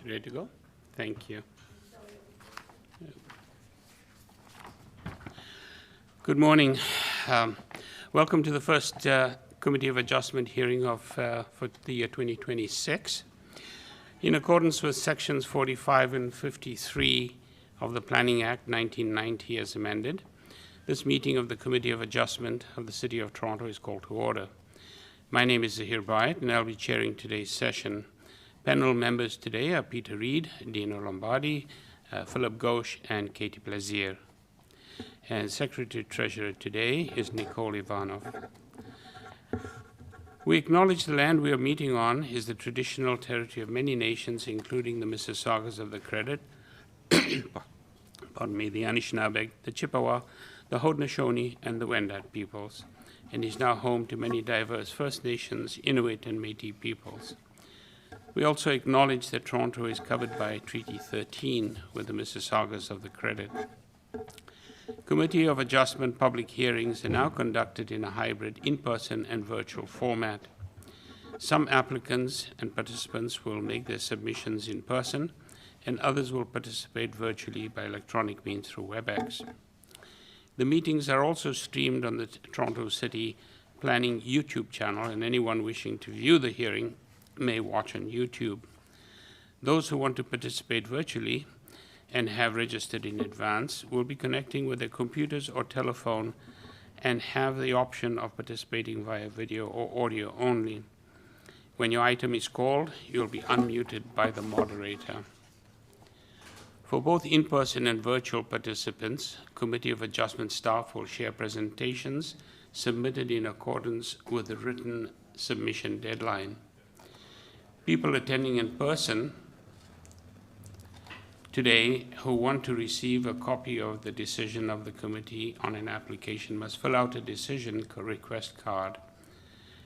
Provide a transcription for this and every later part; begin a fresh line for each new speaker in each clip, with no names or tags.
Ready to go? Thank you. Good morning. Welcome to the first Committee of Adjustment hearing for the year 2026. In accordance with sections 45 and 53 of the Planning Act 1990 as amended, this meeting of the Committee of Adjustment of the City of Toronto is called to order. My name is Zahir Bryant, and I'll be chairing today's session. Panel members today are Peter Reid, Dino Lombardi, Philip Gauche, and Katie Plaisir. And Secretary-Treasurer today is Nicole Ivanov. We acknowledge the land we are meeting on is the traditional territory of many nations, including the Mississaugas of the Credit, pardon me, the Anishinaabe, the Chippewa, the Haudenosaunee, and the Wendat peoples, and is now home to many diverse First Nations, Inuit, and Métis peoples. We also acknowledge that Toronto is covered by Treaty 13 with the Mississaugas of the Credit. Committee of Adjustment public hearings are now conducted in a hybrid in-person and virtual format. Some applicants and participants will make their submissions in person, and others will participate virtually by electronic means through WebEx. The meetings are also streamed on the Toronto City Planning YouTube channel, and anyone wishing to view the hearing may watch on YouTube. Those who want to participate virtually and have registered in advance will be connecting with their computers or telephone and have the option of participating via video or audio only. When your item is called, you'll be unmuted by the moderator. For both in-person and virtual participants, Committee of Adjustment staff will share presentations submitted in accordance with the written submission deadline. People attending in person today who want to receive a copy of the decision of the committee on an application must fill out a decision request card,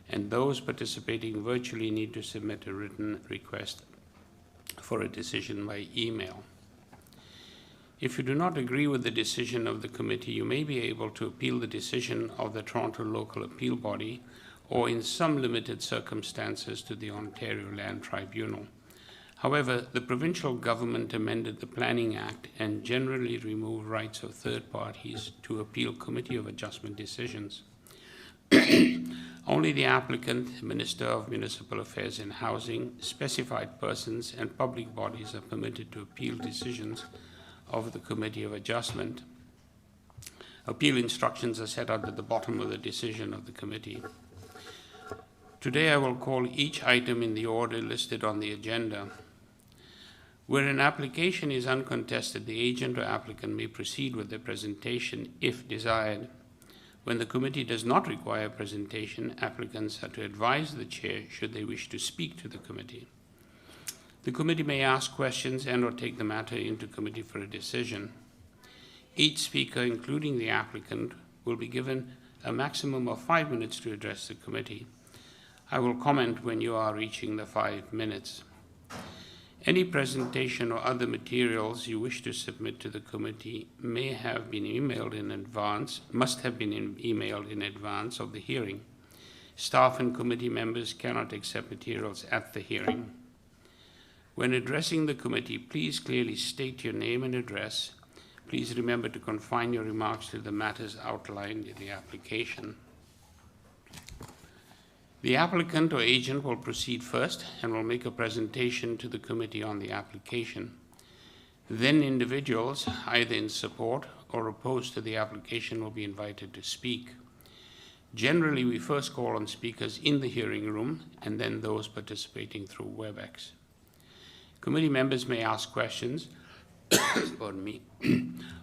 and those participating virtually need to submit a written request for a decision by email. If you do not agree with the decision of the committee, you may be able to appeal the decision of the Toronto Local Appeal Body or in some limited circumstances to the Ontario Land Tribunal. However, the provincial government amended the Planning Act and generally removed rights of third parties to appeal Committee of Adjustment decisions. Only the applicant, Minister of Municipal Affairs and Housing, specified persons, and public bodies are permitted to appeal decisions of the Committee of Adjustment. Appeal instructions are set out at the bottom of the decision of the committee. Today I will call each item in the order listed on the agenda. Where an application is uncontested, the agent or applicant may proceed with their presentation if desired. When the committee does not require a presentation, applicants are to advise the chair should they wish to speak to the committee. The committee may ask questions and or take the matter into committee for a decision. Each speaker, including the applicant, will be given a maximum of 5 minutes to address the committee. I will comment when you are reaching the 5 minutes. Any presentation or other materials you wish to submit to the committee may have been emailed in advance, must have been emailed in advance of the hearing. Staff and committee members cannot accept materials at the hearing. When addressing the committee, please clearly state your name and address. Please remember to confine your remarks to the matters outlined in the application. The applicant or agent will proceed first and will make a presentation to the committee on the application. Then individuals, either in support or opposed to the application, will be invited to speak. Generally, we first call on speakers in the hearing room and then those participating through WebEx. Committee members may ask questions pardon me,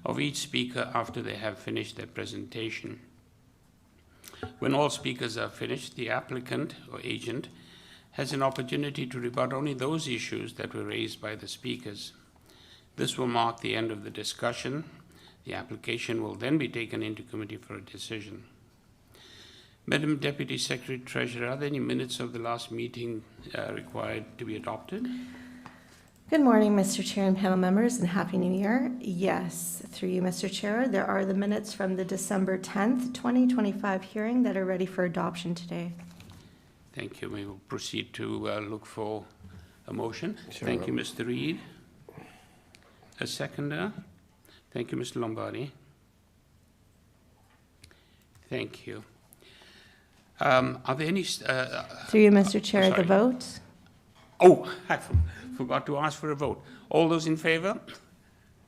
of each speaker after they have finished their presentation. When all speakers are finished, the applicant or agent has an opportunity to rebut only those issues that were raised by the speakers. This will mark the end of the discussion. The application will then be taken into committee for a decision. Madam Deputy Secretary Treasurer, are there any minutes of the last meeting required to be adopted?
Good morning, Mr. Chair and panel members, and Happy New Year. Yes, through you, Mr. Chair, there are the minutes from the December 10th, 2025 hearing that are ready for adoption today.
Thank you. We will proceed to look for a motion?
Sure.
Thank you, Mr. Reid. A seconder? Thank you, Mr. Lombardi. Thank you. Are there any...
Through you, Mr. Chair, the
sorry.
vote.
Oh, I forgot to ask for a vote. All those in favor?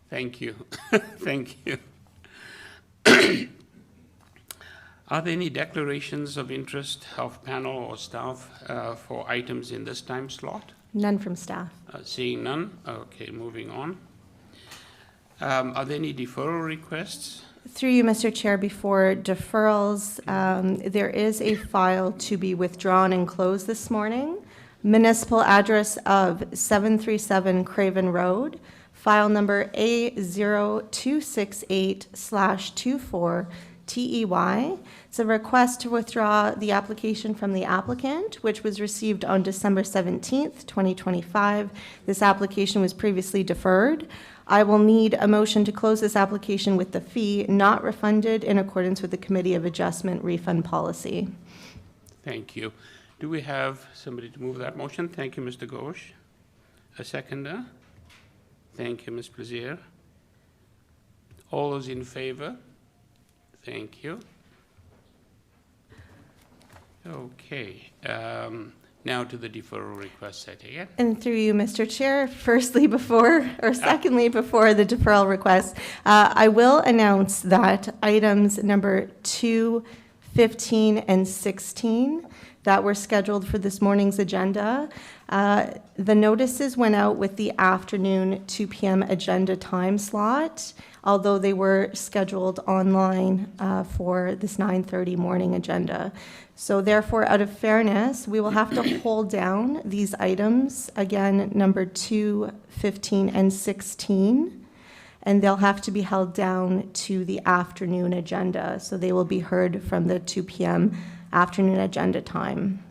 Thank you. Thank you. Are there any declarations of interest of panel or staff for items in this time slot?
None from staff.
Seeing none, okay, moving on. Are there any deferral requests?
Through you, Mr. Chair, before deferrals, there is a file to be withdrawn and closed this morning. Municipal address of 737 Craven Road, file number A0268/24 TEY. It's a request to withdraw the application from the applicant, which was received on December 17th, 2025. This application was previously deferred. I will need a motion to close this application with the fee not refunded in accordance with the Committee of Adjustment refund policy.
Thank you. Do we have somebody to move that motion? Thank you, Mr. Ghosh. A seconder? Thank you, Ms. Plaisir. All those in favor? Thank you. Okay. Now to the deferral request, I take it.
And through you, Mr. Chair, secondly, before the deferral request, I will announce that items number 2, 15, and 16 that were scheduled for this morning's agenda, the notices went out with the afternoon 2 p.m. agenda time slot, although they were scheduled online for this 9:30 morning agenda. So therefore, out of fairness, we will have to hold down these items, again, number 2, 15, and 16, and they'll have to be held down to the afternoon agenda. So they will be heard from the 2 p.m. afternoon agenda time.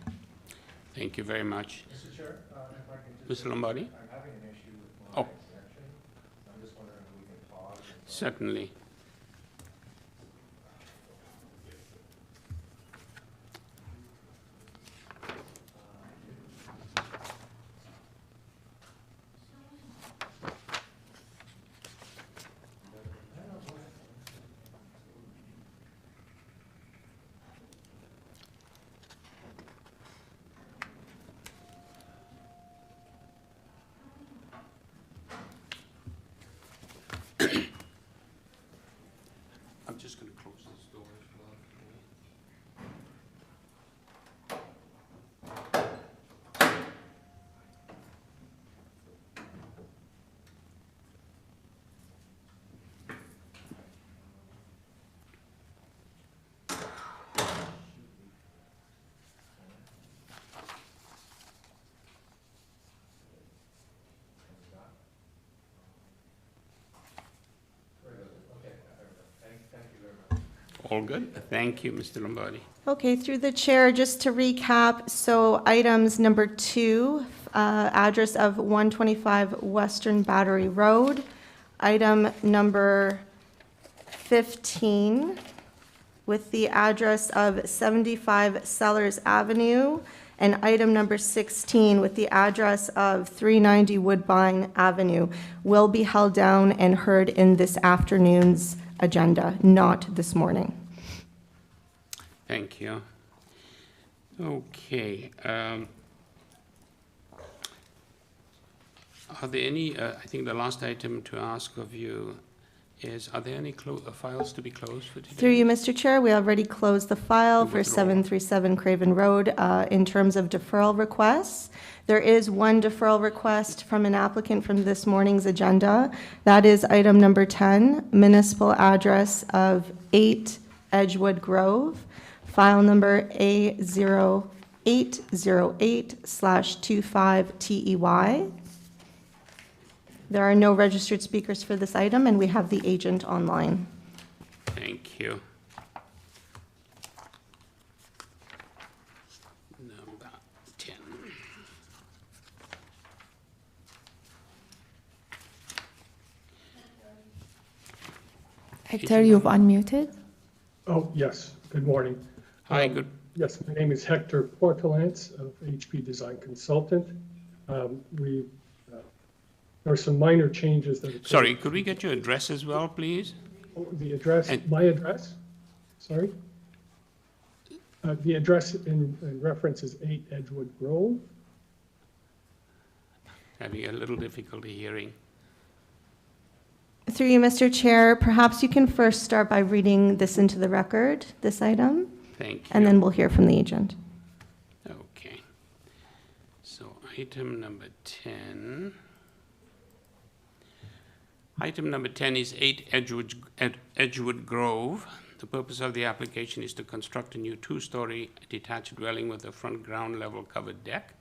Thank you very much.
Mr. Chair, if I can just...
Mr. Lombardi?
I'm having an issue with my extension. I'm just wondering if we can pause.
Certainly. I'm just going to close this door as well. All good? Thank you, Mr. Lombardi.
Okay, through the chair, just to recap, so items number 2, address of 125 Western Battery Road. Item number 15, with the address of 75 Sellers Avenue. And item number 16, with the address of 390 Woodbine Avenue, will be held down and heard in this afternoon's agenda, not this morning.
Thank you. Okay. Are there any, I think the last item to ask of you is, are there any files to be closed for today?
Through you, Mr. Chair, we already closed the file for
Withdrawal.
737 Craven Road in terms of deferral requests. There is one deferral request from an applicant from this morning's agenda. That is item number 10, municipal address of 8 Edgewood Grove, file number A0808/25 TEY. There are no registered speakers for this item, and we have the agent online.
Thank you. Number 10.
Hector, you've unmuted.
Oh, yes. Good morning.
Hi, good.
Yes, my name is Hector Portalance of HP Design Consultant. We, there are some minor changes that occurred.
Sorry, could we get your address as well, please?
Oh, the address,
And-
my address? Sorry? The address in reference is 8 Edgewood Grove.
Having a little difficulty hearing.
Through you, Mr. Chair, perhaps you can first start by reading this into the record, this item,
Thank you.
and then we'll hear from the agent.
Okay. So item number 10. Item number 10 is 8 Edgewood Grove. The purpose of the application is to construct a new 2-story detached dwelling with a front ground level covered deck,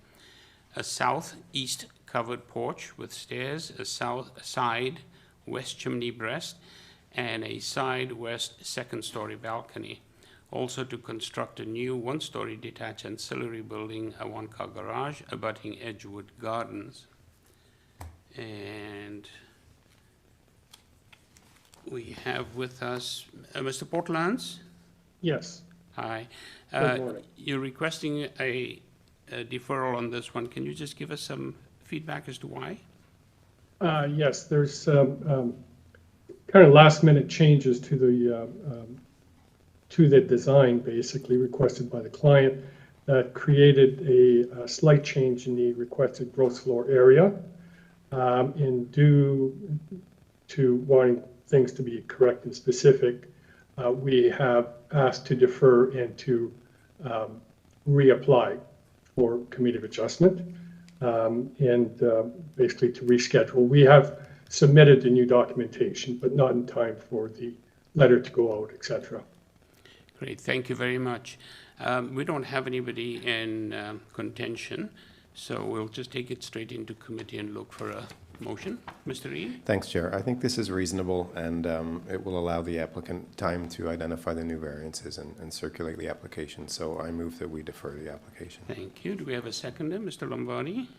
a southeast covered porch with stairs, a side west chimney breast, and a side west 2nd-story balcony. Also to construct a new 1-story detached ancillary building, a 1-car garage abutting Edgewood Gardens. And we have with us Mr. Portlands.
Yes.
Hi.
Good morning.
You're requesting a deferral on this one. Can you just give us some feedback as to why?
Yes, there's kind of last-minute changes to the design, basically requested by the client, that created a slight change in the requested gross floor area. In due to wanting things to be correct and specific, we have asked to defer and to reapply for committee of adjustment. And basically to reschedule. We have submitted the new documentation, but not in time for the letter to go out, et cetera.
Great, thank you very much. We don't have anybody in contention, so we'll just take it straight into committee and look for a motion. Mr. Reed?
Thanks, Chair. I think this is reasonable, and it will allow the applicant time to identify the new variances and circulate the application. So I move that we defer the application.
Thank you. Do we have a seconder? Mr. Lombardi?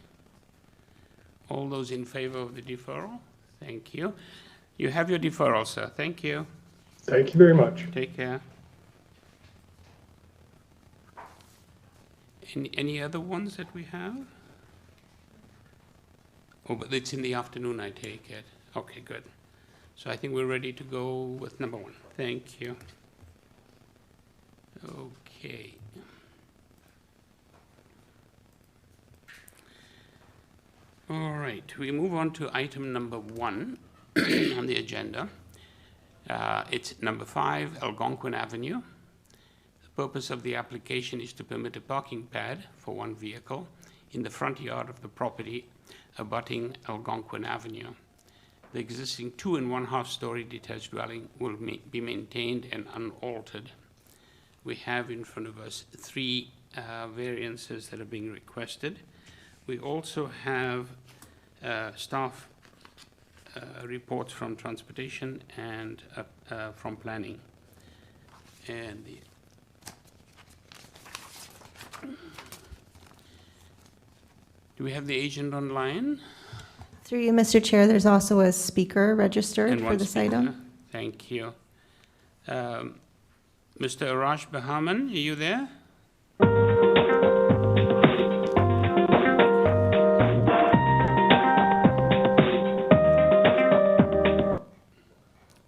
All those in favor of the deferral? Thank you. You have your deferral, sir. Thank you.
Thank you very much.
Take care. Any other ones that we have? Oh, but it's in the afternoon, I take it. Okay, good. So I think we're ready to go with number 1. Thank you. Okay. All right, we move on to item number 1 on the agenda. It's number 5, Algonquin Avenue. The purpose of the application is to permit a parking pad for 1 vehicle in the front yard of the property abutting Algonquin Avenue. The existing 2 1/2-story detached dwelling will be maintained and unaltered. We have in front of us 3 variances that are being requested. We also have staff reports from transportation and from planning. And do we have the agent online?
Through you, Mr. Chair, there's also a speaker registered
And
for
one
this
speaker.
item.
Thank you. Mr. Arash Bahaman, are you there?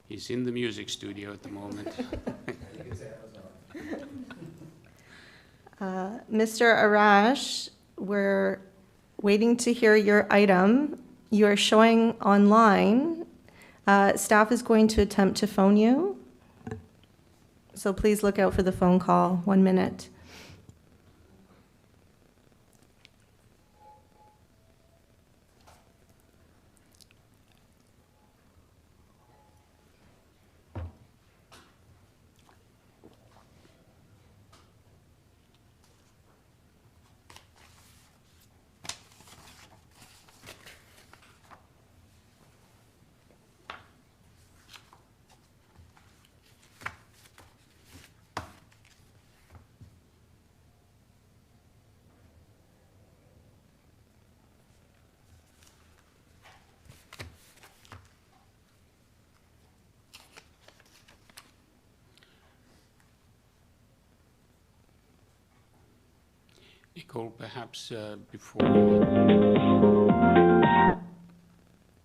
He's in the music studio at the moment.
Mr. Arash, we're waiting to hear your item. You are showing online. Staff is going to attempt to phone you. So please look out for the phone call. 1 minute.
Nicole, perhaps before,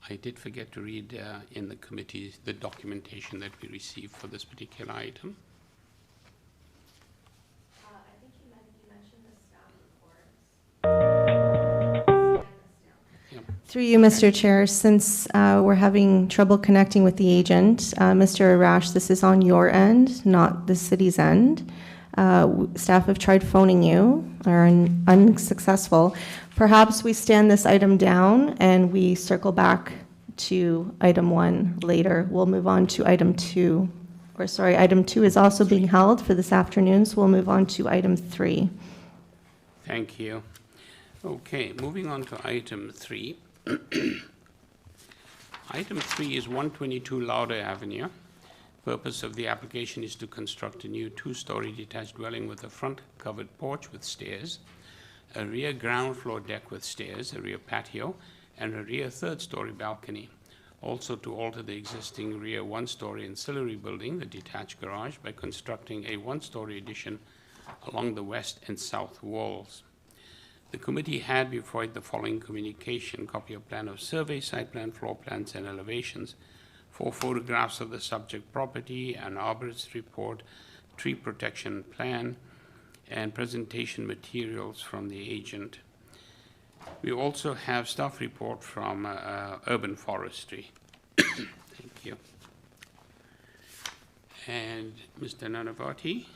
I did forget to read in the committee the documentation that we received for this particular item.
I think you mentioned the staff reports.
Yeah.
Through you, Mr. Chair, since we're having trouble connecting with the agent, Mr. Arash, this is on your end, not the city's end. Staff have tried phoning you, are unsuccessful. Perhaps we stand this item down and we circle back to item 1 later. We'll move on to item 2. Or sorry, item 2 is also being held for this afternoon, so we'll move on to item 3.
Thank you. Okay, moving on to item 3. Item 3 is 122 Lauder Avenue. Purpose of the application is to construct a new 2-story detached dwelling with a front covered porch with stairs, a rear ground floor deck with stairs, a rear patio, and a rear 3rd-story balcony. Also to alter the existing rear 1-story ancillary building, the detached garage, by constructing a 1-story addition along the west and south walls. The committee had before it the following communication: copy of plan of survey, site plan, floor plans, and elevations, 4 photographs of the subject property, an arborist report, tree protection plan, and presentation materials from the agent. We also have staff report from urban forestry. Thank you. And Mr. Nanavati.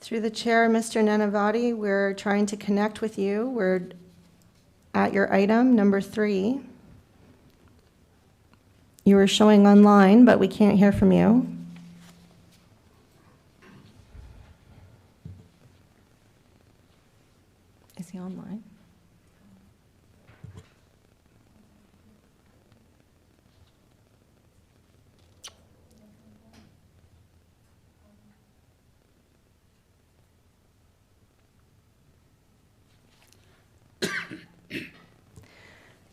Through the chair, Mr. Nanavati, we're trying to connect with you. We're at your item, number 3. You were showing online, but we can't hear from you. Is he online?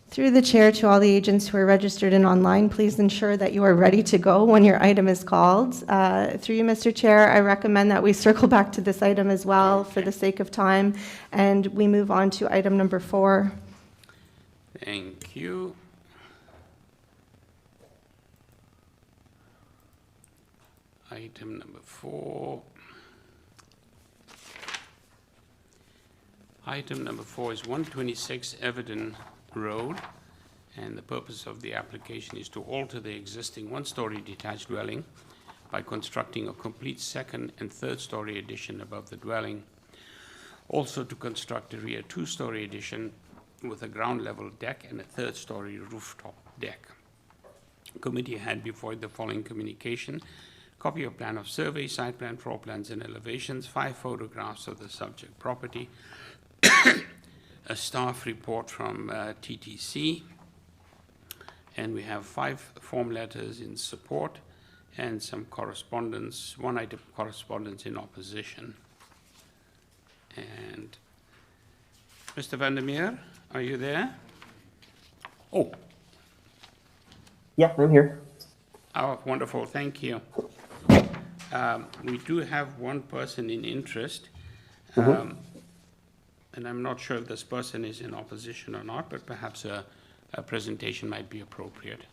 Through the chair, to all the agents who are registered and online, please ensure that you are ready to go when your item is called. Through you, Mr. Chair, I recommend that we circle back to this item as well for the sake of time, and we move on to item number 4.
Thank you. Item number 4. Item number 4 is 126 EVERDEN Road, and the purpose of the application is to alter the existing 1-story detached dwelling by constructing a complete 2nd and 3rd-story addition above the dwelling. Also to construct a rear 2-story addition with a ground level deck and a 3rd-story rooftop deck. The committee had before it the following communication: copy of plan of survey, site plan, floor plans, and elevations, 5 photographs of the subject property, a staff report from TTC, and we have 5 form letters in support and some correspondence, 1 item of correspondence in opposition. And Mr. Vandermeer, are you there? Oh.
Yeah, I'm here.
Oh, wonderful, thank you. We do have 1 person in interest. And I'm not sure if this person is in opposition or not, but perhaps a presentation might be appropriate.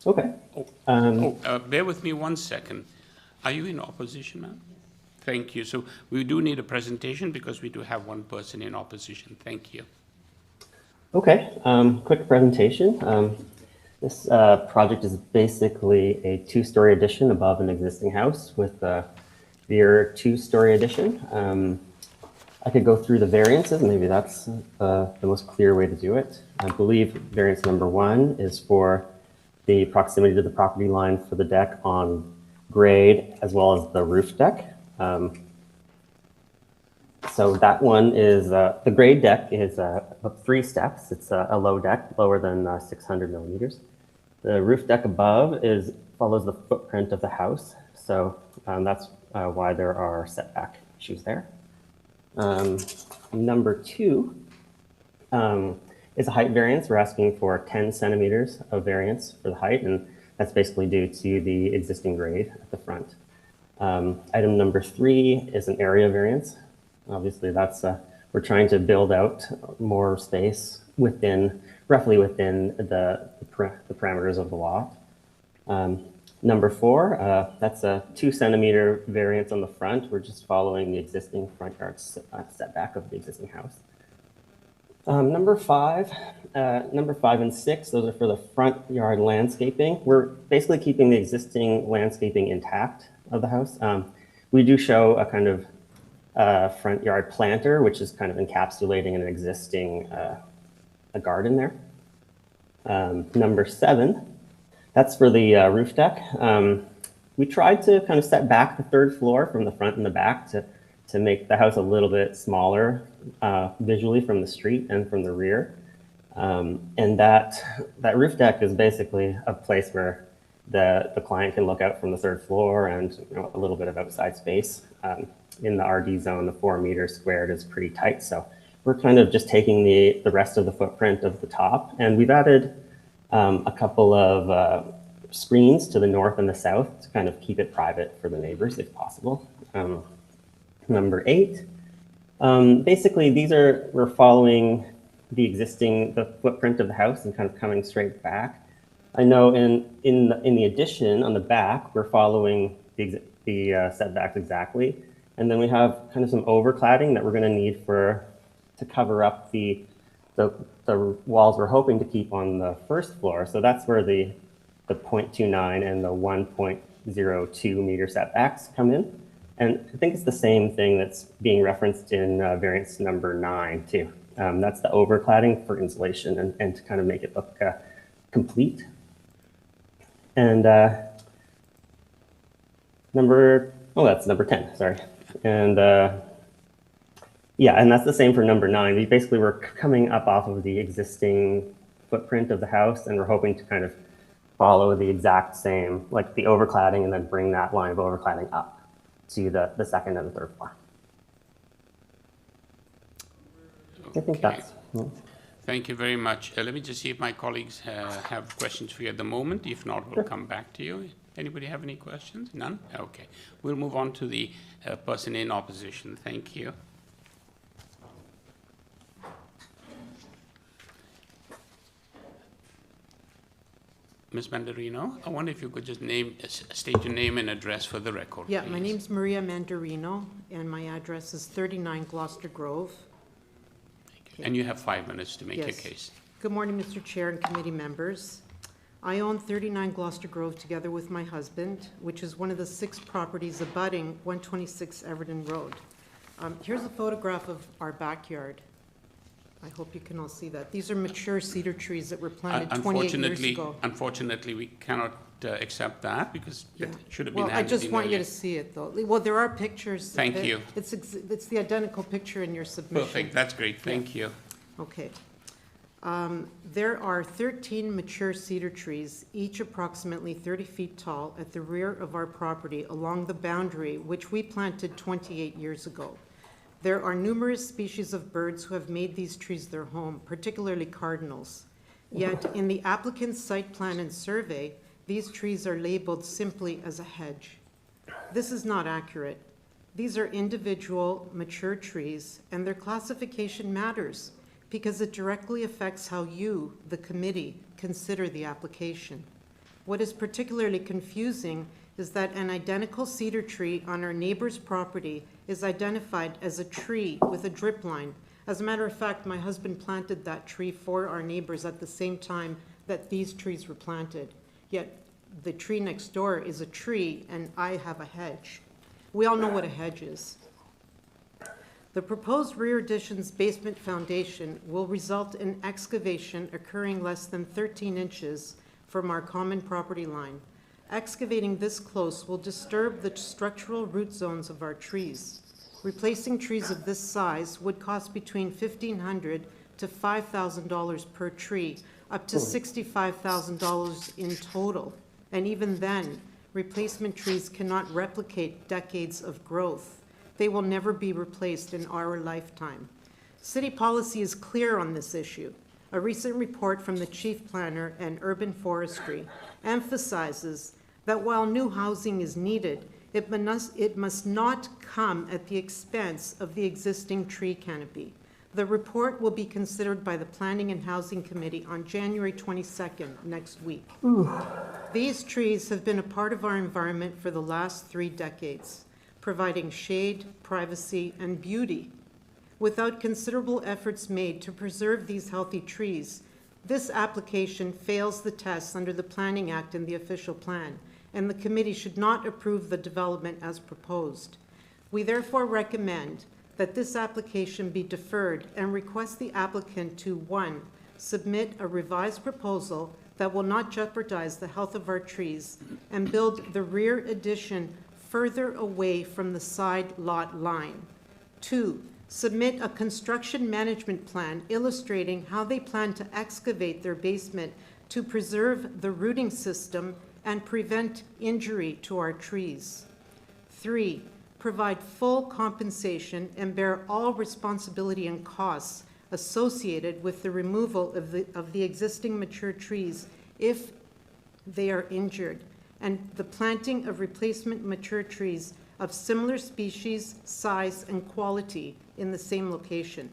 Okay.
Bear with me 1 second. Are you in opposition, ma'am? Thank you. So we do need a presentation because we do have 1 person in opposition. Thank you.
Okay, quick presentation. This project is basically a 2-story addition above an existing house with a rear 2-story addition. I could go through the variances, maybe that's the most clear way to do it. I believe variance number 1 is for the proximity to the property line for the deck on grade as well as the roof deck. So that one is, the grade deck is 3 steps. It's a low deck, lower than 600 millimeters. The roof deck above follows the footprint of the house. So that's why there are setback issues there. Number 2 is a height variance. We're asking for 10 centimeters of variance for the height, and that's basically due to the existing grade at the front. Item number 3 is an area variance. Obviously, that's we're trying to build out more space roughly within the parameters of the lot. Number 4, that's a 2 centimeter variance on the front. We're just following the existing front yard setback of the existing house. Number 5 and 6, those are for the front yard landscaping. We're basically keeping the existing landscaping intact of the house. We do show a kind of front yard planter, which is kind of encapsulating an existing a garden there. Number 7, that's for the roof deck. We tried to kind of set back the 3rd floor from the front and the back to make the house a little bit smaller visually from the street and from the rear. And that roof deck is basically a place where the client can look out from the 3rd floor and a little bit of outside space. In the RD zone, the 4 meters squared is pretty tight. So we're kind of just taking the rest of the footprint of the top, and we've added a couple of screens to the north and the south to kind of keep it private for the neighbors if possible. Number 8, basically we're following the footprint of the house and kind of coming straight back. I know in the addition on the back, we're following the setbacks exactly. And then we have kind of some overcladding that we're going to need to cover up the walls we're hoping to keep on the 1st floor. So that's where the 0.29 and the 1.02 meter setbacks come in. And I think it's the same thing that's being referenced in variance number 9 too. That's the overcladding for insulation and to kind of make it look complete. And that's number 10, sorry. And yeah, and that's the same for number 9. We basically were coming up off of the existing footprint of the house, and we're hoping to kind of follow the exact same, like the overcladding, and then bring that line of overcladding up to the 2nd and the 3rd floor. I think that's...
Thank you very much. Let me just see if my colleagues have questions for you at the moment. If not, we'll come back to you. Anybody have any questions? None? Okay. We'll move on to the person in opposition. Thank you. Ms. Mandarino, I wonder if you could just state your name and address for the record.
Yeah,
please.
my name's Maria Mandarino, and my address is 39 Gloucester Grove.
Okay. And you have 5 minutes to make your
Yes.
case.
Good morning, Mr. Chair and committee members. I own 39 Gloucester Grove together with my husband, which is one of the 6 properties abutting 126 EVERDEN Road. Here's a photograph of our backyard. I hope you can all see that. These are mature cedar trees that were planted 28 years ago.
Unfortunately, we cannot accept that because
Yeah.
it should have been
Well, I
handed
just
in
want you
earlier.
to see it, though. Well, there are pictures.
Thank you.
It's the identical picture in your submission.
Perfect, that's great, thank you.
Okay. There are 13 mature cedar trees, each approximately 30 feet tall, at the rear of our property along the boundary, which we planted 28 years ago. There are numerous species of birds who have made these trees their home, particularly cardinals. Yet, in the applicant's site plan and survey, these trees are labeled simply as a hedge. This is not accurate. These are individual, mature trees, and their classification matters because it directly affects how you, the committee, consider the application. What is particularly confusing is that an identical cedar tree on our neighbor's property is identified as a tree with a drip line. As a matter of fact, my husband planted that tree for our neighbors at the same time that these trees were planted. Yet the tree next door is a tree and I have a hedge. We all know what a hedge is. The proposed rear addition's basement foundation will result in excavation occurring less than 13 inches from our common property line. Excavating this close will disturb the structural root zones of our trees. replacing trees of this size would cost between $1,500 to $5,000 per tree, up to $65,000 in total. And even then, replacement trees cannot replicate decades of growth. They will never be replaced in our lifetime. City policy is clear on this issue. A recent report from the Chief Planner and Urban Forestry emphasizes that while new housing is needed, it must not come at the expense of the existing tree canopy. The report will be considered by the Planning and Housing Committee on January 22nd, next week. These trees have been a part of our environment for the last 3 decades, providing shade, privacy, and beauty. Without considerable efforts made to preserve these healthy trees, this application fails the tests under the Planning Act and the official plan, and the committee should not approve the development as proposed. We therefore recommend that this application be deferred and request the applicant to, 1, submit a revised proposal that will not jeopardize the health of our trees and build the rear addition further away from the side lot line. 2, submit a construction management plan illustrating how they plan to excavate their basement to preserve the rooting system and prevent injury to our trees. 3, provide full compensation and bear all responsibility and costs associated with the removal of the existing mature trees if they are injured, and the planting of replacement mature trees of similar species, size, and quality in the same location.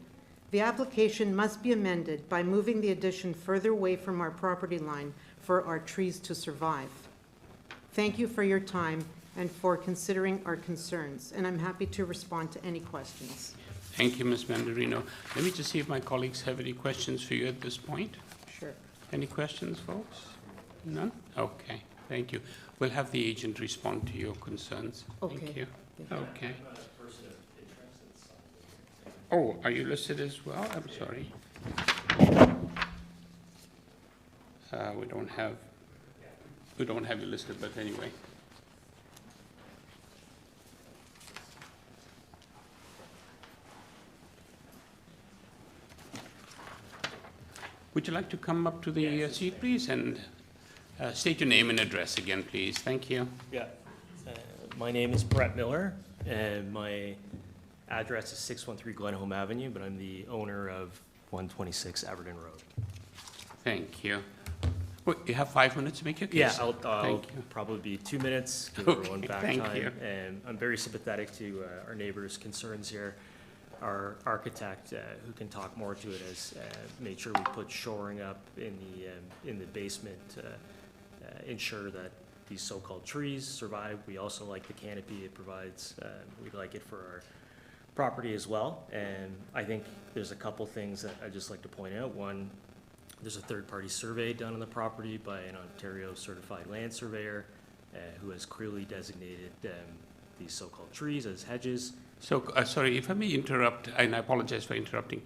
The application must be amended by moving the addition further away from our property line for our trees to survive. Thank you for your time and for considering our concerns, and I'm happy to respond to any questions.
Thank you, Ms. Mandarino. Let me just see if my colleagues have any questions for you at this point.
Sure.
Any questions, folks? None? Okay, thank you. We'll have the agent respond to your concerns. Thank
Okay.
you. Okay. Oh, are you listed as well? I'm sorry. We don't have you listed, but anyway. Would you like to come up to the seat, please, and state your name and address again, please? Thank you.
Yeah. My name is Brett Miller, and my address is 613 Glenholm Avenue, but I'm the owner of 126 Everden Road.
Thank you. Well, you have 5 minutes to make your case?
Yeah, I'll
Thank you.
probably be 2 minutes, give
Okay,
everyone back
thank
time.
you.
And I'm very sympathetic to our neighbors' concerns here. Our architect, who can talk more to it, has made sure we put shoring up in the basement, ensure that these so-called trees survive. We also like the canopy it provides. We like it for our property as well. And I think there's a couple things that I'd just like to point out. One, there's a third-party survey done on the property by an Ontario certified land surveyor who has clearly designated these so-called trees as hedges.
So, sorry, if I may interrupt, and I apologize for interrupting.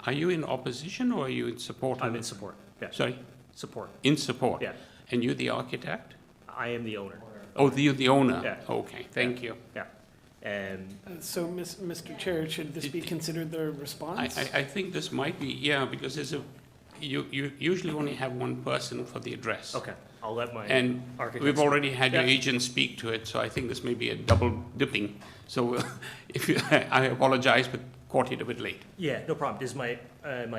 Are you in opposition or are you in support?
I'm in support, yeah.
Sorry?
Support,
In support?
yeah.
And you're the architect?
I am the owner.
Oh, you're the owner?
Yeah.
Okay, thank you.
Yeah. And
So, Mr. Chair, should this be considered the response?
I think this might be, yeah, because you usually only have one person for the address.
okay, I'll let my
And
architect.
we've already had your
Yeah.
agent speak to it, so I think this may be a double dipping. So if you, I apologize, but caught it a bit late.
Yeah, no problem. Does my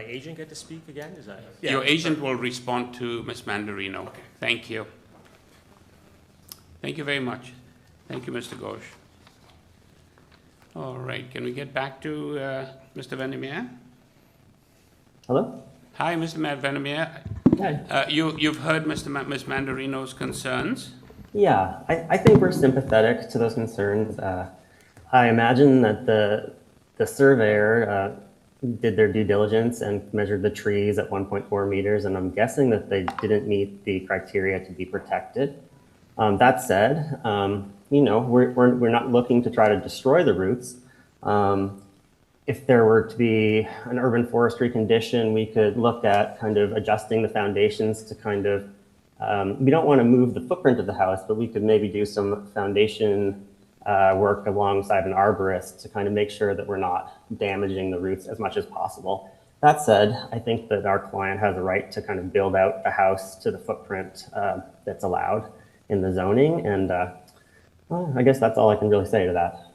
agent get to speak again? Is that?
Your agent will respond to Ms. Mandarino.
Okay.
Thank you. Thank you very much. Thank you, Mr. Ghosh. All right, can we get back to Mr. Vandermeer?
Hello?
Hi, Mr. Vandermeer.
Hi.
You've heard Ms. Mandarino's concerns.
Yeah, I think we're sympathetic to those concerns. I imagine that the surveyor did their due diligence and measured the trees at 1.4 meters, and I'm guessing that they didn't meet the criteria to be protected. That said, we're not looking to try to destroy the roots. If there were to be an urban forestry condition, we could look at kind of adjusting the foundations to kind of, we don't want to move the footprint of the house, but we could maybe do some foundation work alongside an arborist to kind of make sure that we're not damaging the roots as much as possible. That said, I think that our client has a right to kind of build out the house to the footprint that's allowed in the zoning, and well, I guess that's all I can really say to that.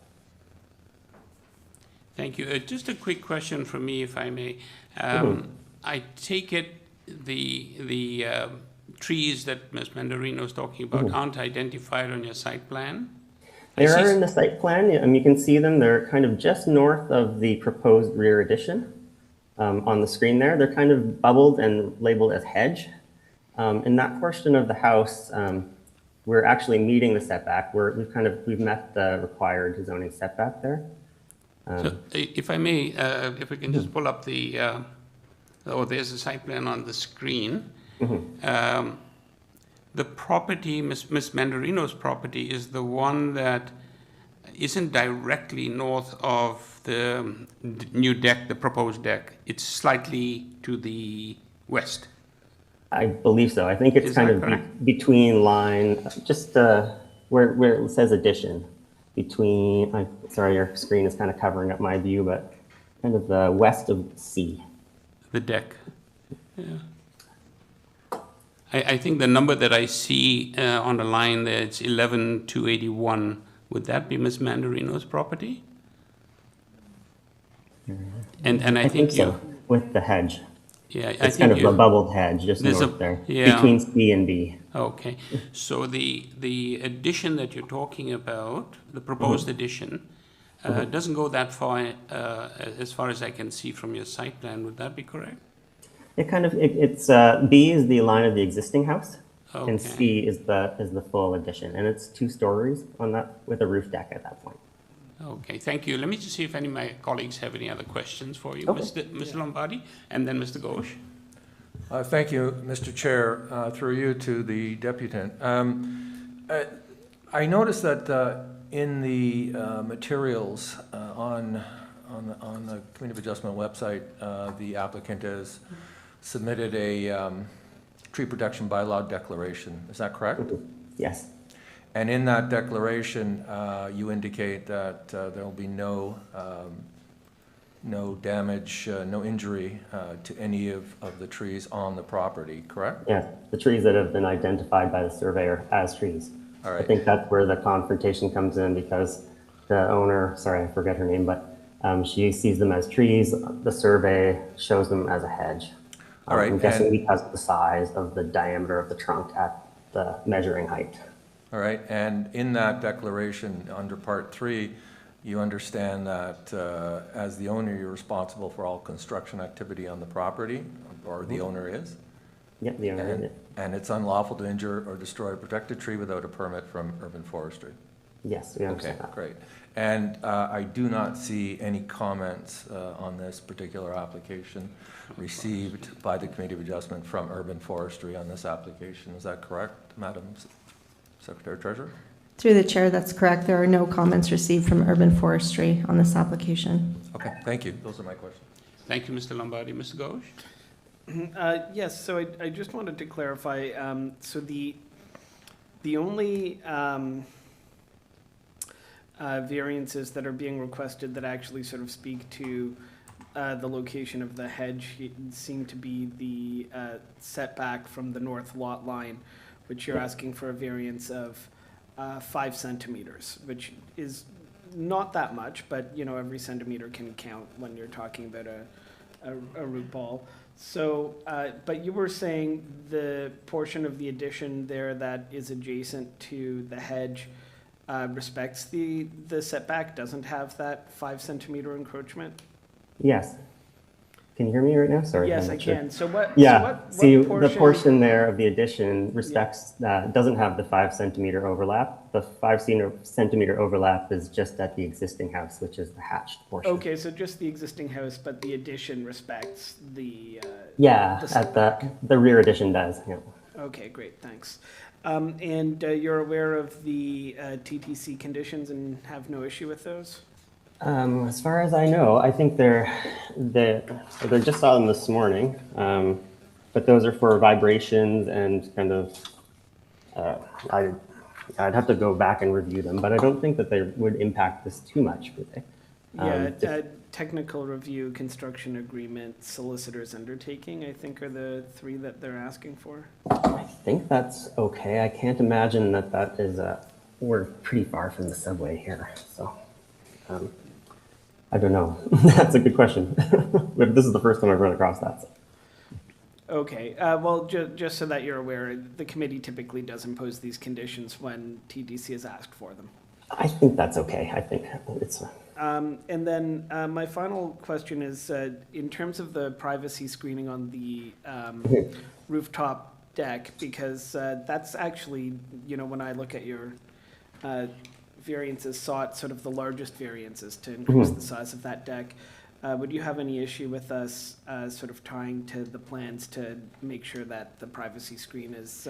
Thank you. Just a quick question from me, if I may. I take it the trees that Ms. Mandarino is talking about aren't identified on your site plan?
They are in the site plan, and you can see them. They're kind of just north of the proposed rear addition on the screen there. They're kind of bubbled and labeled as hedge. In that portion of the house, we're actually meeting the setback. We've met the required zoning setback there.
So, if I may, if we can just pull up the, there's a site plan on the screen. The property, Ms. Mandarino's property, is the one that isn't directly north of the new deck, the proposed deck. It's slightly to the west.
I believe so. I think it's kind of between line, just where it says addition. Between, sorry, your screen is kind of covering up my view, but kind of the west of C.
The deck, yeah. I think the number that I see on the line there, it's 11281. Would that be Ms. Mandarino's property? And I think
so, with the hedge.
Yeah,
it's kind of a bubbled hedge just north there, between C and B.
Okay, so the addition that you're talking about, the proposed addition, doesn't go that far, as far as I can see from your site plan. Would that be correct?
It kind of, it's B is the line of the existing house, and C is the full addition, and it's 2 stories on that with a roof deck at that point.
Okay, thank you. Let me just see if any of my colleagues have any other questions for you, Mr. Lombardi, and then Mr. Ghosh.
Thank you, Mr. Chair. Through you to the deputant. I noticed that in the materials on the Community of Adjustment website, the applicant has submitted a tree protection bylaw declaration. Is that correct?
Yes.
And in that declaration, you indicate that there will be no damage, no injury to any of the trees on the property, correct?
Yeah, the trees that have been identified by the surveyor as trees.
All right.
I think that's where the confrontation comes in, because the owner, sorry, I forget her name, but she sees them as trees. The survey shows them as a hedge.
All right.
I'm guessing because of the size of the diameter of the trunk at the measuring height.
All right, and in that declaration, under Part 3, you understand that as the owner, you're responsible for all construction activity on the property, or the owner is?
Yep, the owner is.
And it's unlawful to injure or destroy a protected tree without a permit from urban forestry?
Yes, we understand that.
Great. And I do not see any comments on this particular application received by the Committee of Adjustment from urban forestry on this application. Is that correct, Madam Secretary Treasurer?
Through the chair, that's correct. There are no comments received from urban forestry on this application.
Okay, thank you. Those are my questions.
Thank you, Mr. Lombardi. Mr. Ghosh?
Yes, so I just wanted to clarify, so the only variances that are being requested that actually sort of speak to the location of the hedge seem to be the setback from the north lot line, which you're asking for a variance of 5 centimeters, which is not that much, but you know, every centimeter can count when you're talking about a root ball. So, but you were saying the portion of the addition there that is adjacent to the hedge respects the setback, doesn't have that 5 centimeter encroachment?
Yes. Can you hear me right now? Sorry.
Yes, I can. So what?
Yeah.
So what
See,
portion?
the portion there of the addition respects, doesn't have the 5 centimeter overlap. The 5 centimeter overlap is just at the existing house, which is the hatched portion.
Okay, so just the existing house, but the addition respects the
yeah,
the
at the rear addition does. Yeah.
Okay, great, thanks. And you're aware of the TTC conditions and have no issue with those?
As far as I know, I think they just saw them this morning, but those are for vibrations and kind of, I'd have to go back and review them, but I don't think that they would impact this too much, would they?
Yeah, technical review, construction agreement, solicitor's undertaking, I think are the three that they're asking for.
I think that's okay. I can't imagine that that is, we're pretty far from the subway here, so I don't know. That's a good question. This is the first time I've run across that. So.
Okay, well, just so that you're aware, the committee typically does impose these conditions when TDC has asked for them.
I think that's okay. I think it's.
And then my final question is, in terms of the privacy screening on the rooftop deck, because that's actually, you know, when I look at your variances sought, sort of the largest variances to increase the size of that deck. Would you have any issue with us sort of tying to the plans to make sure that the privacy screen is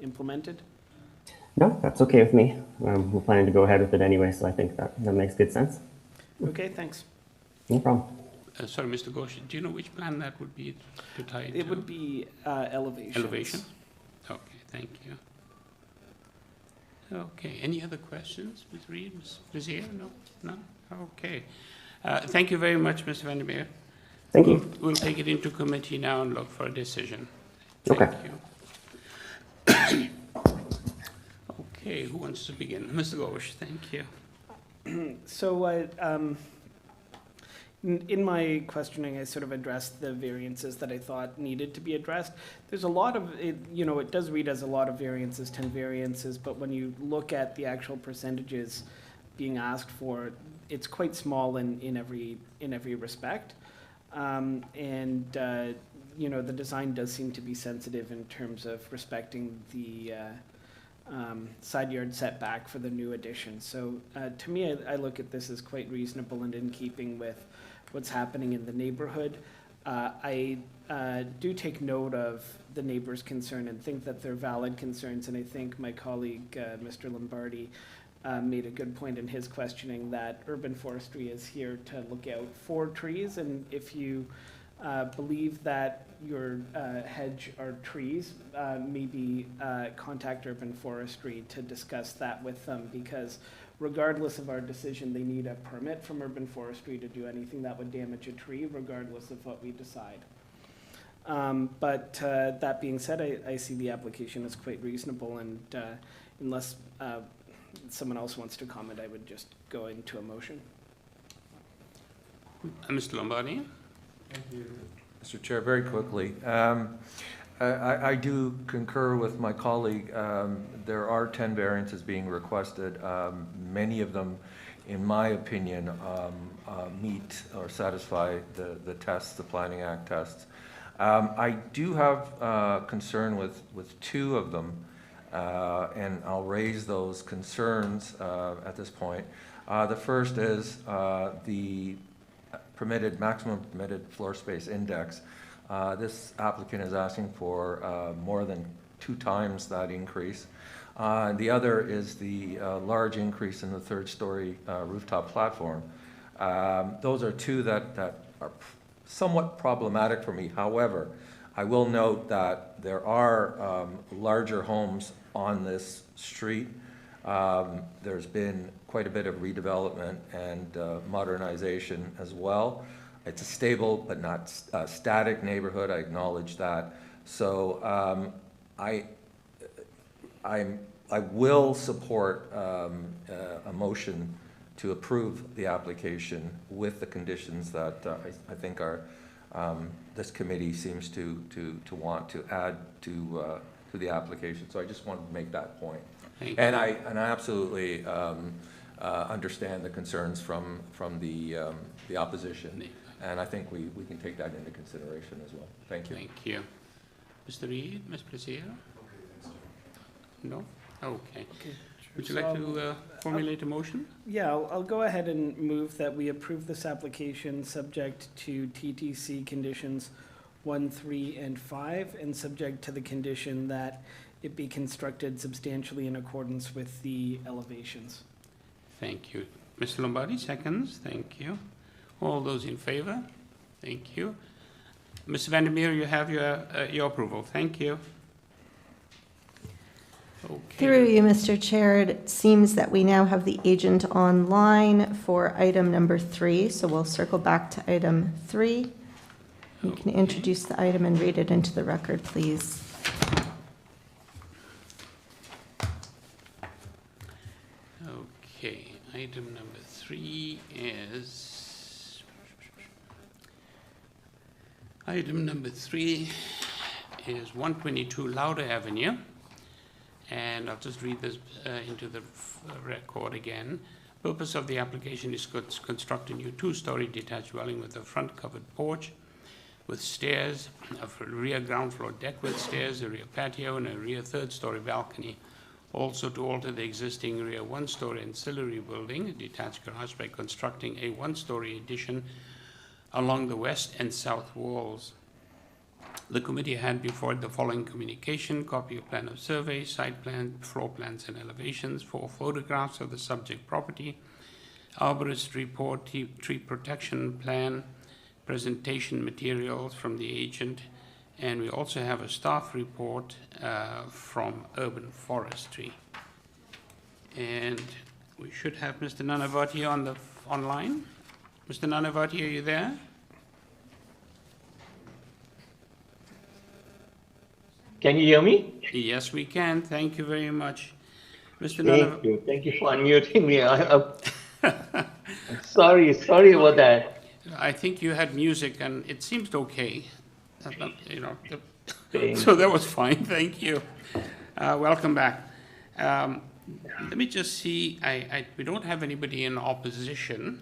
implemented?
No, that's okay with me. We're planning to go ahead with it anyway, so I think that makes good sense.
Okay, thanks.
No problem.
Sorry, Mr. Ghosh, do you know which plan that would be to tie into?
It would be elevation.
Elevation? Okay, thank you. Okay, any other questions, Ms. Reed, Ms. Brazier? No? None? Okay. Thank you very much, Mr. Vandermeer.
Thank you.
We'll take it into committee now and look for a decision.
Okay.
Thank you. Okay, who wants to begin? Mr. Ghosh, thank you.
So in my questioning, I sort of addressed the variances that I thought needed to be addressed. There's a lot of, it does read as a lot of variances, 10 variances, but when you look at the actual percentages being asked for, it's quite small in every respect. The design does seem to be sensitive in terms of respecting the side yard setback for the new addition. So to me, I look at this as quite reasonable and in keeping with what's happening in the neighborhood. I do take note of the neighbors' concern and think that they're valid concerns, and I think my colleague, Mr. Lombardi, made a good point in his questioning that urban forestry is here to look out for trees, and if you believe that your hedge are trees, maybe contact urban forestry to discuss that with them, because regardless of our decision, they need a permit from urban forestry to do anything that would damage a tree, regardless of what we decide. But that being said, I see the application as quite reasonable, and unless someone else wants to comment, I would just go into a motion.
Mr. Lombardi?
Thank you. Mr. Chair, very quickly. I do concur with my colleague. There are 10 variances being requested. Many of them, in my opinion, meet or satisfy the tests, the Planning Act tests. I do have concern with two of them, and I'll raise those concerns at this point. The first is the maximum permitted floor space index. This applicant is asking for more than 2 times that increase. The other is the large increase in the third-story rooftop platform. Those are two that are somewhat problematic for me. However, I will note that there are larger homes on this street. There's been quite a bit of redevelopment and modernization as well. It's a stable but not static neighborhood, I acknowledge that. So I will support a motion to approve the application with the conditions that I think are this committee seems to want to add to the application. So I just wanted to make that point. And I absolutely understand the concerns from the opposition, and I think we can take that into consideration as well. Thank you.
Thank you. Mr. Reed, Ms. Brazier? No? Okay. Would you like to formulate a motion?
Yeah, I'll go ahead and move that we approve this application subject to TTC conditions 1, 3, and 5, and subject to the condition that it be constructed substantially in accordance with the elevations.
Thank you. Mr. Lombardi, seconds. Thank you. All those in favor? Thank you. Mr. Vandermeer, you have your approval. Thank you. Okay.
Through you, Mr. Chair, it seems that we now have the agent online for item number 3, so we'll circle back to item 3. You can introduce the item and read it into the record, please.
Okay, item number 3 is... Item number 3 is 122 Lauder Avenue. And I'll just read this into the record again. Purpose of the application is to construct a new 2-story detached dwelling with a front covered porch with stairs, a rear ground floor deck with stairs, a rear patio, and a rear 3rd-story balcony. Also to alter the existing rear 1-story ancillary building, a detached garage, by constructing a 1-story addition along the west and south walls. The committee had before it the following communication: copy of plan of survey, site plan, floor plans and elevations, 4 photographs of the subject property, arborist report, tree protection plan, presentation materials from the agent, and we also have a staff report from Urban Forestry. And we should have Mr. Nanavati on the online. Mr. Nanavati, are you there?
Can you hear me?
Yes, we can. Thank you very much. Mr.
Thank you. Thank you for unmuting me. I'm sorry about that.
I think you had music and it seemed okay. You know,
Thanks.
so that was fine. Thank you. Welcome back. Let me just see. We don't have anybody in opposition.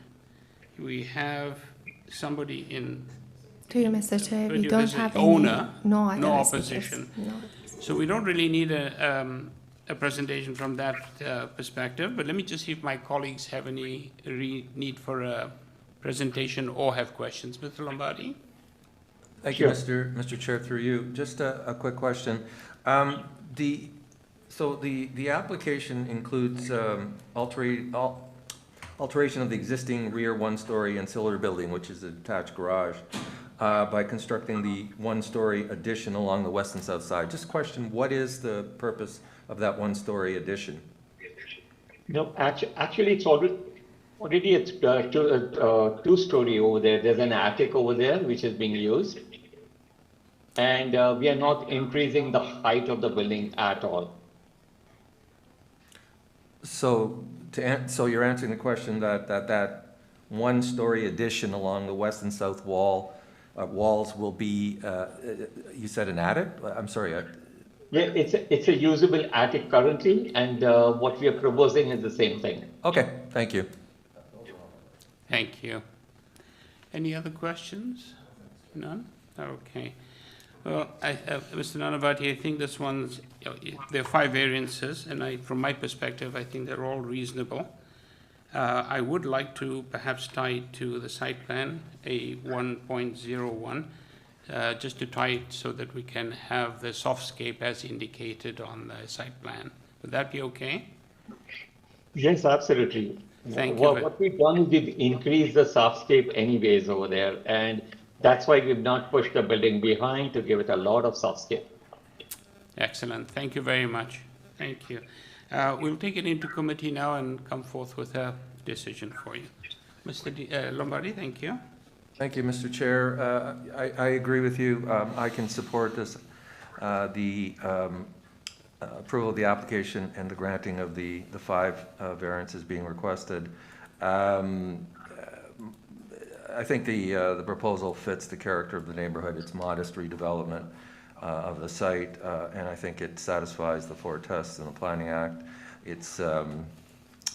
We have somebody in...
To you, Mr. Chair, we don't have
owner,
no
opposition.
No.
So we don't really need a presentation from that perspective, but let me just see if my colleagues have any need for a presentation or have questions. Mr. Lombardi?
Thank you, Mr. Chair, through you. Just a quick question. So the application includes alteration of the existing rear 1-story ancillary building, which is a detached garage, by constructing the 1-story addition along the west and south side. Just question, what is the purpose of that 1-story addition?
No, actually, it's already it's 2-story over there. There's an attic over there which is being used, and we are not increasing the height of the building at all.
So you're answering the question that 1-story addition along the west and south walls will be, you said an attic? I'm sorry.
Yeah, it's a usable attic currently, and what we are proposing is the same thing.
Okay, thank you.
Thank you. Any other questions? None? Okay. Well, Mr. Nanavati, I think this one's, there are 5 variances, and from my perspective, I think they're all reasonable. I would like to perhaps tie it to the site plan, a 1.01, just to tie it so that we can have the softscape as indicated on the site plan. Would that be okay?
Yes, absolutely.
Thank you.
What we've done is we've increased the softscape anyways over there, and that's why we've not pushed the building behind to give it a lot of softscape.
Excellent. Thank you very much. Thank you. We'll take it into committee now and come forth with a decision for you. Mr. Lombardi, thank you.
Thank you, Mr. Chair. I agree with you. I can support this, the approval of the application and the granting of the 5 variances being requested. I think the proposal fits the character of the neighborhood. It's modest redevelopment of the site, and I think it satisfies the 4 tests in the Planning Act. It's, I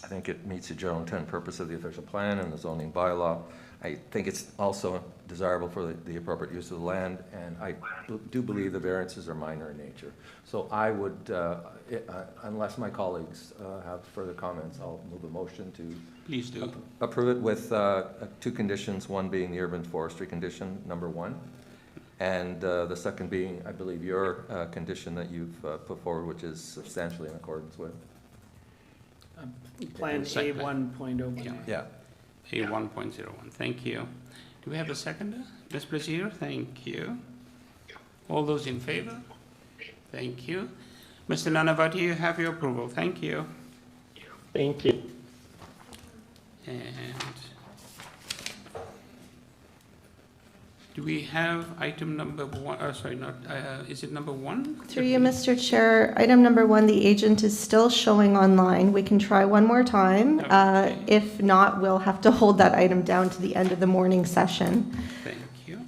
think it meets the general intent and purpose of the official plan and the zoning bylaw. I think it's also desirable for the appropriate use of the land, and I do believe the variances are minor in nature. So I would, unless my colleagues have further comments, I'll move a motion to
Please do.
approve it with 2 conditions, one being the urban forestry condition, number 1, and the second being, I believe, your condition that you've put forward, which is substantially in accordance with.
Plan A1.01.
Yeah.
A 1.01. Thank you. Do we have a seconder? Ms. Brazier, thank you. All those in favor? Thank you. Mr. Nanavati, you have your approval. Thank you.
Thank you.
And do we have item number one? Sorry, not. Is it number one?
Through you, Mr. Chair, item number 1, the agent is still showing online. We can try one more time.
Okay.
If not, we'll have to hold that item down to the end of the morning session.
Thank you.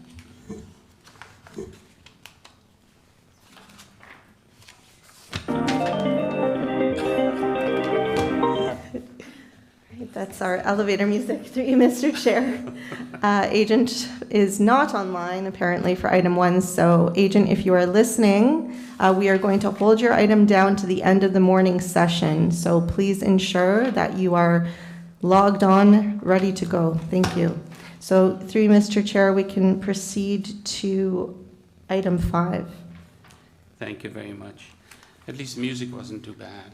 That's our elevator music through you, Mr. Chair. Agent is not online, apparently, for item 1. So, agent, if you are listening, we are going to hold your item down to the end of the morning session. So, please ensure that you are logged on, ready to go. Thank you. So, through you, Mr. Chair, we can proceed to item 5.
Thank you very much. At least the music wasn't too bad.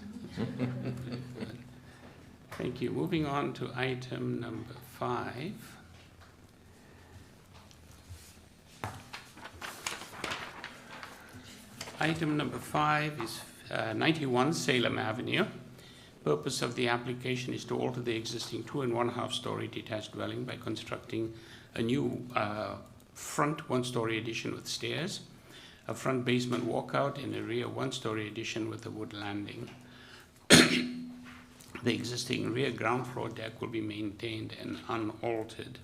Thank you. Moving on to item number 5. Item number 5 is 91 Salem Avenue. Purpose of the application is to alter the existing 2 1/2 story detached dwelling by constructing a new front 1-story addition with stairs, a front basement walkout, and a rear 1-story addition with a wood landing. The existing rear ground floor deck will be maintained and unaltered.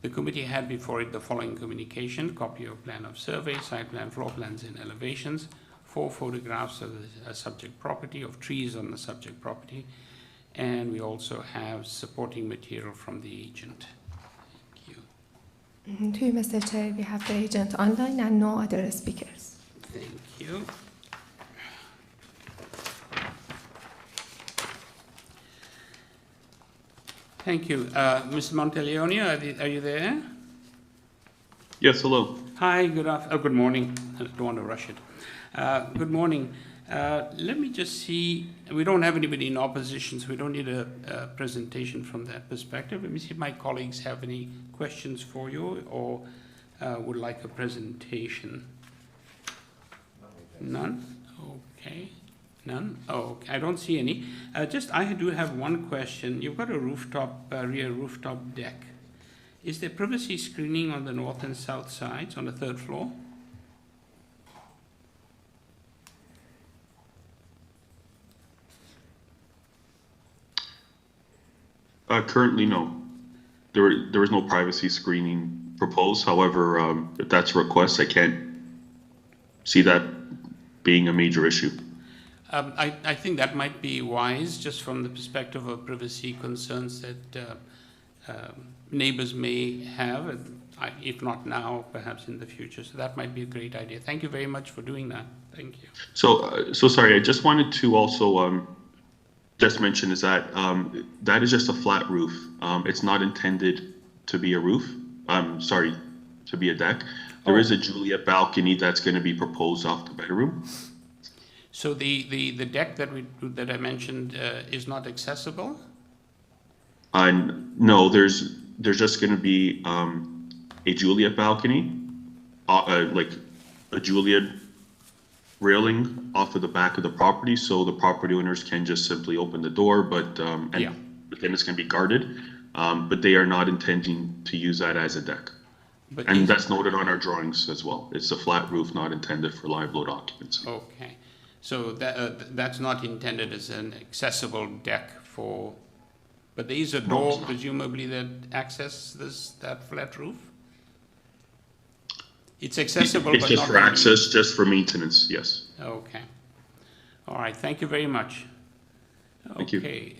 The committee had before it the following communication: copy of plan of survey, site plan, floor plans, and elevations, 4 photographs of the subject property, of trees on the subject property, and we also have supporting material from the agent. Thank you.
To you, Mr. Chair, we have the agent online and no other speakers.
Thank you. Thank you. Mr. Monteleone, are you there?
Yes, hello.
Hi, good morning. I don't want to rush it. Good morning. Let me just see. We don't have anybody in opposition, so we don't need a presentation from that perspective. Let me see if my colleagues have any questions for you or would like a presentation. None? Okay. None? Oh, okay. I don't see any. I do have one question. You've got a rooftop, rear rooftop deck. Is there privacy screening on the north and south sides on the 3rd floor?
Currently, no. There is no privacy screening proposed. However, if that's a request, I can't see that being a major issue.
I think that might be wise, just from the perspective of privacy concerns that neighbors may have, if not now, perhaps in the future. So that might be a great idea. Thank you very much for doing that. Thank you.
So sorry, I just wanted to also just mention is that that is just a flat roof. It's not intended to be a roof. To be a deck. There is a Juliet balcony that's going to be proposed off the bedroom.
So the deck that I mentioned is not accessible?
No, there's just going to be a Juliet balcony, like a Juliet railing off of the back of the property, so the property owners can just simply open the door, but then it's going to be guarded, but they are not intending to use that as a deck. And that's noted on our drawings as well. It's a flat roof, not intended for live load occupancy.
Okay. So that's not intended as an accessible deck for, but there is a door presumably that accesses that flat roof? It's accessible,
it's
but
just
not
for access, just for maintenance, yes.
Okay. All right, thank you very much.
Thank you.
Okay,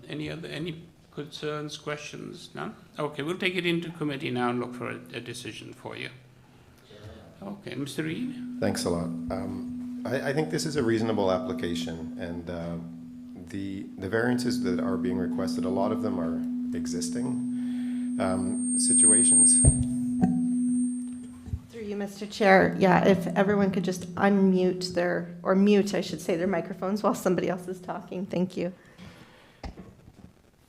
any concerns, questions? None? Okay, we'll take it into committee now and look for a decision for you. Okay, Mr. Reid?
Thanks a lot. I think this is a reasonable application, and the variances that are being requested, a lot of them are existing situations.
Through you, Mr. Chair, if everyone could just unmute mute, I should say, their microphones while somebody else is talking. Thank you.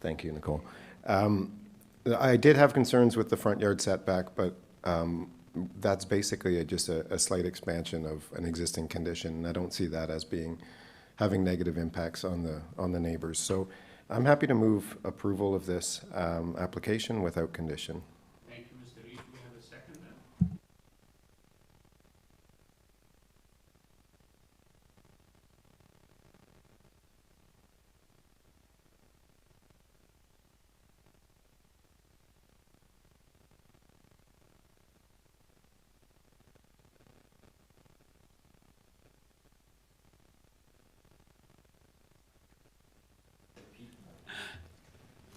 Thank you, Nicole. I did have concerns with the front yard setback, but that's basically just a slight expansion of an existing condition. And I don't see that as having negative impacts on the neighbors. So I'm happy to move approval of this application without condition.
Thank you, Mr. Reed. Do we have a second?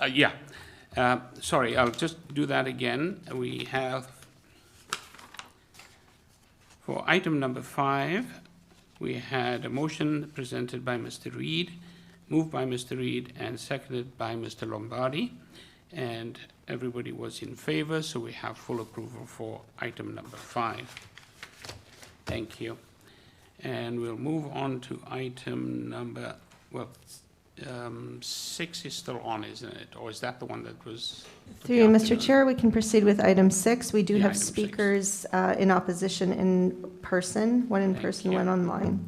Yeah. Sorry, I'll just do that again. We have, for item number 5, we had a motion presented by Mr. Reed, moved by Mr. Reed, and seconded by Mr. Lombardi. And everybody was in favor, so we have full approval for item number 5. Thank you. And we'll move on to item number, 6 is still on, isn't it? Or is that the one that was?
Through you, Mr. Chair, we can proceed with item 6. We do have
item 6.
speakers in opposition in person, one in person, one online.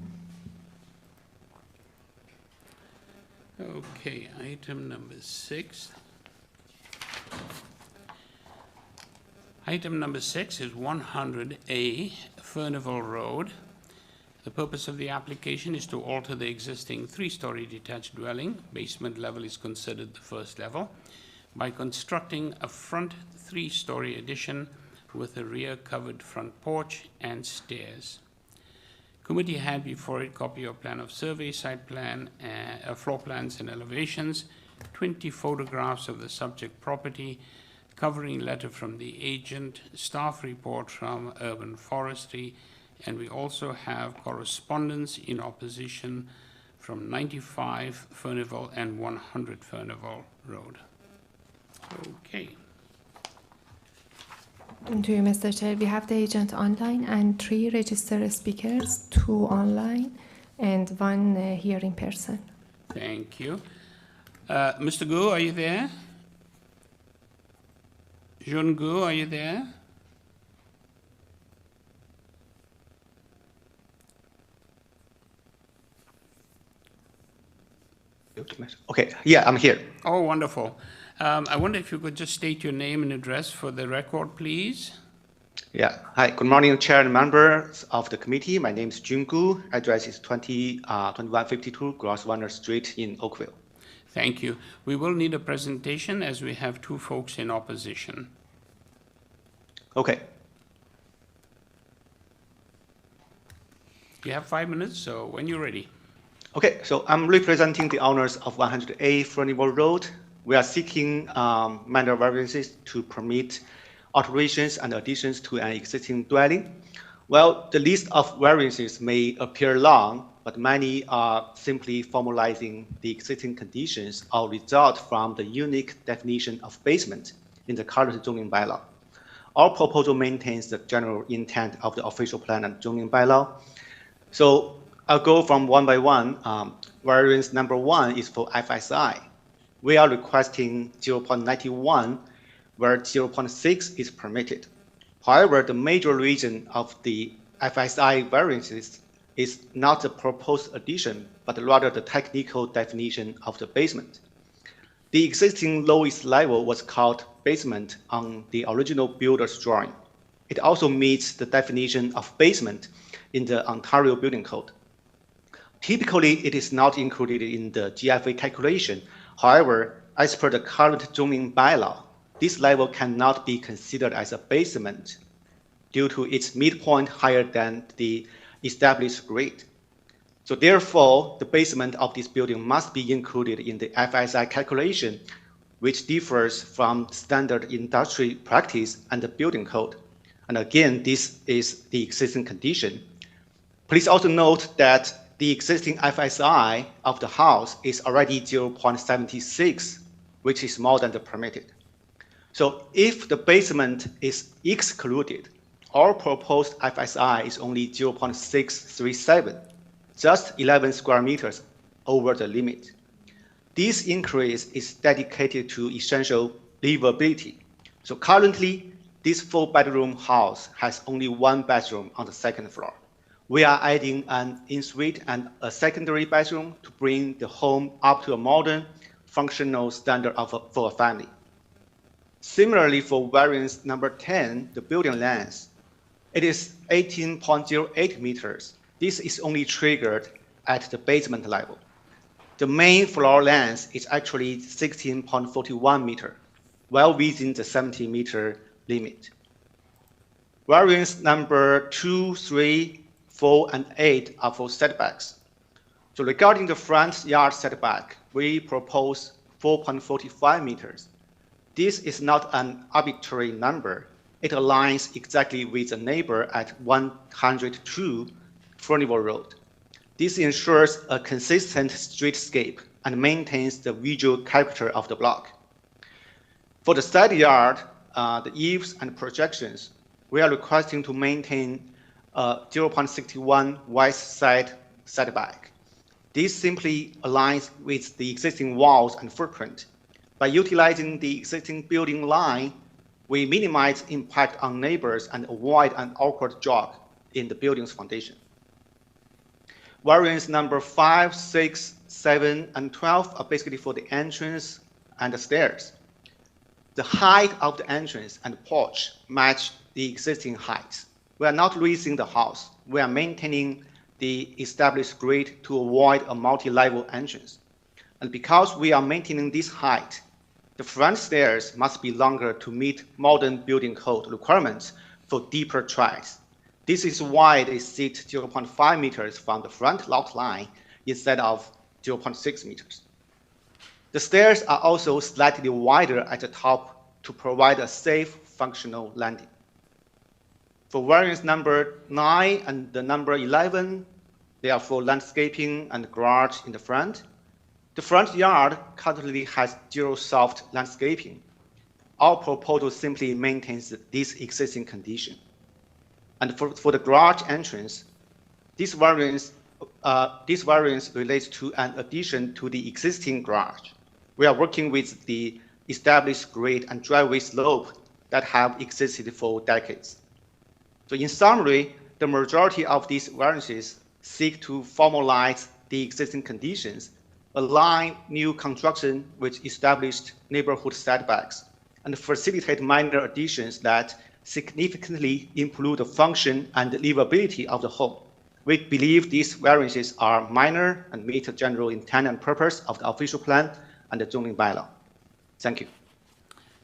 Okay, item number 6. Item number 6 is 100A FURNIVAL Road. The purpose of the application is to alter the existing 3-story detached dwelling. Basement level is considered the first level by constructing a front 3-story addition with a rear covered front porch and stairs. Committee had before it copy of plan of survey, site plan, floor plans and elevations, 20 photographs of the subject property, covering letter from the agent, staff report from Urban Forestry, and we also have correspondence in opposition from 95 Furnival and 100 Furnival Road. Okay.
To you, Mr. Chair, we have the agent online and 3 registered speakers, 2 online and 1 here in person.
Thank you. Mr. Gu, are you there? Jun Gu, are you there?
Okay, yeah, I'm here.
Oh, wonderful. I wonder if you could just state your name and address for the record, please.
Yeah, hi, good morning, Chair and members of the committee. My name is Jun Gu. Address is 2152 Grosvenor Street in Oakville.
Thank you. We will need a presentation as we have 2 folks in opposition.
Okay.
You have 5 minutes, so when you're ready.
Okay, so I'm representing the owners of 100A Furnival Road. We are seeking minor variances to permit alterations and additions to an existing dwelling. Well, the list of variances may appear long, but many are simply formalizing the existing conditions or result from the unique definition of basement in the current zoning bylaw. Our proposal maintains the general intent of the official plan and zoning bylaw. So I'll go from one by one. Variance number 1 is for FSI. We are requesting 0.91, where 0.6 is permitted. However, the major reason of the FSI variances is not the proposed addition, but rather the technical definition of the basement. The existing lowest level was called basement on the original builder's drawing. It also meets the definition of basement in the Ontario Building Code. Typically, it is not included in the GFA calculation. However, as per the current zoning bylaw, this level cannot be considered as a basement due to its midpoint higher than the established grade. So therefore, the basement of this building must be included in the FSI calculation, which differs from standard industry practice and the building code. And again, this is the existing condition. Please also note that the existing FSI of the house is already 0.76, which is more than the permitted. So if the basement is excluded, our proposed FSI is only 0.637, just 11 square meters over the limit. This increase is dedicated to essential livability. So currently, this 4-bedroom house has only 1 bedroom on the 2nd floor. We are adding an in-suite and a secondary bedroom to bring the home up to a modern, functional standard for a family. Similarly, for variance number 10, the building length, it is 18.08 meters. This is only triggered at the basement level. The main floor length is actually 16.41 meter, well within the 70-meter limit. Variance number 2, 3, 4, and 8 are for setbacks. So regarding the front yard setback, we propose 4.45 meters. This is not an arbitrary number. It aligns exactly with the neighbor at 102 FURNIVAL Road. This ensures a consistent streetscape and maintains the visual character of the block. For the side yard, the eaves and projections, we are requesting to maintain a 0.61 west side setback. This simply aligns with the existing walls and footprint. By utilizing the existing building line, we minimize impact on neighbors and avoid an awkward jog in the building's foundation. Variance number 5, 6, 7, and 12 are basically for the entrance and the stairs. The height of the entrance and porch match the existing height. We are not raising the house. We are maintaining the established grade to avoid a multi-level entrance. And because we are maintaining this height, the front stairs must be longer to meet modern building code requirements for deeper tracks. This is why they sit 0.5 meters from the front lot line instead of 0.6 meters. The stairs are also slightly wider at the top to provide a safe, functional landing. For variance number 9 and the number 11, they are for landscaping and garage in the front. The front yard currently has 0 soft landscaping. Our proposal simply maintains this existing condition. And for the garage entrance, this variance relates to an addition to the existing garage. We are working with the established grade and driveway slope that have existed for decades. So in summary, the majority of these variances seek to formalize the existing conditions, align new construction with established neighborhood setbacks, and facilitate minor additions that significantly improve the function and livability of the home. We believe these variances are minor and meet the general intent and purpose of the official plan and the zoning bylaw. Thank you.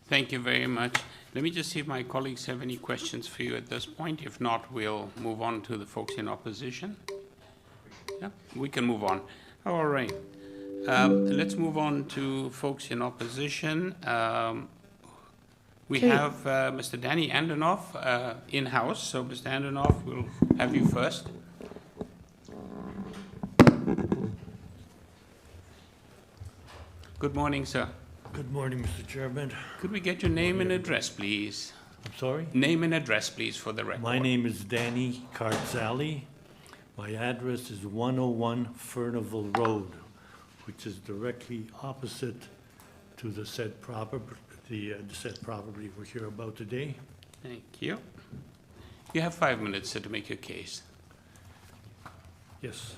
Thank you very much. Let me just see if my colleagues have any questions for you at this point. If not, we'll move on to the folks in opposition. Yeah, we can move on. All right. Let's move on to folks in opposition. We have Mr. Danny Andenoff in-house. So, Mr. Andenoff, we'll have you first. Good morning, sir.
Good morning, Mr. Chairman.
Could we get your name and address, please?
I'm sorry?
Name and address, please, for the record.
My name is Danny Cartzali. My address is 101 Furnival Road, which is directly opposite to the said property we're here about today.
Thank you. You have 5 minutes, sir, to make your case.
Yes.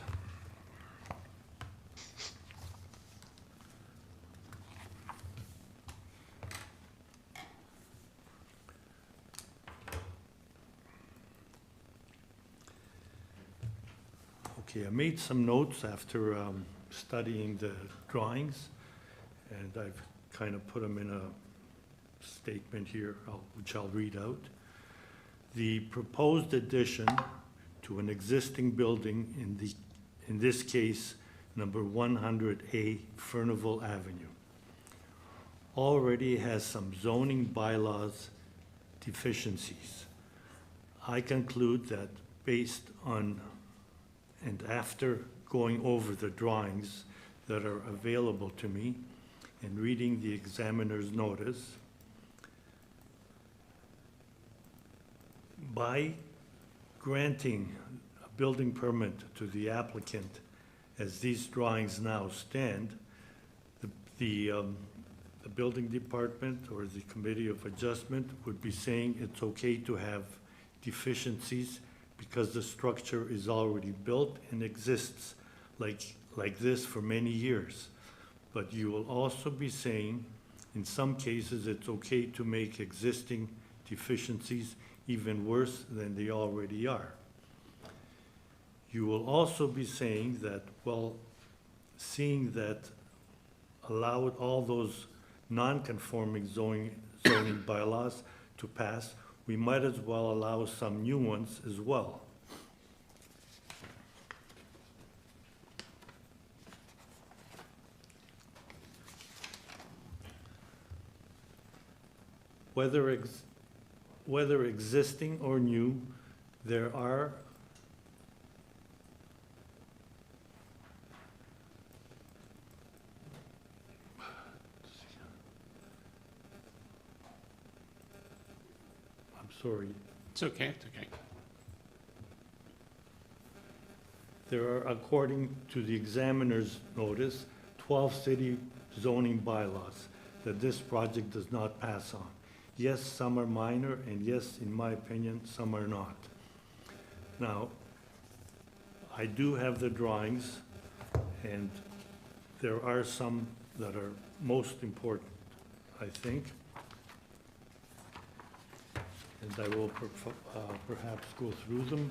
Okay, I made some notes after studying the drawings, and I've kind of put them in a statement here, which I'll read out. The proposed addition to an existing building, in this case, number 100A Furnival Avenue, already has some zoning bylaws deficiencies. I conclude that based on and after going over the drawings that are available to me and reading the examiner's notice, by granting a building permit to the applicant as these drawings now stand, the the building department or the committee of adjustment would be saying it's okay to have deficiencies because the structure is already built and exists like this for many years. But you will also be saying, in some cases, it's okay to make existing deficiencies even worse than they already are. You will also be saying that, well, seeing that allowed all those non-conforming zoning bylaws to pass, we might as well allow some new ones as well. Whether existing or new, there are sorry.
It's okay, it's okay.
There are, according to the examiner's notice, 12 city zoning bylaws that this project does not pass on. Yes, some are minor, and yes, in my opinion, some are not. Now, I do have the drawings, and there are some that are most important, I think. And I will perhaps go through them.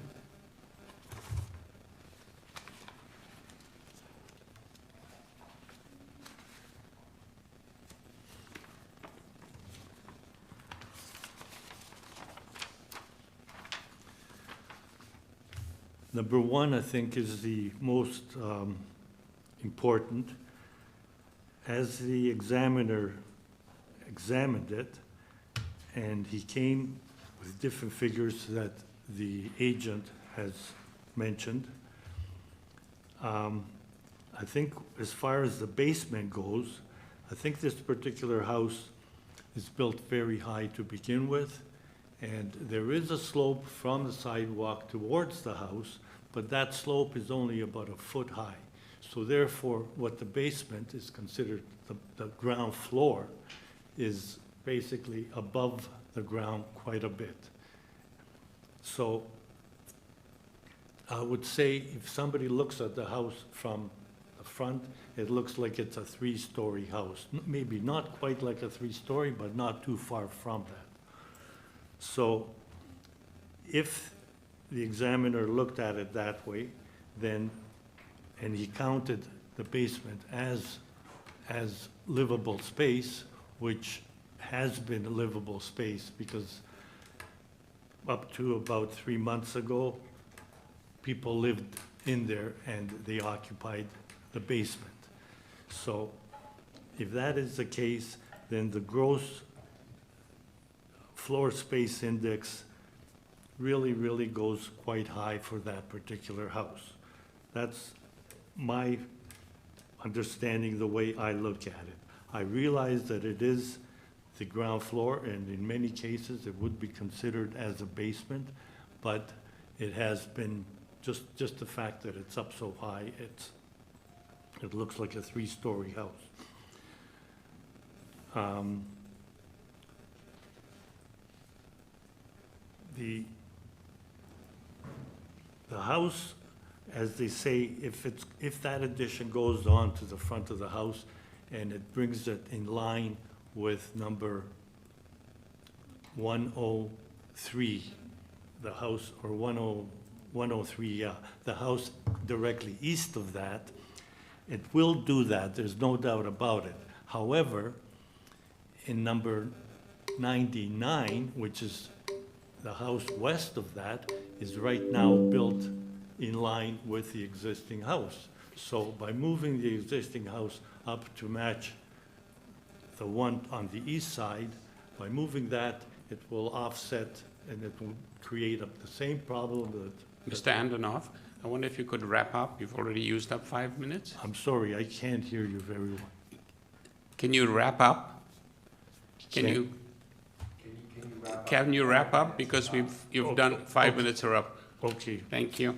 Number one, I think, is the most important. As the examiner examined it, and he came with different figures that the agent has mentioned. I think as far as the basement goes, I think this particular house is built very high to begin with, and there is a slope from the sidewalk towards the house, but that slope is only about a foot high. So therefore, what the basement is considered, the ground floor, is basically above the ground quite a bit. So I would say if somebody looks at the house from the front, it looks like it's a 3-story house. Maybe not quite like a 3-story, but not too far from that. So if the examiner looked at it that way, then, and he counted the basement as livable space, which has been a livable space because up to about 3 months ago, people lived in there and they occupied the basement. So if that is the case, then the gross floor space index really goes quite high for that particular house. That's my understanding, the way I look at it. I realize that it is the ground floor, and in many cases it would be considered as a basement, but it has been just the fact that it's up so high, it looks like a 3-story house. The house, as they say, if that addition goes on to the front of the house and it brings it in line with number 103, the house, or 103, yeah, the house directly east of that, it will do that, there's no doubt about it. However, in number 99, which is the house west of that, is right now built in line with the existing house. So by moving the existing house up to match the one on the east side, by moving that, it will offset and it will create the same problem that...
Mr. Andonoff, I wonder if you could wrap up. You've already used up 5 minutes.
I'm sorry, I can't hear you very well.
Can you wrap up? Can you wrap up? Because you've done 5 minutes are up.
Okay.
Thank you.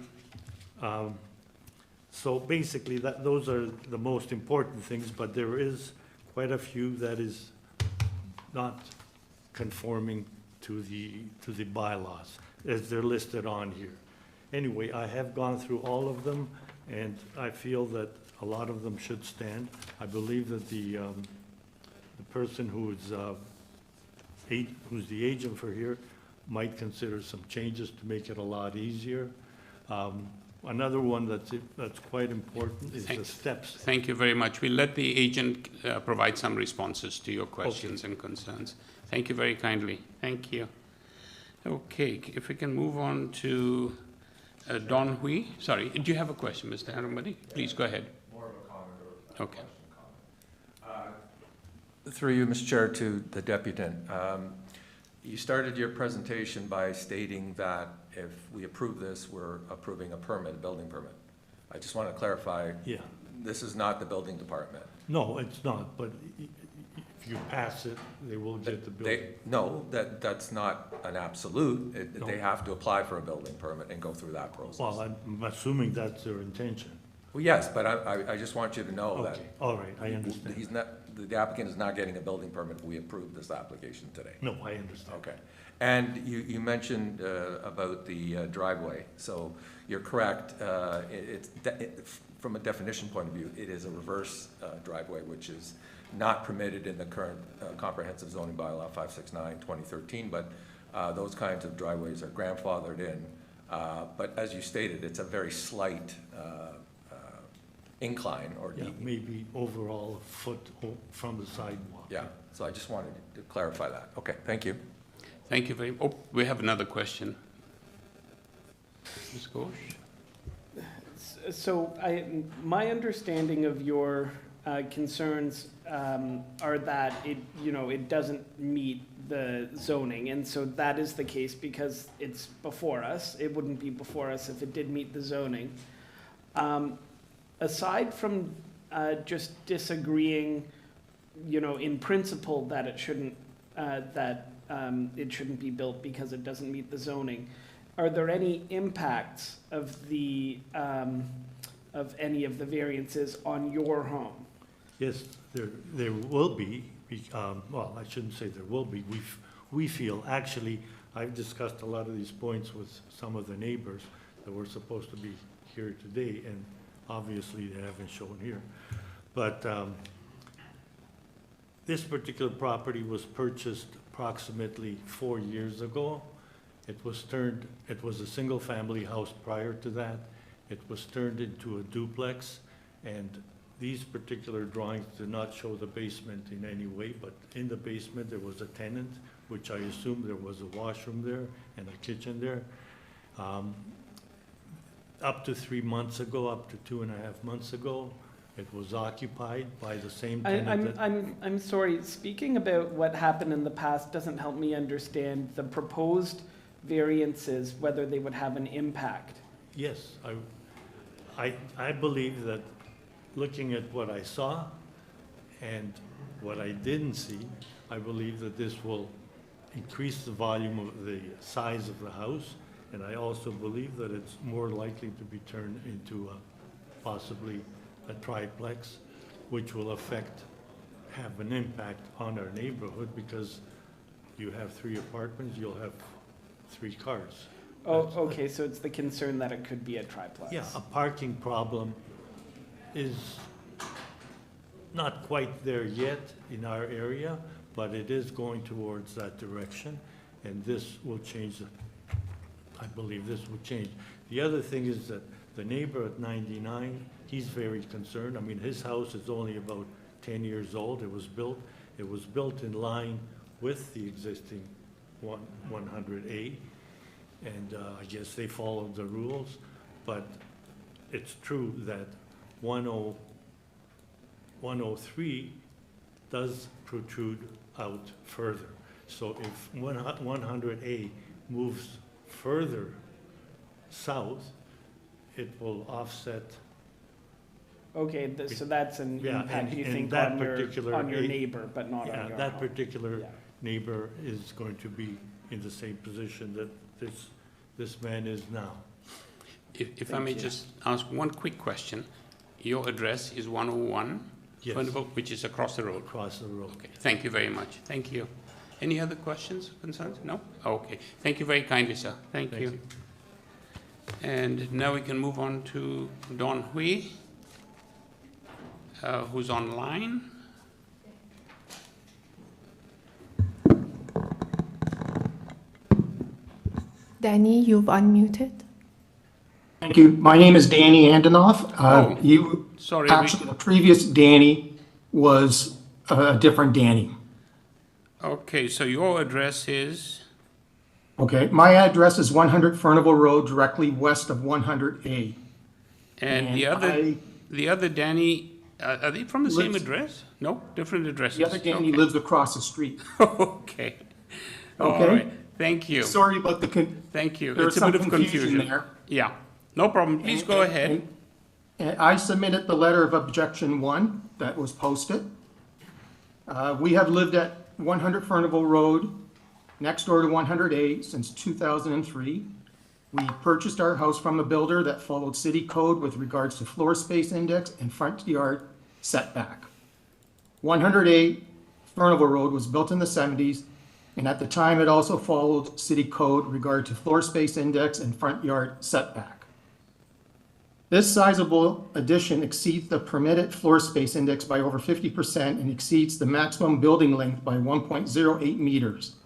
So basically, those are the most important things, but there is quite a few that is not conforming to the bylaws as they're listed on here. Anyway, I have gone through all of them, and I feel that a lot of them should stand. I believe that the person who's the agent for here might consider some changes to make it a lot easier. Another one that's quite important is the steps.
Thank you very much. We'll let the agent provide some responses to your questions and concerns. Thank you very kindly. Thank you. Okay, if we can move on to Don Hui. Sorry, do you have a question, Mr. Haramadi? Please go ahead.
More of a comment or a
Okay.
Through you, Mr. Chair, to the deputant. You started your presentation by stating that if we approve this, we're approving a permit, a building permit. I just want to clarify.
Yeah.
This is not the building department.
No, it's not, but if you pass it, they will get the building.
No, that's not an absolute.
No.
They have to apply for a building permit and go through that process.
Well, I'm assuming that's their intention.
Well, yes, but I just want you to know that.
Okay, all right, I understand.
He's not, the applicant is not getting a building permit if we approve this application today.
No, I understand.
Okay. And you mentioned about the driveway. So you're correct. From a definition point of view, it is a reverse driveway, which is not permitted in the current comprehensive zoning bylaw 569/2013, but those kinds of driveways are grandfathered in. But as you stated, it's a very slight incline or
Yeah, maybe overall a foot from the sidewalk.
Yeah, so I just wanted to clarify that. Okay, thank you.
Thank you very much. Oh, we have another question. Ms. Ghosh?
So my understanding of your concerns are that it doesn't meet the zoning, and so that is the case because it's before us. It wouldn't be before us if it did meet the zoning. Aside from just disagreeing, in principle that it shouldn't be built because it doesn't meet the zoning, are there any impacts of any of the variances on your home?
Yes, there will be. Well, I shouldn't say there will be. We feel, actually, I've discussed a lot of these points with some of the neighbors that were supposed to be here today, and obviously they haven't shown here. But this particular property was purchased approximately 4 years ago. It was a single-family house prior to that. It was turned into a duplex, and these particular drawings do not show the basement in any way, but in the basement there was a tenant, which I assume there was a washroom there and a kitchen there. Up to 3 months ago, up to 2.5 months ago, it was occupied by the same tenant.
I'm sorry, speaking about what happened in the past doesn't help me understand the proposed variances, whether they would have an impact.
Yes, I believe that looking at what I saw and what I didn't see, I believe that this will increase the volume of the size of the house, and I also believe that it's more likely to be turned into possibly a triplex, which will have an impact on our neighborhood because you have 3 apartments, you'll have 3 cars.
Oh, okay, so it's the concern that it could be a triplex.
Yeah, a parking problem is not quite there yet in our area, but it is going towards that direction, and this will change. I believe this will change. The other thing is that the neighbor at 99, he's very concerned. I mean, his house is only about 10 years old. It was built in line with the existing 100A, and I guess they followed the rules, but it's true that 103 does protrude out further. So if 100A moves further south, it will offset.
Okay, so that's an
Yeah,
impact, you
and
think,
that
on
particular
your neighbor, but not on your
Yeah, that
home.
particular
Yeah.
neighbor is going to be in the same position that this man is now.
If I may just ask one quick question. Your address is 101
Yes.
FURNIVAL, which is across the road.
Across the road.
Okay, thank you very much. Thank you. Any other questions, concerns? No? Okay. Thank you very kindly, sir. Thank you. And now we can move on to Don Hui, who's online.
Danny, you've unmuted.
Thank you. My name is Danny Andanoff.
Sorry.
Actually, the previous Danny was a different Danny.
Okay, so your address is?
Okay, my address is 100 Furnival Road, directly west of 100A.
And the other Danny, are they from the same address? No, different addresses.
The other Danny lives across the street.
Okay. All
Okay.
right. Thank you.
Sorry about the
Thank you.
There's
It's a bit
some
of confusion
there.
Yeah, no problem. Please go ahead.
And I submitted the letter of objection 1 that was posted. We have lived at 100 Furnival Road, next door to 100A, since 2003. We purchased our house from a builder that followed city code with regards to floor space index and front yard setback. 100A Furnival Road was built in the 70s, and at the time it also followed city code regard to floor space index and front yard setback. This sizable addition exceeds the permitted floor space index by over 50% and exceeds the maximum building length by 1.08 meters.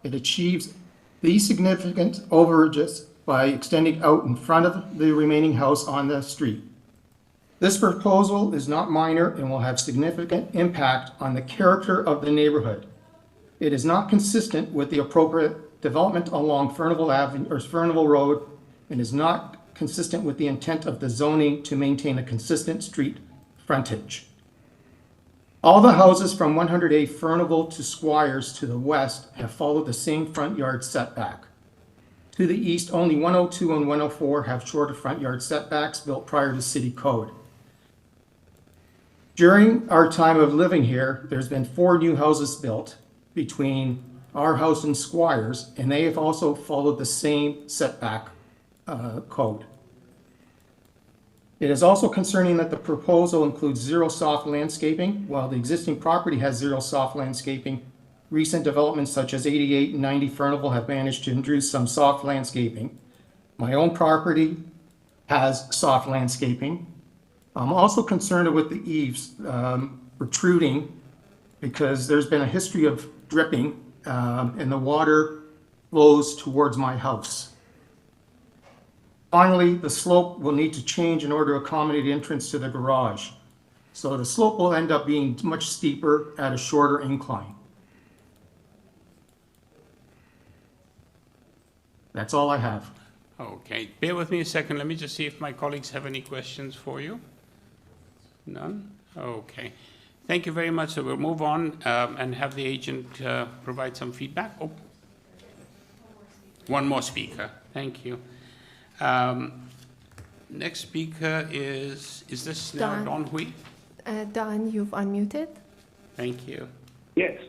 It achieves these significant overages by extending out in front of the remaining house on the street. This proposal is not minor and will have significant impact on the character of the neighborhood. It is not consistent with the appropriate development along Furnival Avenue or Furnival Road and is not consistent with the intent of the zoning to maintain a consistent street frontage. All the houses from 100A Furnival to Squires to the west have followed the same front yard setback. To the east, only 102 and 104 have shorter front yard setbacks built prior to city code. During our time of living here, there's been 4 new houses built between our house and Squires, and they have also followed the same setback code. It is also concerning that the proposal includes 0 soft landscaping. While the existing property has 0 soft landscaping, recent developments such as 88 and 90 Furnival have managed to introduce some soft landscaping. My own property has soft landscaping. I'm also concerned with the eaves protruding because there's been a history of dripping and the water flows towards my house. Finally, the slope will need to change in order to accommodate entrance to the garage. So the slope will end up being much steeper at a shorter incline. That's all I have.
Okay, bear with me a second. Let me just see if my colleagues have any questions for you. None? Okay. Thank you very much. So we'll move on and have the agent provide some feedback. Oh, one more speaker. Thank you. Next speaker is this now Don Hui?
Don, you've unmuted.
Thank you.
Yes.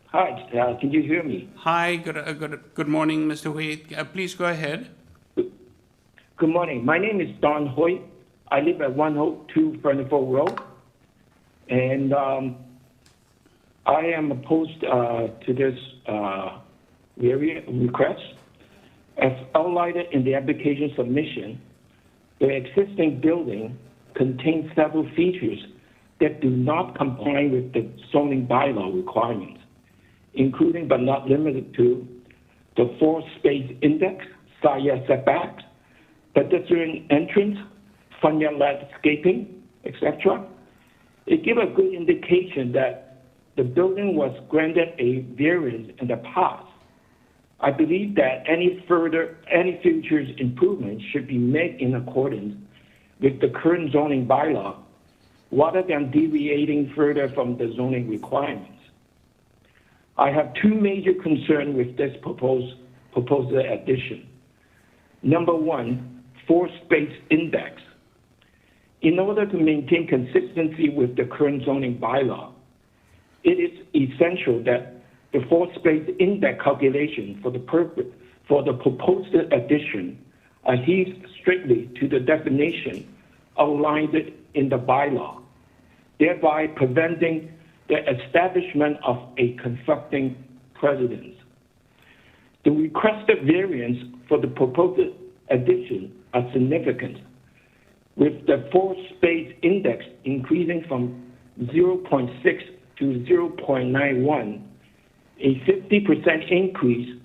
Hi, can you hear me?
Hi, good morning, Mr. Hui. Please go ahead.
Good morning. My name is Don Hui. I live at 102 Furnival Road. And I am opposed to this area request. As outlined in the application submission, the existing building contains several features that do not comply with the zoning bylaw requirements, including but not limited to the floor space index, side yard setbacks, pedestrian entrance, front yard landscaping, etc. It gives a good indication that the building was granted a variance in the past. I believe that any future improvements should be made in accordance with the current zoning bylaw, rather than deviating further from the zoning requirements. I have 2 major concerns with this proposed addition. Number 1, floor space index. In order to maintain consistency with the current zoning bylaw, it is essential that the floor space index calculation for the proposed addition adheres strictly to the definition outlined in the bylaw. thereby preventing the establishment of a conflicting precedent. The requested variance for the proposed addition are significant, with the floor space index increasing from 0.6 to 0.91, a 50% increase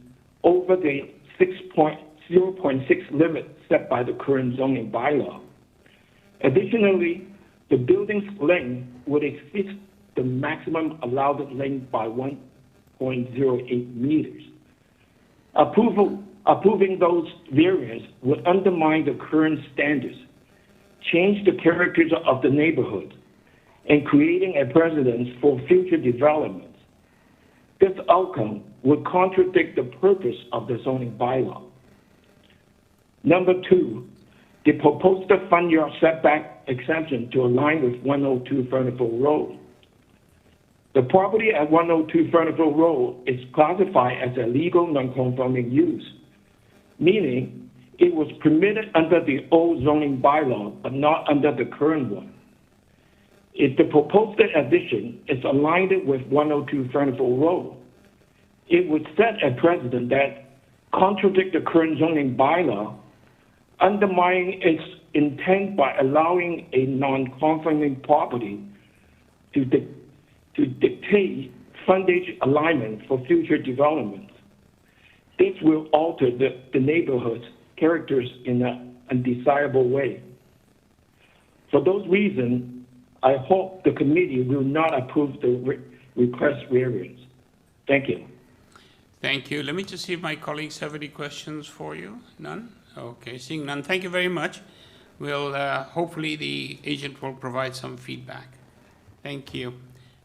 over the 0.6 limit set by the current zoning bylaw. Additionally, the building's length would exceed the maximum allowed length by 1.08 meters. Approving those variants would undermine the current standards, change the characters of the neighborhood, and creating a precedent for future developments. This outcome would contradict the purpose of the zoning bylaw. Number two, the proposed front yard setback exemption to align with 102 Furnival Road. The property at 102 Furnival Road is classified as a legal non-conforming use, meaning it was permitted under the old zoning bylaw, but not under the current one. If the proposed addition is aligned with 102 Furnival Road, it would set a precedent that contradicts the current zoning bylaw, undermining its intent by allowing a non-conforming property to dictate frontage alignment for future development. This will alter the neighborhood's characters in an undesirable way. For those reasons, I hope the committee will not approve the request variance. Thank you.
Thank you. Let me just see if my colleagues have any questions for you. None? Okay, seeing none, thank you very much. We'll, hopefully the agent will provide some feedback. Thank you.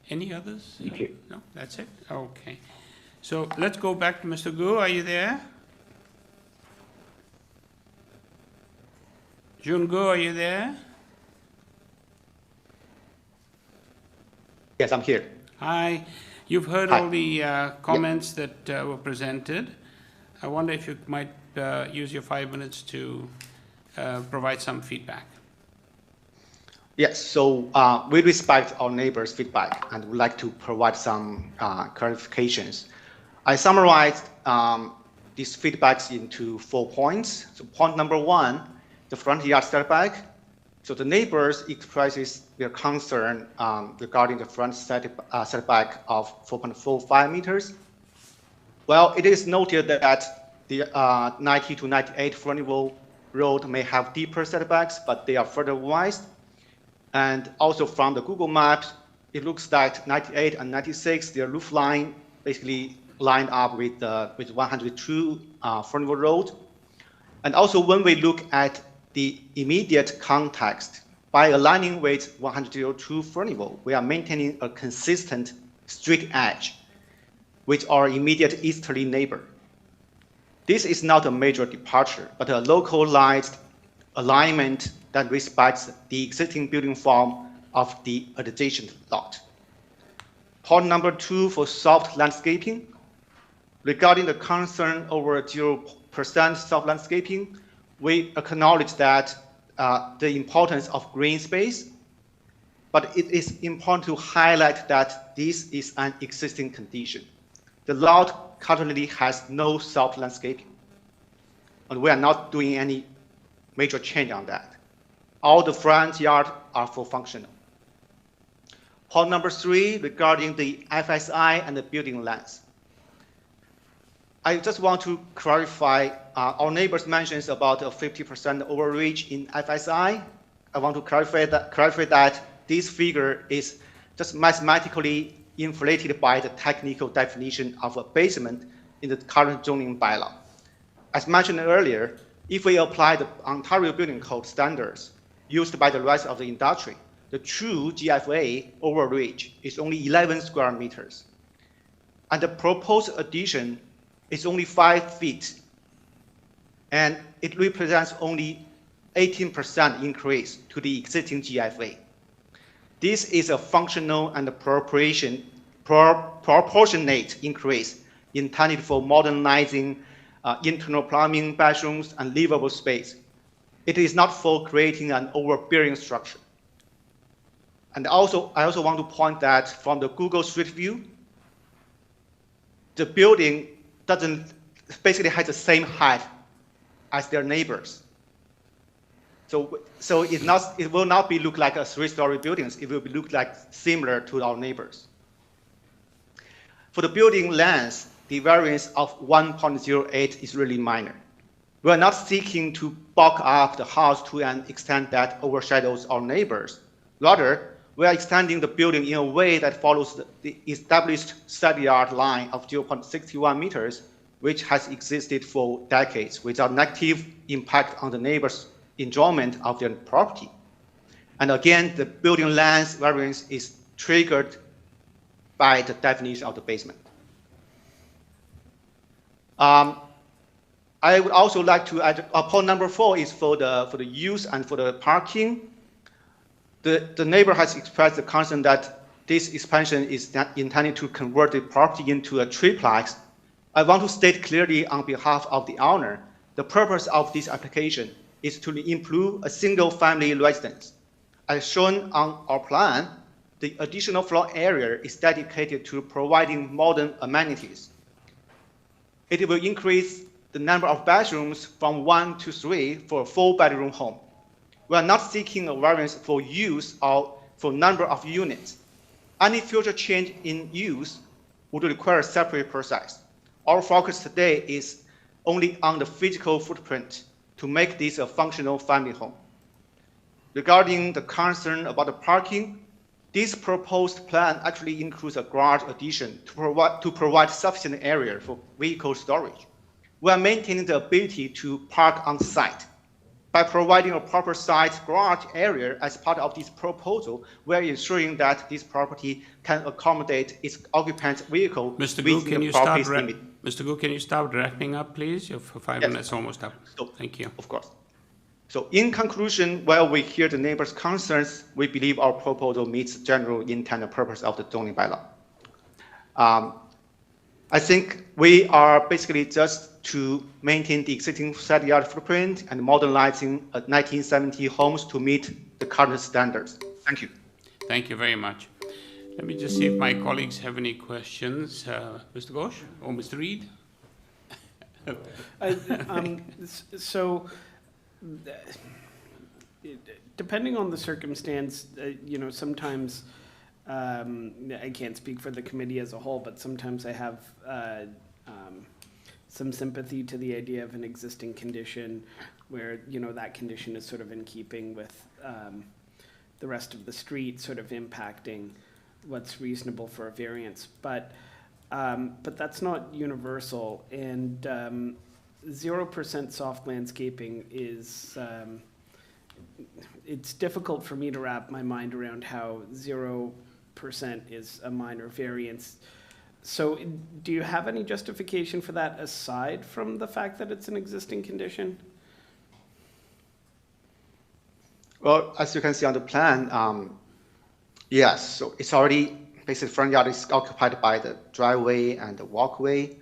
Any others?
Thank you.
No, that's it? Okay. So let's go back to Mr. Gu. Are you there? Jun Gu, are you there?
Yes, I'm here.
Hi. You've heard all the comments that were presented. I wonder if you might use your 5 minutes to provide some feedback.
Yes, so we respect our neighbors' feedback and would like to provide some clarifications. I summarized these feedbacks into 4 points. So point number 1, the front yard setback. So the neighbors expresses their concern regarding the front setback of 4.45 meters. Well, it is noted that the 90 to 98 Furnival Road may have deeper setbacks, but they are further wide. And also from the Google Maps, it looks like 98 and 96, their roof line basically lined up with 102 Furnival Road. And also when we look at the immediate context, by aligning with 102 Furnival, we are maintaining a consistent straight edge with our immediate easterly neighbor. This is not a major departure, but a localized alignment that respects the existing building form of the adjacent lot. Point number 2 for soft landscaping. Regarding the concern over 0% soft landscaping, we acknowledge that the importance of green space, but it is important to highlight that this is an existing condition. The lot currently has no soft landscaping, and we are not doing any major change on that. All the front yard are full functional. Point number 3, regarding the FSI and the building length. I just want to clarify, our neighbors mentions about a 50% overreach in FSI. I want to clarify that this figure is just mathematically inflated by the technical definition of a basement in the current zoning bylaw. As mentioned earlier, if we apply the Ontario Building Code standards used by the rest of the industry, the true GFA overreach is only 11 square meters. And the proposed addition is only 5 feet, and it represents only 18% increase to the existing GFA. This is a functional and proportionate increase intended for modernizing internal plumbing, bathrooms, and livable space. It is not for creating an overbearing structure. And also, I also want to point that from the Google Street View, the building basically has the same height as their neighbors. So it will not look like a 3-story building. It will look like similar to our neighbors. For the building length, the variance of 1.08 is really minor. We are not seeking to bulk up the house to an extent that overshadows our neighbors. Rather, we are extending the building in a way that follows the established side yard line of 0.61 meters, which has existed for decades without negative impact on the neighbors' enjoyment of their property. And again, the building length variance is triggered by the definition of the basement. I would also like to add, point number 4 is for the use and for the parking. The neighbor has expressed the concern that this expansion is not intended to convert the property into a triplex. I want to state clearly on behalf of the owner, the purpose of this application is to improve a single-family residence. As shown on our plan, the additional floor area is dedicated to providing modern amenities. It will increase the number of bedrooms from 1 to 3 for a 4-bedroom home. We are not seeking a variance for use or for number of units. Any future change in use would require a separate process. Our focus today is only on the physical footprint to make this a functional family home. Regarding the concern about the parking, this proposed plan actually includes a garage addition to provide sufficient area for vehicle storage. We are maintaining the ability to park on site. By providing a proper site garage area as part of this proposal, we are ensuring that this property can accommodate its occupant's vehicle
Mr. Gu,
within the property's limit.
Mr. Gu, can you start wrapping up, please? Your 5 minutes almost up.
So,
thank you.
Of course. So in conclusion, while we hear the neighbors' concerns, we believe our proposal meets the general intent and purpose of the zoning bylaw. I think we are basically just to maintain the existing side yard footprint and modernizing 1970 homes to meet the current standards. Thank you.
Thank you very much. Let me just see if my colleagues have any questions. Mr. Ghosh or Mr. Reed?
Depending on the circumstance, sometimes I can't speak for the committee as a whole, but sometimes I have some sympathy to the idea of an existing condition where, that condition is sort of in keeping with the rest of the street, sort of impacting what's reasonable for a variance. But that's not universal, and 0% soft landscaping is, it's difficult for me to wrap my mind around how 0% is a minor variance. So do you have any justification for that aside from the fact that it's an existing condition?
Well, as you can see on the plan, yes, so it's already, basically front yard is occupied by the driveway and the walkway.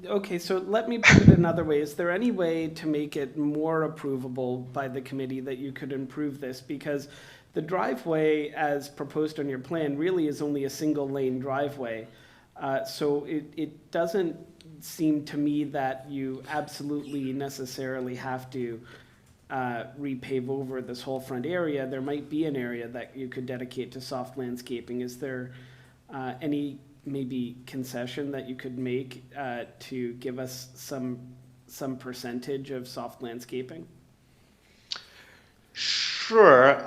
Okay, so let me put it another way. Is there any way to make it more approvable by the committee that you could improve this? Because the driveway, as proposed on your plan, really is only a single lane driveway. So it doesn't seem to me that you absolutely necessarily have to repave over this whole front area. There might be an area that you could dedicate to soft landscaping. Is there any maybe concession that you could make to give us some percentage of soft landscaping?
Sure.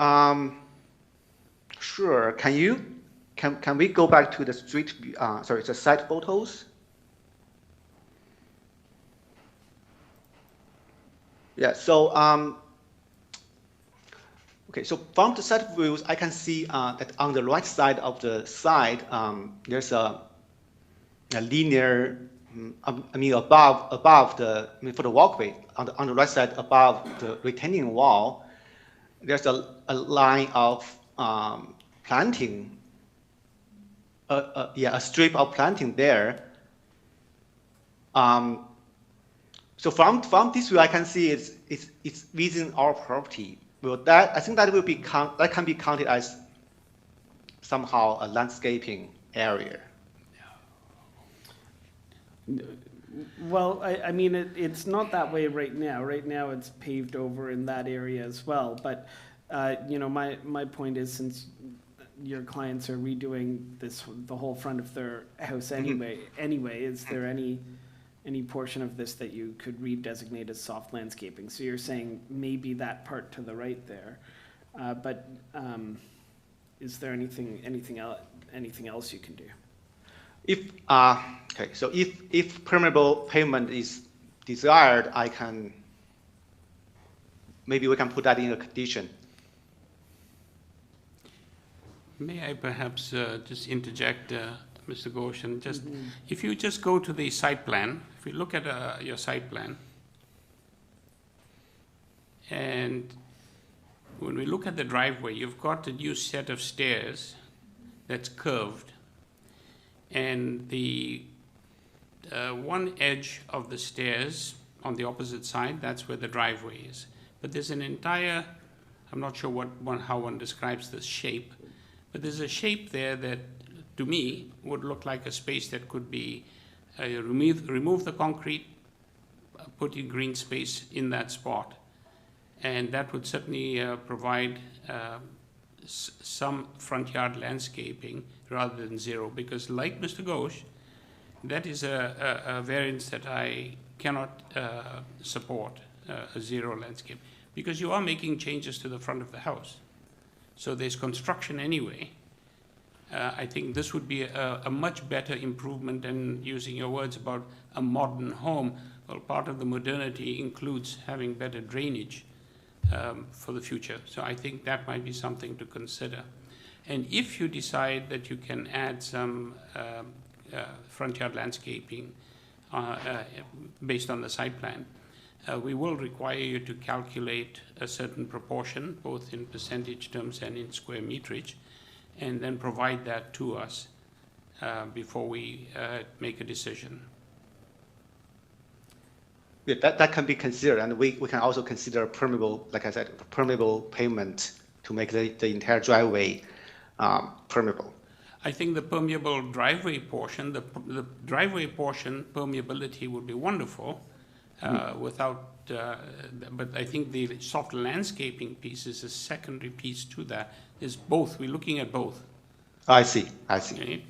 Sure. Can we go back to the street? Sorry, the site photos. Yeah. So okay. So from the site views, I can see that on the right side of the site, there's a linear. Above the for the walkway on the right side above the retaining wall, there's a line of planting. A strip of planting there. So from this view, I can see it's within our property. Well, that I think that will be that can be counted as somehow a landscaping area.
Well, I mean, it's not that way right now. Right now, it's paved over in that area as well. But, you know, my point is, since your clients are redoing the whole front of their house anyway, is there any portion of this that you could redesignate as soft landscaping? So you're saying maybe that part to the right there, but is there anything else you can do?
If okay, so if permeable pavement is desired, maybe we can put that in a condition.
May I perhaps just interject, Mr. Goshen? Just if you just go to the site plan, if you look at your site plan, and when we look at the driveway, you've got a new set of stairs that's curved, and the one edge of the stairs on the opposite side, that's where the driveway is. But there's an entire, I'm not sure how one describes this shape, but there's a shape there that, to me, would look like a space that could be remove the concrete, put in green space in that spot. And that would certainly provide some front yard landscaping rather than zero, because like Mr. Ghosh, that is a variance that I cannot support, a zero landscape, because you are making changes to the front of the house. So there's construction anyway. I think this would be a much better improvement than using your words about a modern home. Well, part of the modernity includes having better drainage for the future. So I think that might be something to consider. And if you decide that you can add some front yard landscaping based on the site plan, we will require you to calculate a certain proportion, both in percentage terms and in square meterage, and then provide that to us before we make a decision.
Yeah, that can be considered, and we can also consider permeable, like I said, permeable pavement to make the entire driveway permeable.
I think the permeable driveway portion, the driveway portion permeability would be wonderful. But I think the soft landscaping piece is a secondary piece to that. Is both. We're looking at both.
I see.
Right?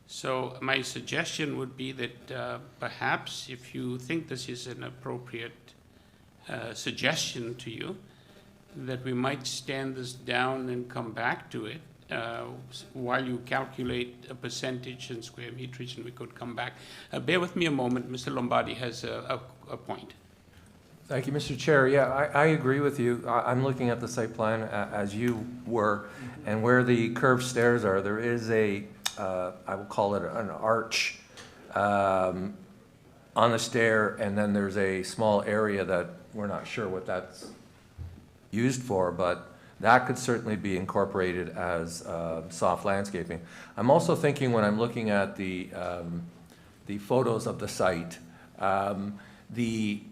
So my suggestion would be that perhaps if you think this is an appropriate suggestion to you, that we might stand this down and come back to it while you calculate a percentage in square meterage, and we could come back. Bear with me a moment. Mr. Lombardi has a point.
Thank you, Mr. Chair. Yeah, I agree with you. I'm looking at the site plan as you were, and where the curved stairs are, there is a, I will call it an arch on the stair, and then there's a small area that we're not sure what that's used for, but that could certainly be incorporated as soft landscaping. I'm also thinking, when I'm looking at the photos of the site,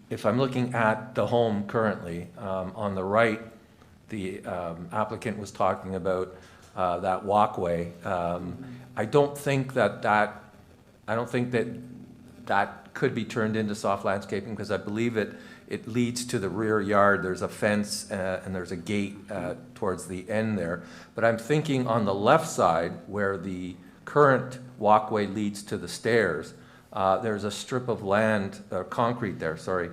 if I'm looking at the home currently, on the right, the applicant was talking about that walkway. I don't think that could be turned into soft landscaping, because I believe it leads to the rear yard. There's a fence and there's a gate towards the end there. But I'm thinking on the left side, where the current walkway leads to the stairs, there's a strip of land, concrete there, sorry,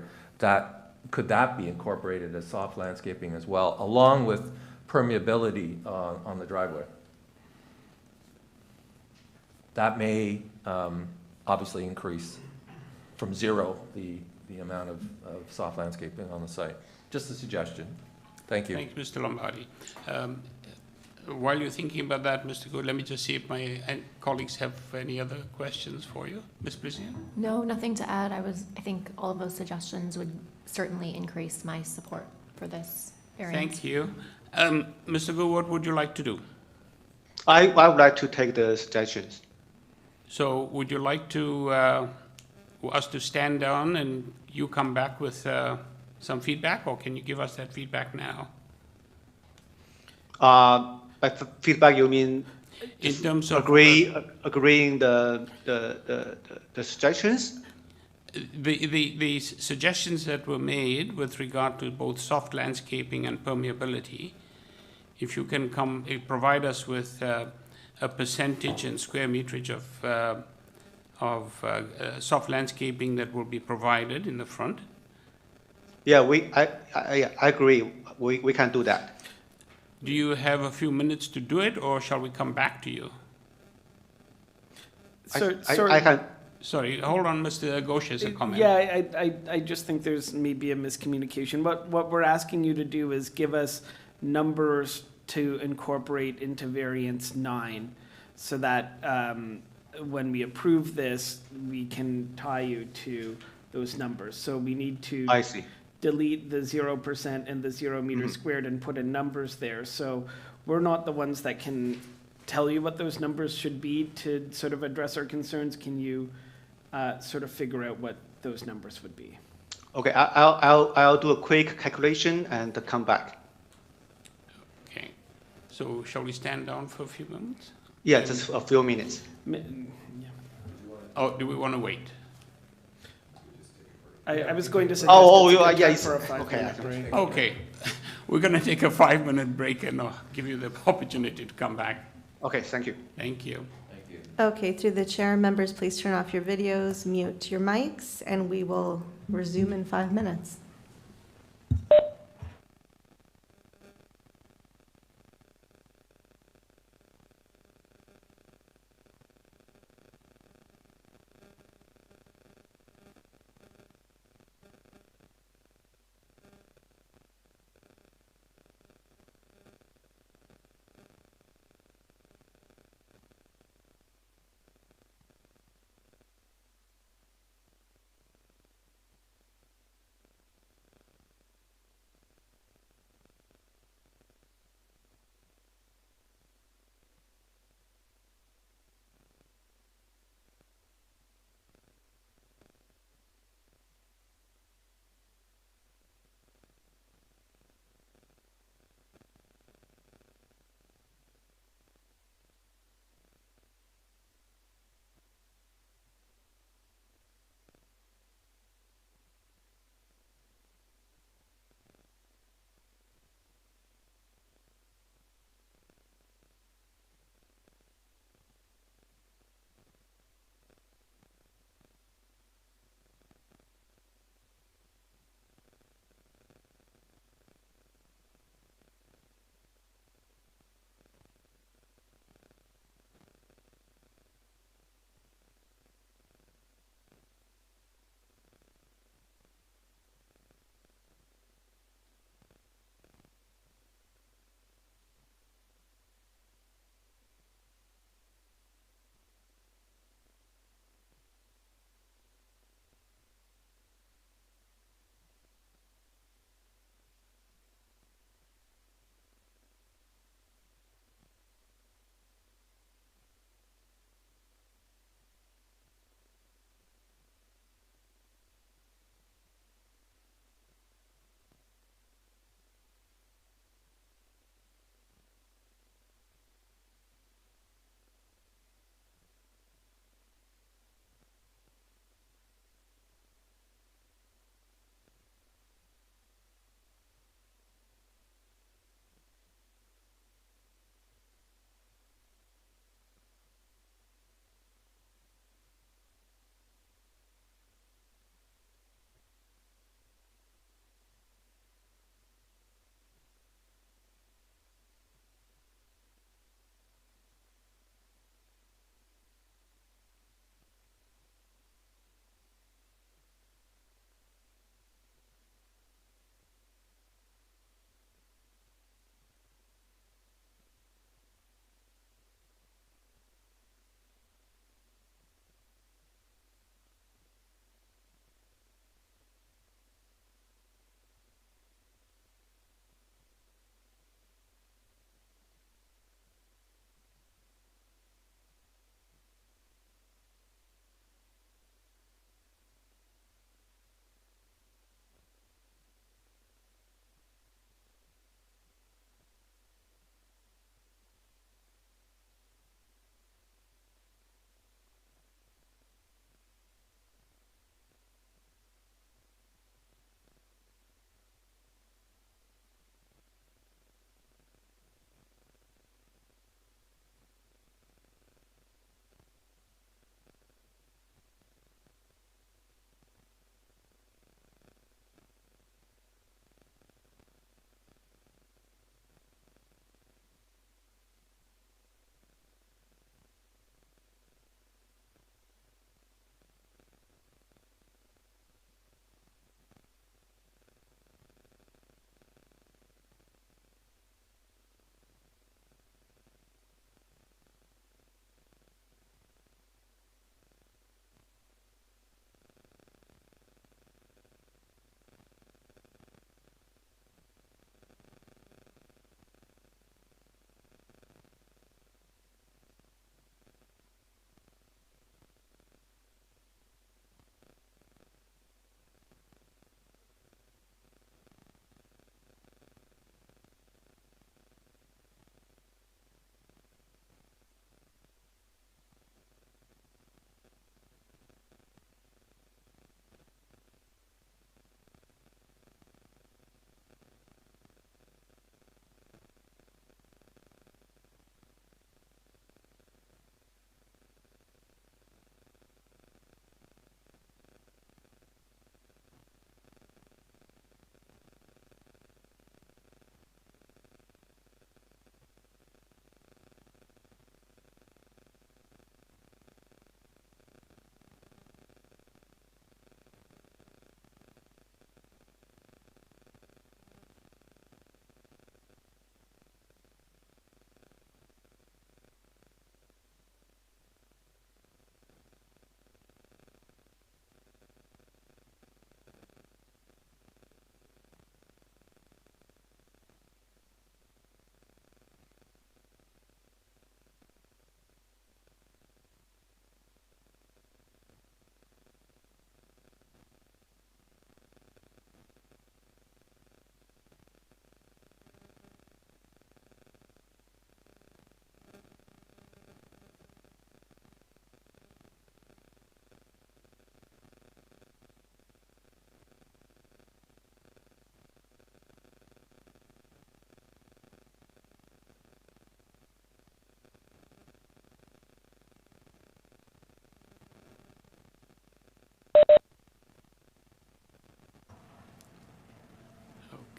could that be incorporated as soft landscaping as well, along with permeability on the driveway? That may obviously increase from zero the amount of soft landscaping on the site. Just a suggestion. Thank you.
Thank you, Mr. Lombardi. While you're thinking about that, Mr. Good, let me just see if my colleagues have any other questions for you. Ms. Brisian?
No, nothing to add. I think all of those suggestions would certainly increase my support for this variance.
Thank you. Mr. Good, what would you like to do?
I would like to take the suggestions.
So would you like to us to stand down and you come back with some feedback, or can you give us that feedback now?
By feedback, you mean
In terms of
agreeing the suggestions?
the suggestions that were made with regard to both soft landscaping and permeability, if you can provide us with a percentage and square meterage of soft landscaping that will be provided in the front.
Yeah, I agree. We can do that.
Do you have a few minutes to do it, or shall we come back to you?
I can.
Sorry, hold on, Mr. Ghosh has a comment.
Yeah, I just think there's maybe a miscommunication. What we're asking you to do is give us numbers to incorporate into variance 9, so that when we approve this, we can tie you to those numbers. So we need to delete the 0% and the 0 meters squared and put in numbers there. So we're not the ones that can tell you what those numbers should be to sort of address our concerns. Can you sort of figure out what those numbers would be?
Okay, I'll do a quick calculation and come back.
Okay, so shall we stand down for a few moments?
Yeah, just a few minutes.
Oh, do we want to wait?
I was going to suggest
yeah,
for a 5-minute break.
Okay, we're going to take a 5-minute break and give you the opportunity to come back.
Okay, thank you.
Thank you.
Okay, through the chair, members, please turn off your videos, mute your mics, and we will resume in 5 minutes.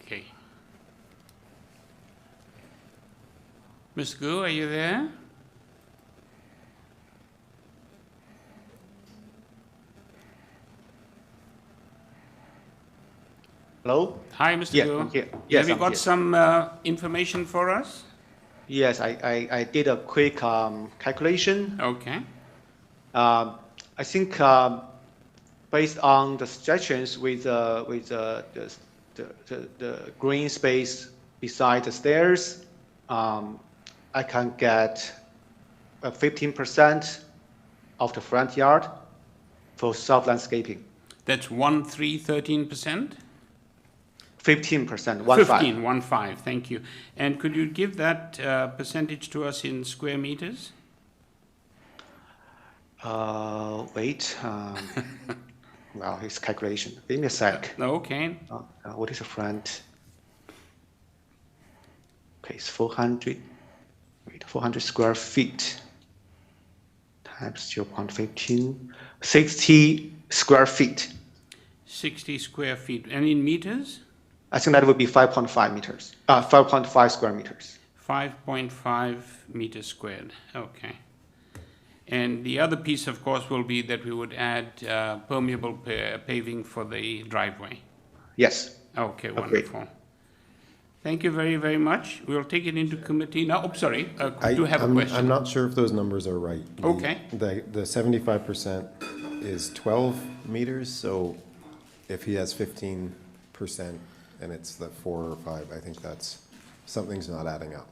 Okay. Ms. Gu, are you there?
Hello?
Hi, Mr.
Yeah,
Gu.
I'm here. Yes,
Have you
I'm
got
here.
some information for us?
Yes, I did a quick calculation.
Okay.
I think based on the suggestions with the green space beside the stairs, I can get 15% of the front yard for soft landscaping.
That's 13%?
15%,
15, thank you. And could you give that percentage to us in square meters?
Wait. Well, it's calculation. Give me a sec.
Okay.
What is the front? Okay, it's 400. Wait, 400 square feet times 0.15. 60 square feet.
60 square feet. And in meters?
I think that would be 5.5 meters. 5.5 square meters.
5.5 meters squared. Okay. And the other piece, of course, will be that we would add permeable paving for the driveway.
Yes.
Okay, wonderful. Thank you very, very much. We'll take it into committee. Now, sorry, I do have a question.
I'm not sure if those numbers are right.
Okay.
The 75% is 12 meters, so if he has 15% and it's the 4 or 5, I think that's, something's not adding up.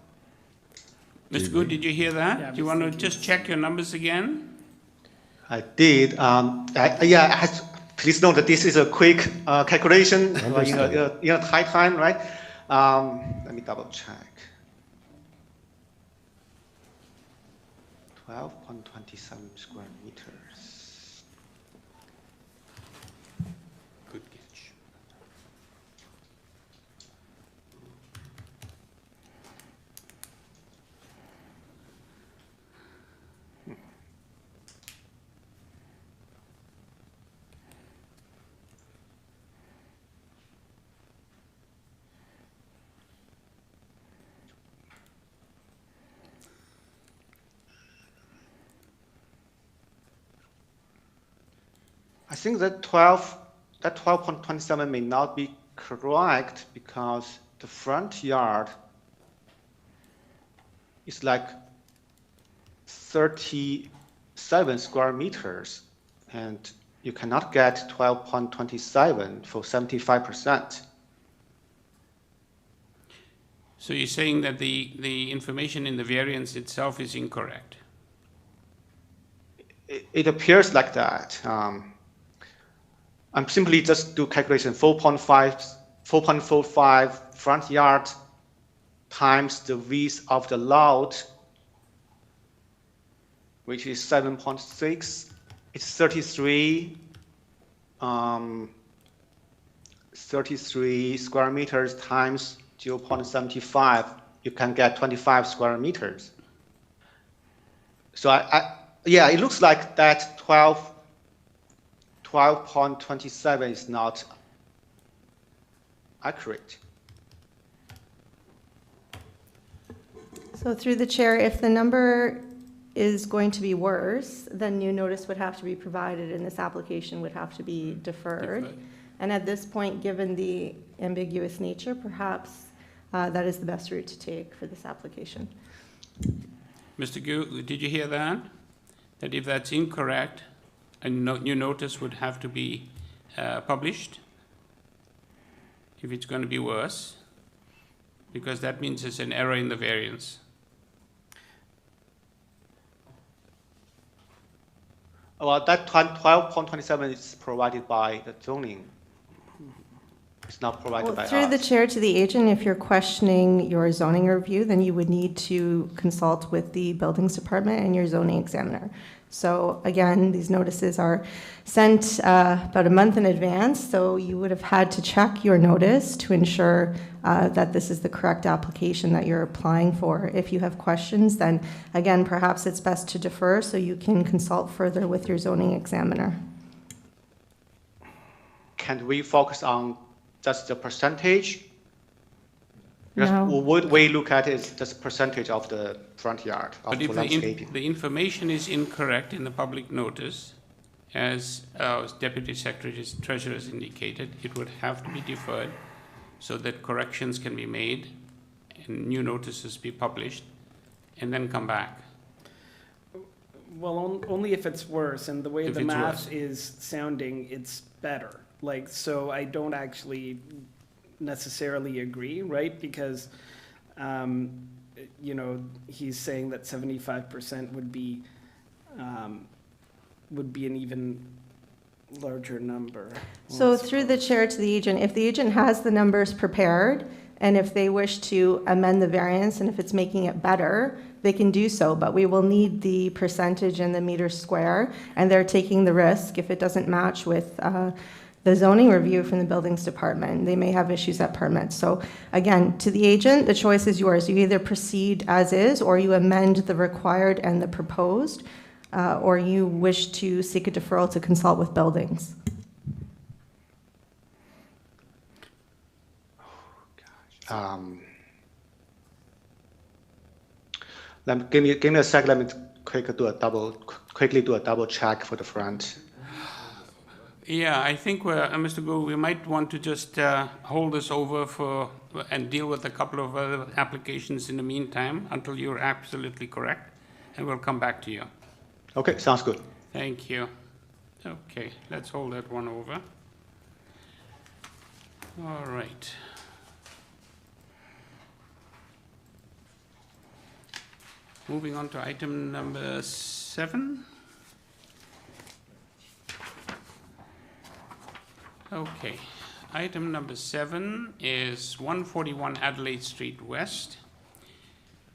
Mr. Good, did you hear that?
Yeah,
Do you want to just check your numbers again?
I did. Please note that this is a quick calculation in a tight time, right? Let me double check. 12.27 square meters.
Good catch.
I think that 12.27 may not be correct because the front yard is like 37 square meters, and you cannot get 12.27 for 75%.
So you're saying that the information in the variance itself is incorrect?
It appears like that. I'm simply just do calculation 4.45 front yard times the width of the lot, which is 7.6. It's 33 square meters times 0.75. You can get 25 square meters. So yeah, it looks like that 12.27 is not accurate.
So through the chair, if the number is going to be worse, then new notice would have to be provided and this application would have to be deferred. And at this point, given the ambiguous nature, perhaps that is the best route to take for this application.
Mr. Gu, did you hear that? That if that's incorrect, a new notice would have to be published if it's going to be worse, because that means there's an error in the variance.
Well, that 12.27 is provided by the zoning. It's not provided by us.
Through the chair to the agent, if you're questioning your zoning review, then you would need to consult with the buildings department and your zoning examiner. So again, these notices are sent about a month in advance, so you would have had to check your notice to ensure that this is the correct application that you're applying for. If you have questions, then again, perhaps it's best to defer so you can consult further with your zoning examiner.
Can we focus on just the percentage Because
No.
what we look at is just percentage of the front yard of
But if
landscaping.
the information is incorrect in the public notice, as Deputy Secretary Treasurer has indicated, it would have to be deferred so that corrections can be made and new notices be published and then come back.
Well, only if it's worse, and the way
If
the
it's
math
worse.
is sounding, it's better. Like, so I don't actually necessarily agree, right? Because, you know, he's saying that 75% would be an even larger number.
So through the chair to the agent, if the agent has the numbers prepared, and if they wish to amend the variance, and if it's making it better, they can do so, but we will need the percentage and the meter square, and they're taking the risk if it doesn't match with the zoning review from the buildings department. They may have issues at permits. So again, to the agent, the choice is yours. You either proceed as is, or you amend the required and the proposed, or you wish to seek a deferral to consult with buildings.
Give me a sec. Let me quickly do a double check for the front.
Yeah, I think Mr. Go, we might want to just hold this over and deal with a couple of other applications in the meantime until you're absolutely correct, and we'll come back to you.
Okay, sounds good.
Thank you. Okay, let's hold that one over. All right. Moving on to item number 7. Okay, item number 7 is 141 Adelaide Street West.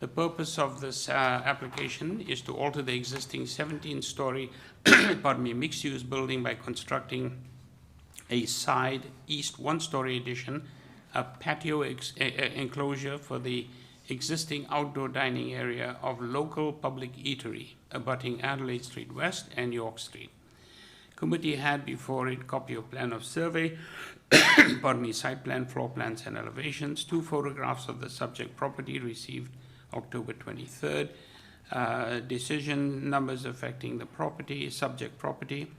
The purpose of this application is to alter the existing 17-story mixed-use building by constructing a side east one-story addition, a patio enclosure for the existing outdoor dining area of local public eatery abutting Adelaide Street West and York Street. Committee had before it copy of plan of survey, site plan, floor plans and elevations, 2 photographs of the subject property received October 23rd, decision numbers affecting the property, subject property,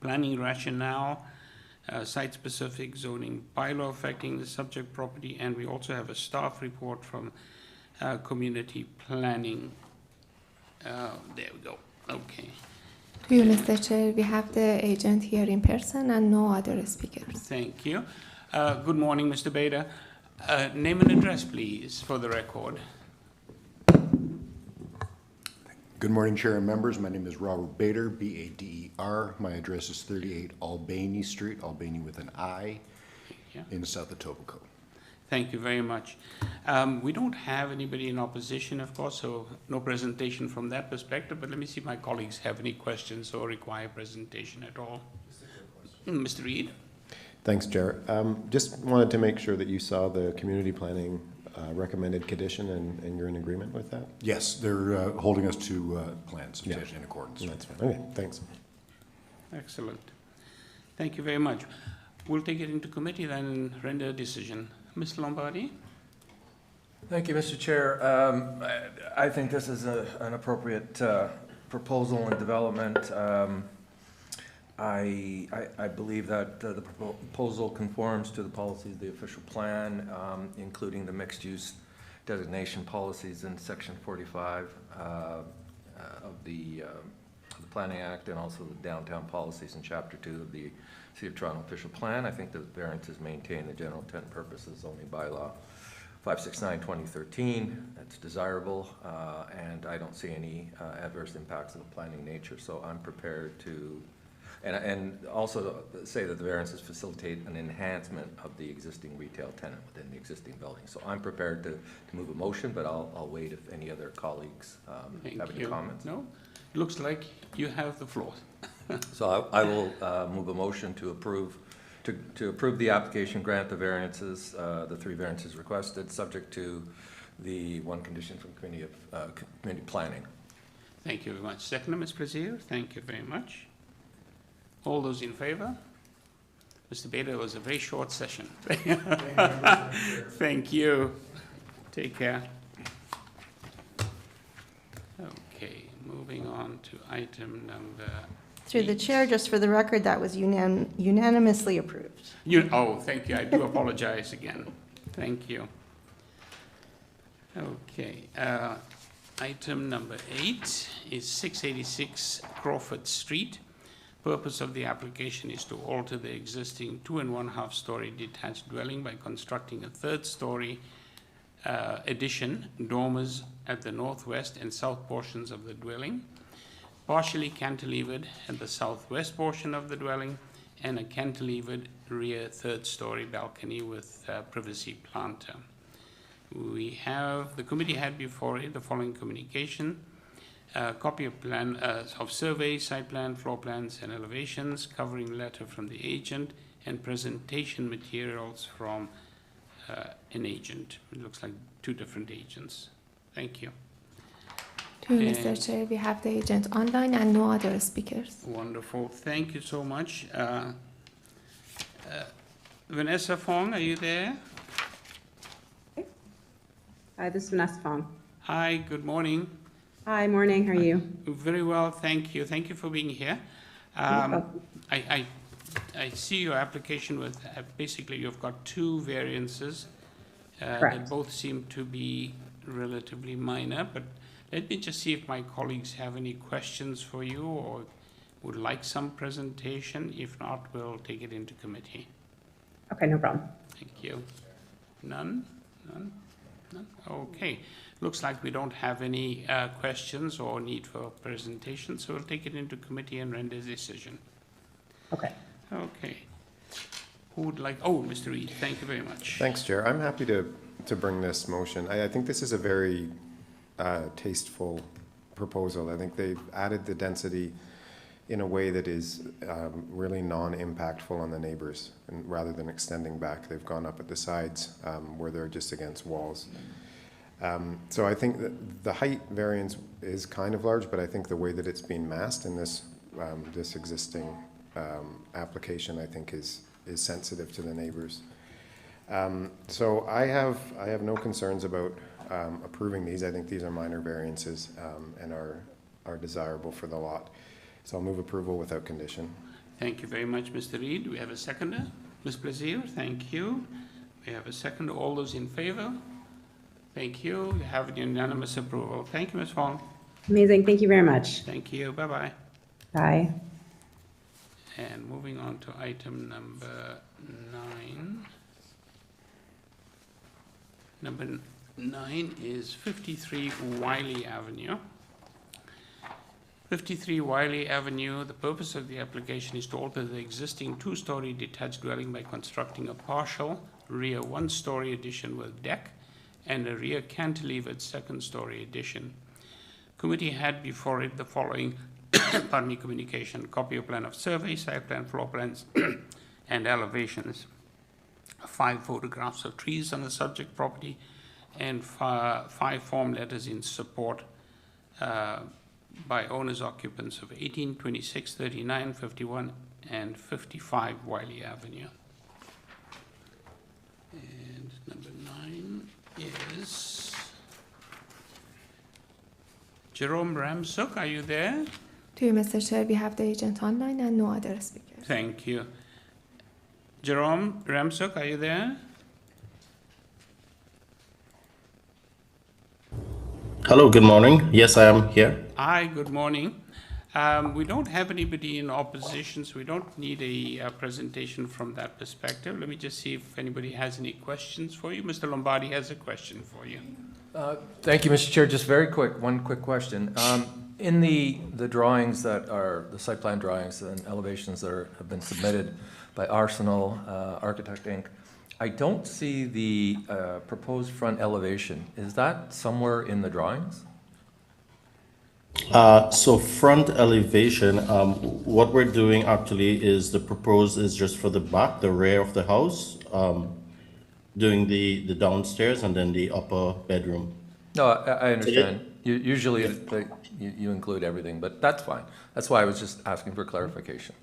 planning rationale, site-specific zoning bylaw affecting the subject property, and we also have a staff report from community planning. There we go. Okay.
To you, Mr. Chair, we have the agent here in person and no other speakers.
Thank you. Good morning, Mr. Bader. Name and address, please, for the record.
Good morning, Chair and members. My name is Robert Bader, B-A-D-E-R. My address is 38 Albany Street, Albany with an I, in South Etobicoke.
Thank you very much. We don't have anybody in opposition, of course, so no presentation from that perspective, but let me see if my colleagues have any questions or require presentation at all. Mr. Reid?
Thanks, Chair. Just wanted to make sure that you saw the community planning recommended condition and you're in agreement with that?
Yes, they're holding us to plans in accordance.
That's fine. Okay, thanks.
Excellent. Thank you very much. We'll take it into committee then and render a decision. Mr. Lombardi?
Thank you, Mr. Chair. I think this is an appropriate proposal and development. I believe that the proposal conforms to the policies of the official plan, including the mixed-use designation policies in Section 45 of the Planning Act, and also the downtown policies in Chapter 2 of the City of Toronto official plan. I think the variances maintain the general intent and purpose of zoning bylaw 569/2013. That's desirable, and I don't see any adverse impacts of a planning nature, so I'm prepared to, and also say that the variances facilitate an enhancement of the existing retail tenant within the existing building. So I'm prepared to move a motion, but I'll wait if any other colleagues have any comments.
No? Looks like you have the floor.
So I will move a motion to approve the application, grant the variances, the 3 variances requested, subject to the one condition from Committee of Community Planning.
Thank you very much. Second, Ms. Brazier, thank you very much. All those in favor? Mr. Bader, it was a very short session. Thank you. Take care. Okay, moving on to item number.
Through the chair, just for the record, that was unanimously approved.
Oh, thank you. I do apologize again. Thank you. Okay. Item number 8 is 686 Crawford Street. Purpose of the application is to alter the existing 2 1/2 story detached dwelling by constructing a 3rd story addition, dormers at the northwest and south portions of the dwelling, partially cantilevered at the southwest portion of the dwelling, and a cantilevered rear 3rd story balcony with privacy planter. The committee had before it the following communication: copy of plan of survey, site plan, floor plans, and elevations, covering letter from the agent, and presentation materials from an agent. It looks like 2 different agents. Thank you.
Mr. Chair, we have the agent online and no other speakers.
Wonderful. Thank you so much. Vanessa Fong, are you there?
Hi, this is Vanessa Fong.
Hi, good morning.
Hi, morning. How are you?
Very well, thank you. Thank you for being here. I see your application with, basically you've got 2 variances that both seem to be relatively minor, but let me just see if my colleagues have any questions for you or would like some presentation. If not, we'll take it into committee.
Okay, no problem.
Thank you. None? None? None? Okay. Looks like we don't have any questions or need for presentation, so we'll take it into committee and render a decision.
Okay.
Okay. Who would like, oh, Mr. Reid, thank you very much.
Thanks, Chair. I'm happy to bring this motion. I think this is a very tasteful proposal. I think they've added the density in a way that is really non-impactful on the neighbors, and rather than extending back, they've gone up at the sides where they're just against walls. So I think that the height variance is kind of large, but I think the way that it's being masked in this this existing application, I think is sensitive to the neighbors. So I have no concerns about approving these. I think these are minor variances and are desirable for the lot. So I'll move approval without condition.
Thank you very much, Mr. Reid. Do we have a seconder? Ms. Blazier, thank you. We have a seconder. All those in favor? Thank you. You have unanimous approval. Thank you, Ms. Fong.
Amazing. Thank you very much.
Thank you. Bye-bye.
Bye.
And moving on to item number 9. Number 9 is 53 Wiley Avenue. 53 Wiley Avenue, the purpose of the application is to alter the existing 2-story detached dwelling by constructing a partial rear 1-story addition with deck and a rear cantilevered 2nd-story addition. Committee had before it the following pardon me, communication: copy of plan of survey, site plan, floor plans, and elevations, 5 photographs of trees on the subject property, and 5 form letters in support by owners occupants of 18, 26, 39, 51, and 55 Wiley Avenue. And number 9 is Jerome Ramsuk. Are you there?
To you, Mr. Chair, we have the agent online and no other speakers.
Thank you. Jerome Ramsuk, are you there?
Hello, good morning. Yes, I am here.
Hi, good morning. We don't have anybody in opposition, so we don't need a presentation from that perspective. Let me just see if anybody has any questions for you. Mr. Lombardi has a question for you.
Thank you, Mr. Chair. Just very quick, one quick question. In the drawings that are, the site plan drawings and elevations that have been submitted by Arsenal Architect Inc., I don't see the proposed front elevation. Is that somewhere in the drawings?
So front elevation, what we're doing actually is the proposed is just for the back, the rear of the house, doing the downstairs and then the upper bedroom.
No, I understand. Usually you include everything, but that's fine. That's why I was just asking for clarification.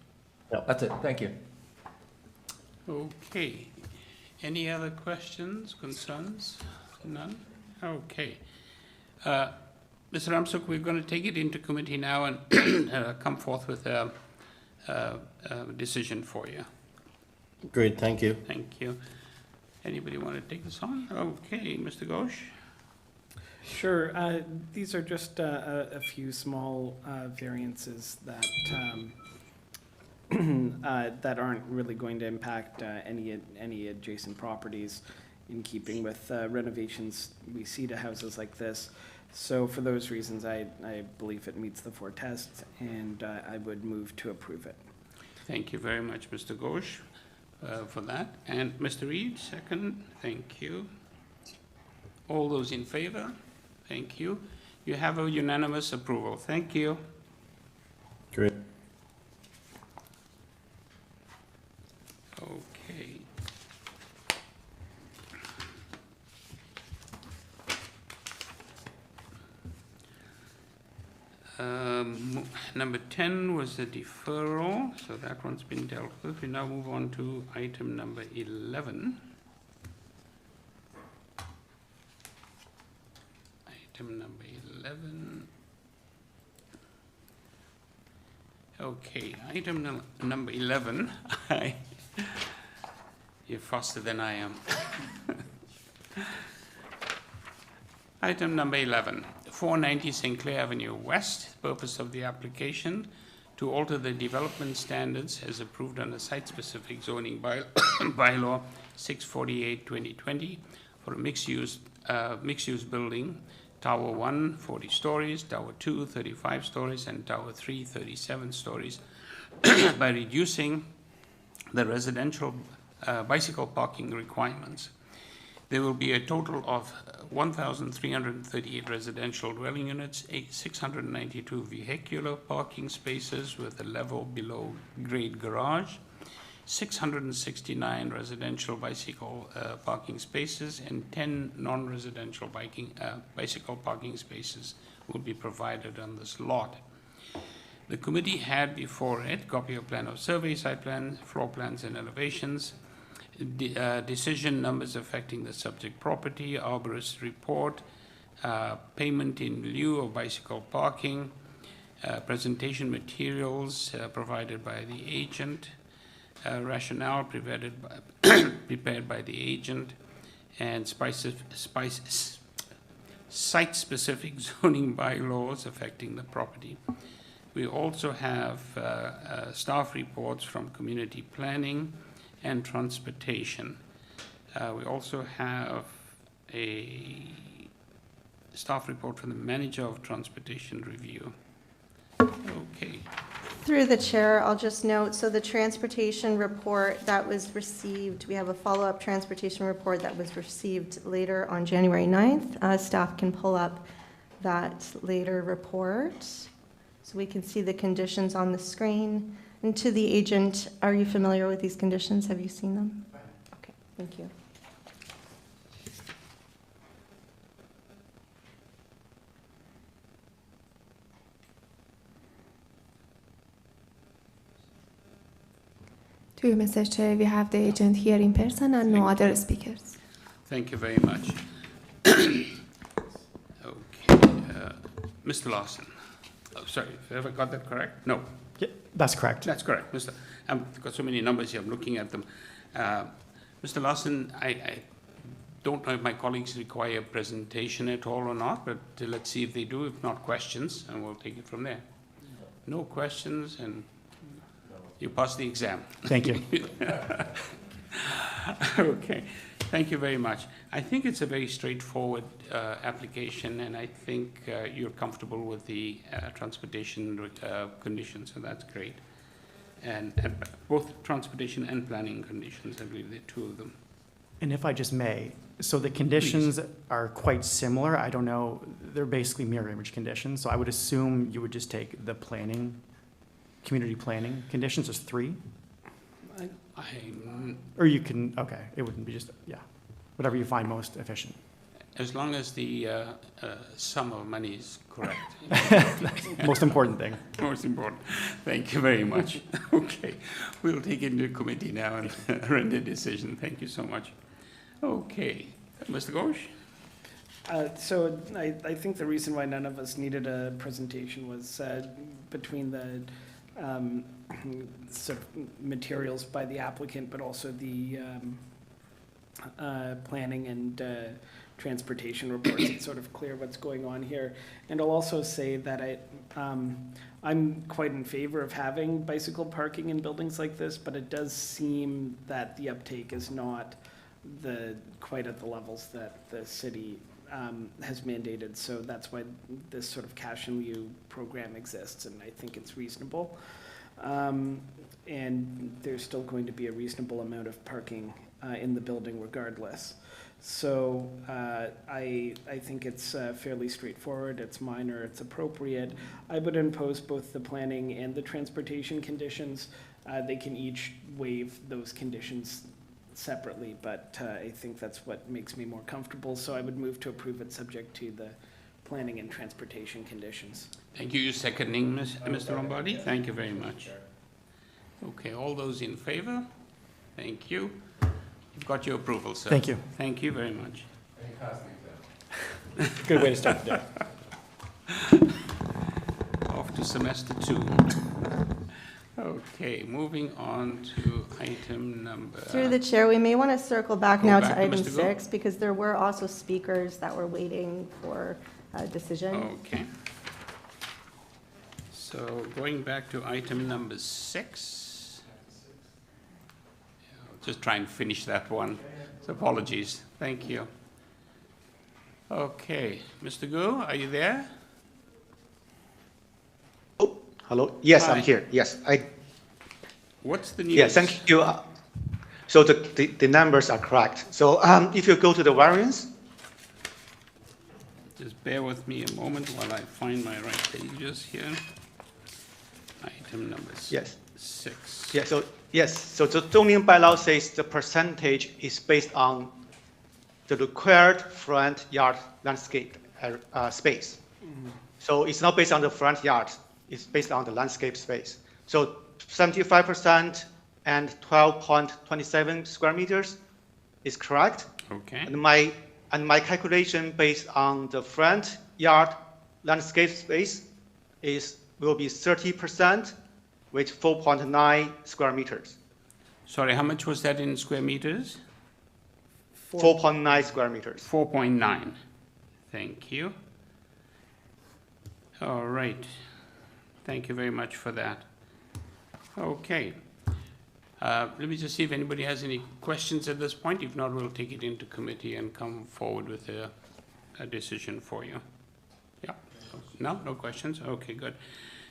Yep.
That's it. Thank you.
Okay. Any other questions, concerns? None? Okay. Mr. Ramsuk, we're going to take it into committee now and come forth with a decision for you.
Great, thank you.
Thank you. Anybody want to take this on? Okay, Mr. Ghosh?
Sure. These are just a few small variances that that aren't really going to impact any adjacent properties in keeping with renovations we see to houses like this. So for those reasons, I believe it meets the 4 tests, and I would move to approve it.
Thank you very much, Mr. Ghosh, for that. And Mr. Reed, second. Thank you. All those in favor? Thank you. You have a unanimous approval. Thank you.
Great.
Okay. Number 10 was the deferral, so that one's been dealt with. We now move on to item number 11. Item number 11. Okay, item number 11. You're faster than I am. Item number 11, 490 St. Clair Avenue West. Purpose of the application to alter the development standards as approved under site-specific zoning bylaw 648/2020 for a mixed-use building. Tower 1, 40 stories, Tower 2, 35 stories, and Tower 3, 37 stories, by reducing the residential bicycle parking requirements. There will be a total of 1,338 residential dwelling units, 692 vehicular parking spaces with a level below grade garage, 669 residential bicycle parking spaces, and 10 non-residential bicycle parking spaces will be provided on this lot. The committee had before it copy of plan of survey, site plan, floor plans, and elevations, decision numbers affecting the subject property, arborist report, payment in lieu of bicycle parking, presentation materials provided by the agent, rationale prepared by the agent, and site-specific zoning bylaws affecting the property. We also have staff reports from community planning and transportation. We also have a staff report from the manager of transportation review. Okay.
Through the chair, I'll just note, so the transportation report that was received, we have a follow-up transportation report that was received later on January 9th. Staff can pull up that later report so we can see the conditions on the screen. And to the agent, are you familiar with these conditions? Have you seen them? Okay, thank you.
To you, Mr. Chair, we have the agent here in person and no other speakers.
Thank you very much. Okay, Mr. Lawson. Oh, sorry, have I got that correct? No.
Yeah, that's correct.
That's correct. I've got so many numbers here, I'm looking at them. Mr. Lawson, I don't know if my colleagues require a presentation at all or not, but let's see if they do. If not, questions, and we'll take it from there. No questions, and you passed the exam.
Thank you.
Okay, thank you very much. I think it's a very straightforward application, and I think you're comfortable with the transportation conditions, so that's great. And both transportation and planning conditions, I believe there are two of them.
And if I just may, so the conditions are quite similar. I don't know, they're basically mirror image conditions, so I would assume you would just take the planning, community planning conditions as 3? Or you can, okay, it wouldn't be just, yeah, whatever you find most efficient.
As long as the sum of money is correct.
Most important thing.
Most important. Thank you very much. Okay, we'll take it into committee now and render a decision. Thank you so much. Okay, Mr. Ghosh?
So I think the reason why none of us needed a presentation was between the sort of materials by the applicant, but also the planning and transportation reports. It's sort of clear what's going on here. And I'll also say that I'm quite in favor of having bicycle parking in buildings like this, but it does seem that the uptake is not quite at the levels that the city has mandated. So that's why this sort of cash in lieu program exists, and I think it's reasonable. And there's still going to be a reasonable amount of parking in the building regardless. So I think it's fairly straightforward, it's minor, it's appropriate. I would impose both the planning and the transportation conditions. They can each waive those conditions separately, but I think that's what makes me more comfortable. So I would move to approve it subject to the planning and transportation conditions.
Thank you. You're seconding, Mr. Lombardi? Thank you very much. Okay, all those in favor? Thank you. You've got your approval, sir.
Thank you.
Thank you very much.
Good way to start the day.
Off to semester 2. Okay, moving on to item number...
Through the chair, we may want to circle back now to item
Mr.
6, because there were also speakers that were waiting for a decision.
Okay. So going back to item number 6. I'll just try and finish that one. So apologies. Thank you. Okay, Mr. Gu, are you there?
Hello? Yes,
Hi.
I'm here. Yes,
What's the news?
Yeah, thank you. So the numbers are correct. So if you go to the variance,
Just bear with me a moment while I find my right pages here. Item number
Yes.
6.
yeah. So yes, so the zoning bylaw says the percentage is based on the required front yard landscape space. So it's not based on the front yard. It's based on the landscape space. So 75% and 12.27 square meters is correct.
Okay.
And my calculation based on the front yard landscape space will be 30% with 4.9 square meters.
Sorry, how much was that in square meters?
4.9 square meters.
4.9. Thank you. All right. Thank you very much for that. Okay. Let me just see if anybody has any questions at this point. If not, we'll take it into committee and come forward with a decision for you. Yeah. No? No questions? Okay, good.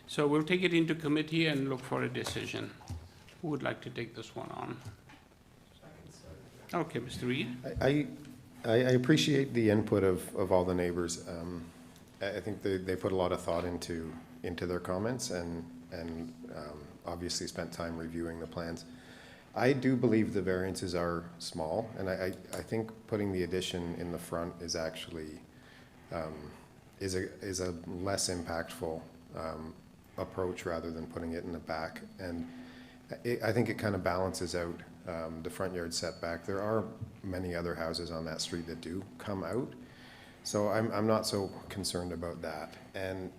So we'll take it into committee and look for a decision. Who would like to take this one on? Okay, Mr. Reed.
I appreciate the input of all the neighbors. I think they put a lot of thought into their comments and obviously spent time reviewing the plans. I do believe the variances are small, and I think putting the addition in the front is actually is a less impactful approach rather than putting it in the back. And I think it kind of balances out the front yard setback. There are many other houses on that street that do come out, so I'm not so concerned about that. And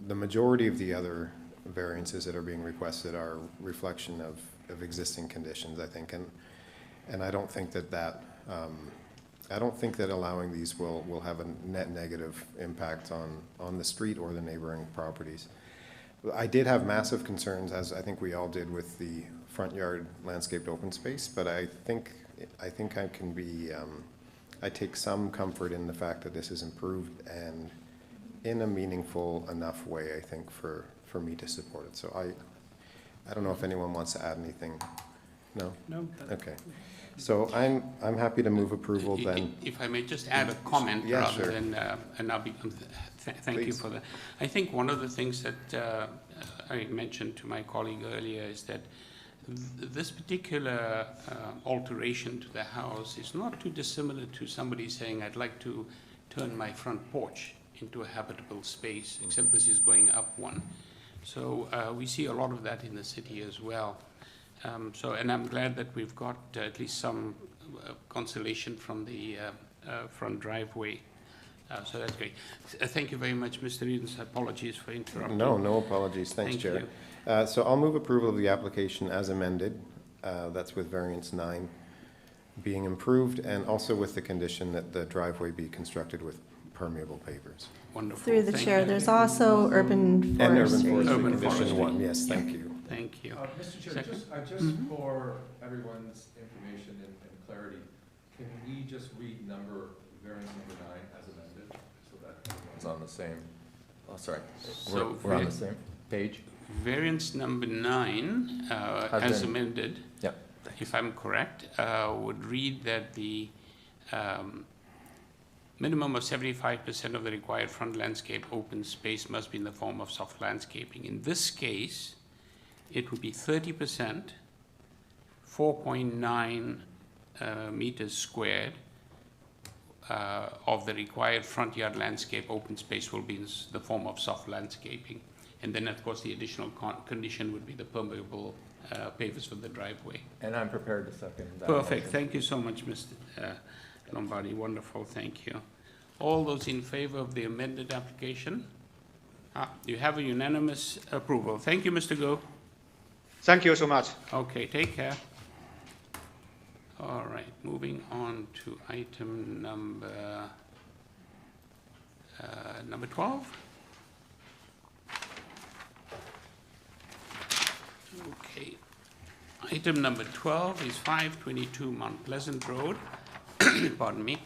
the majority of the other variances that are being requested are reflection of existing conditions, I think, and I don't think that allowing these will have a net negative impact on the street or the neighboring properties. I did have massive concerns, as I think we all did, with the front yard landscaped open space, but I think I can be I take some comfort in the fact that this is improved and in a meaningful enough way, I think, for me to support it. So I don't know if anyone wants to add anything. No?
No.
Okay. So I'm happy to move approval then.
If I may just add a comment
Yeah,
rather
sure.
than, and I'll be, thank you for that. I think one of the things that I mentioned to my colleague earlier is that This particular alteration to the house is not too dissimilar to somebody saying, I'd like to turn my front porch into a habitable space, except this is going up one. So we see a lot of that in the city as well. And I'm glad that we've got at least some consolation from the front driveway. So that's great. Thank you very much, Mr. Edens. Apologies for interrupting.
No apologies. Thanks,
Thank
Chair.
you.
So I'll move approval of the application as amended. That's with variance 9 being improved, and also with the condition that the driveway be constructed with permeable pavers.
Wonderful.
Through the
Thank
chair,
you.
there's also urban forestry.
And urban forestry
Urban
condition
forestry.
1, yes, thank you.
Thank you.
Mr. Chair,
Second?
just
Mhm.
for everyone's information and clarity, can we just read variance number 9 as amended, so that everyone's on the same,
So
we're on the same page?
Variance number 9, as amended,
Yep.
if I'm correct, would read that the minimum of 75% of the required front landscape open space must be in the form of soft landscaping. In this case, it would be 30%, 4.9 meters squared of the required front yard landscape open space will be in the form of soft landscaping. And then, of course, the additional condition would be the permeable pavers for the driveway.
And I'm prepared to second that.
Perfect.
motion.
Thank you so much, Mr. Lombardi. Wonderful. Thank you. All those in favor of the amended application? You have a unanimous approval. Thank you, Mr. Go.
Thank you so much.
Okay, take care. All right, moving on to item number 12. Okay. Item number 12 is 522 Mount Pleasant Road. Pardon me.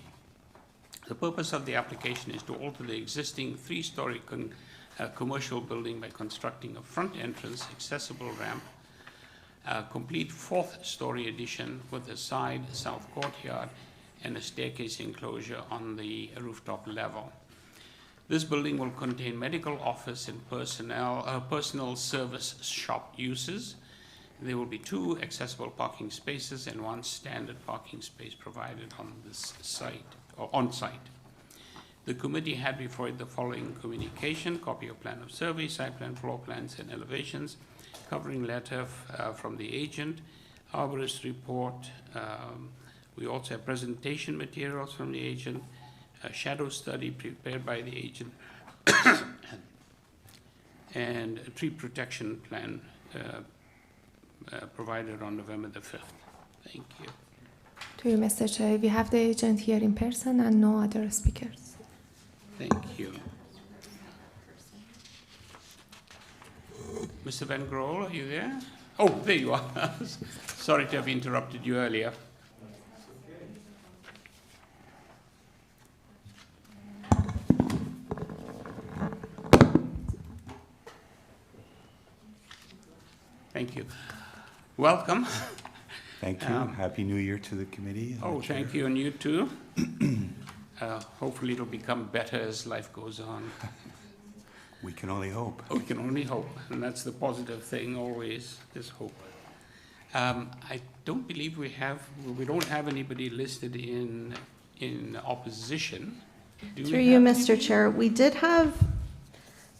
The purpose of the application is to alter the existing 3-story commercial building by constructing a front entrance, accessible ramp, a complete 4th-story addition with a side south courtyard and a staircase enclosure on the rooftop level. This building will contain medical office and personal service shop uses. There will be 2 accessible parking spaces and 1 standard parking space provided on this site, or on site. The committee had before it the following communication: copy of plan of survey, site plan, floor plans, and elevations, covering letter from the agent, arborist report. We also have presentation materials from the agent, a shadow study prepared by the agent, and a tree protection plan provided on November the 5th. Thank you.
To you, Mr. Chair, we have the agent here in person and no other speakers.
Thank you. Mr. Van Groel, are you there? Oh, there you are. Sorry to have interrupted you earlier. Thank you. Welcome.
Thank you. Happy New Year to the committee.
Oh, thank you, and you too. Hopefully it'll become better as life goes on.
We can only hope.
We can only hope, and that's the positive thing always, is hope. I don't believe we don't have anybody listed in opposition.
Through you, Mr. Chair, we did have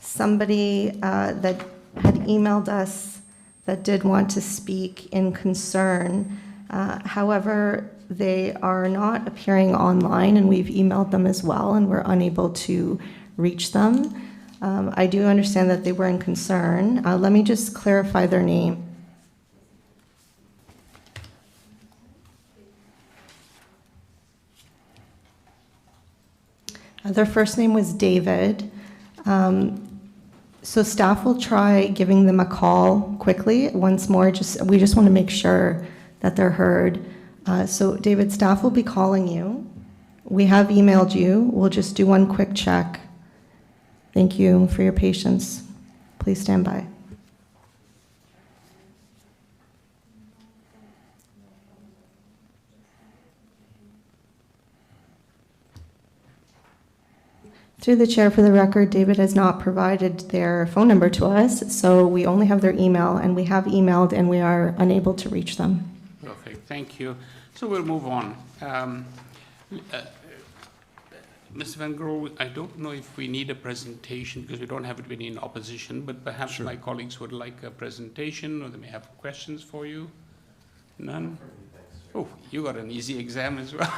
somebody that had emailed us that did want to speak in concern. However, they are not appearing online, and we've emailed them as well, and we're unable to reach them. I do understand that they were in concern. Let me just clarify their name. Their first name was David. So staff will try giving them a call quickly once more. We just want to make sure that they're heard. So David, staff will be calling you. We have emailed you. We'll just do one quick check. Thank you for your patience. Please stand by. Through the chair, for the record, David has not provided their phone number to us, so we only have their email, and we have emailed and we are unable to reach them.
Perfect, thank you. So we'll move on. Mr. Van Grove, I don't know if we need a presentation because we don't have it in opposition, but perhaps my colleagues would like a presentation or they may have questions for you. None? Oh, you got an easy exam as well.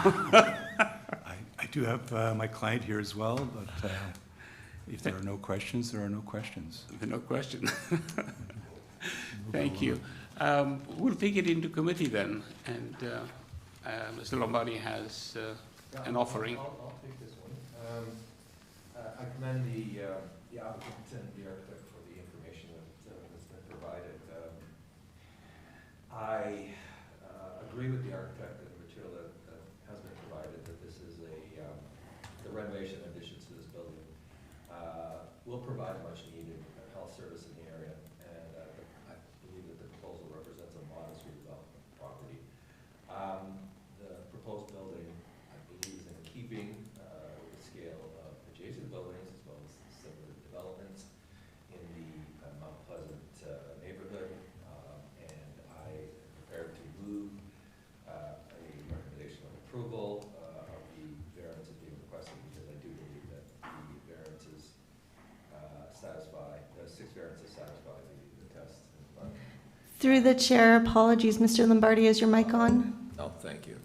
I do have my client here as well, but if there are no questions, there are no questions.
There are no questions. Thank you. We'll take it into committee then, and Mr. Lombardi has an offering.
I'll take this one. I commend the applicant and the architect for the information that's been provided. I agree with the architect and the material that has been provided, that this is the renovation additions to this building will provide much needed health service in the area, and I believe that the proposal represents a modest redevelopment of property. The proposed building, I believe, is in keeping with the scale of adjacent buildings as well as similar developments in the Mount Pleasant neighborhood, and I am prepared to move a recommendation of approval of the variances being requested, because I do believe that the variances satisfy, the 6 variances satisfy the test.
Through the chair, apologies, Mr. Lombardi, is your mic on?
Oh, thank you.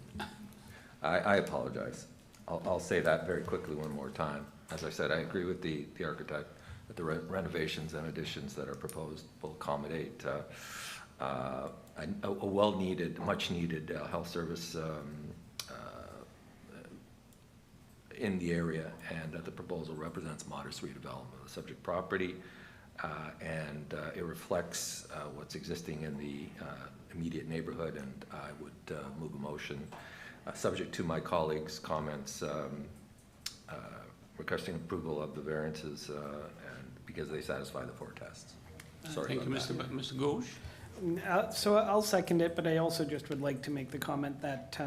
I apologize. I'll say that very quickly one more time. As I said, I agree with the architect that the renovations and additions that are proposed will accommodate a well-needed, much-needed health service in the area, and that the proposal represents modest redevelopment of the subject property, and it reflects what's existing in the immediate neighborhood, and I would move a motion subject to my colleagues' comments requesting approval of the variances and because they satisfy the 4 tests. Sorry
Thank you, Mr. Ghosh.
So I'll second it, but I also just would like to make the comment that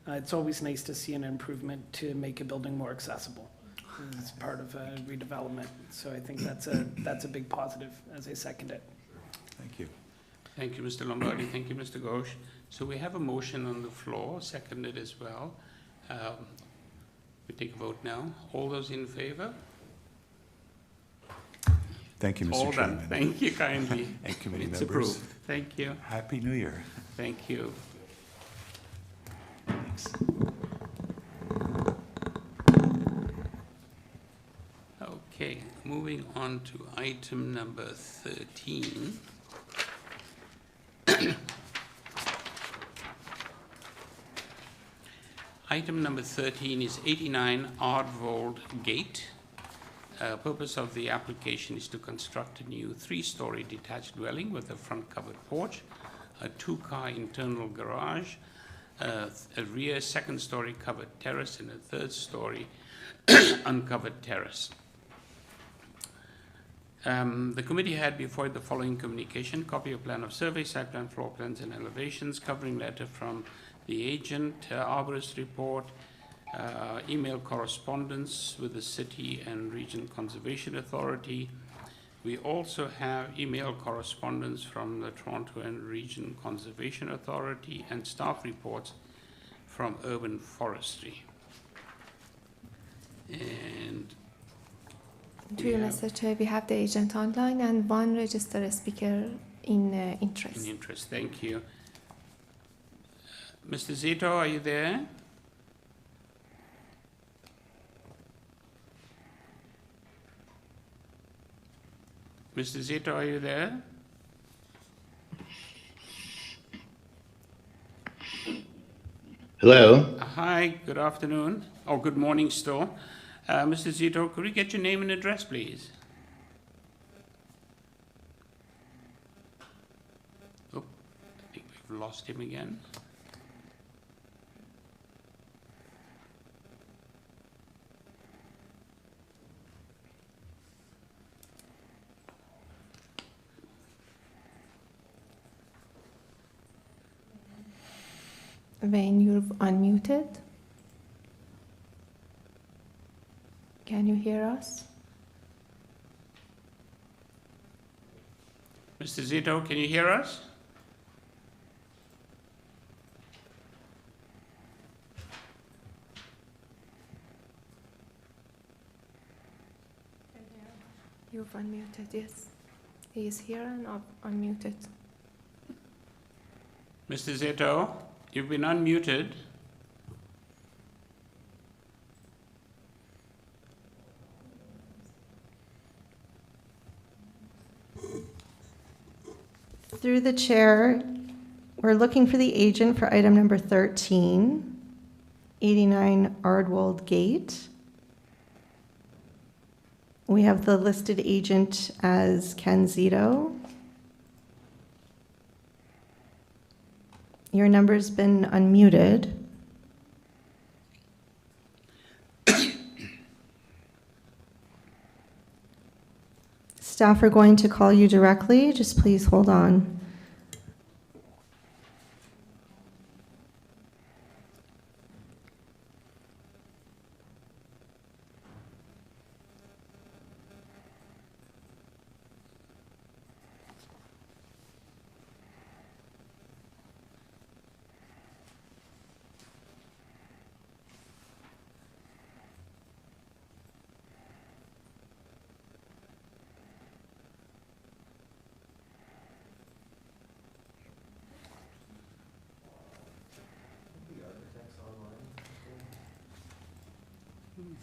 it's always nice to see an improvement to make a building more accessible. It's part of redevelopment, so I think that's a big positive, as I second it.
Thank you.
Thank you, Mr. Lombardi. Thank you, Mr. Ghosh. So we have a motion on the floor, seconded as well. We take a vote now. All those in favor?
Thank you, Mr.
All
Chairman.
done. Thank you kindly.
And committee
It's
members.
approved. Thank you.
Happy New Year.
Thank you.
Thanks.
Okay, moving on to item number 13. Item number 13 is 89 ARDWOLD Gate. Purpose of the application is to construct a new 3-story detached dwelling with a front covered porch, a 2-car internal garage, a rear 2nd-story covered terrace, and a 3rd-story uncovered terrace. The committee had before it the following communication: copy of plan of survey, site plan, floor plans, and elevations, covering letter from the agent, arborist report, email correspondence with the City and Region Conservation Authority. We also have email correspondence from the Toronto and Region Conservation Authority and staff reports from Urban Forestry. And
To you, Mr. Chair, we have the agent online and 1 registered speaker in interest.
in interest, thank you. Mr. Zito, are you there? Mr. Zito, are you there?
Hello.
Hi, good afternoon, or good morning still. Mr. Zito, could we get your name and address, please? Oh, I think we've lost him again.
Wayne, you're unmuted. Can you hear us?
Mr. Zito, can you hear us?
You've unmuted, yes. He is here and unmuted.
Mr. Zito, you've been unmuted.
Through the chair, we're looking for the agent for item number 13, 89 ARDWOLD Gate. We have the listed agent as Ken Zito. Your number's been unmuted. Staff are going to call you directly. Just please hold on.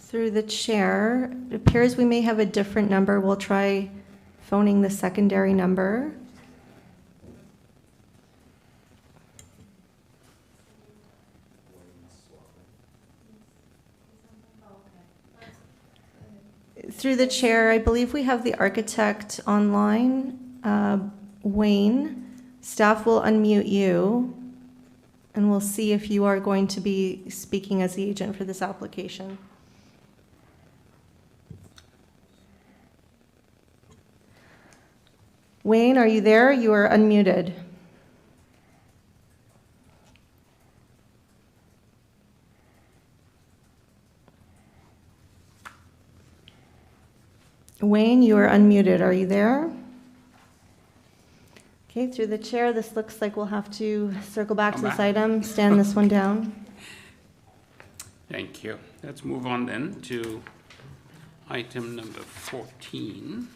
Through the chair, it appears we may have a different number. We'll try phoning the secondary number. Through the chair, I believe we have the architect online, Wayne. Staff will unmute you, and we'll see if you are going to be speaking as the agent for this application. Wayne, are you there? You are unmuted. Wayne, you are unmuted. Are you there? Okay, through the chair, this looks like we'll have to circle back to this item, stand this one down.
Thank you. Let's move on then to item number 14.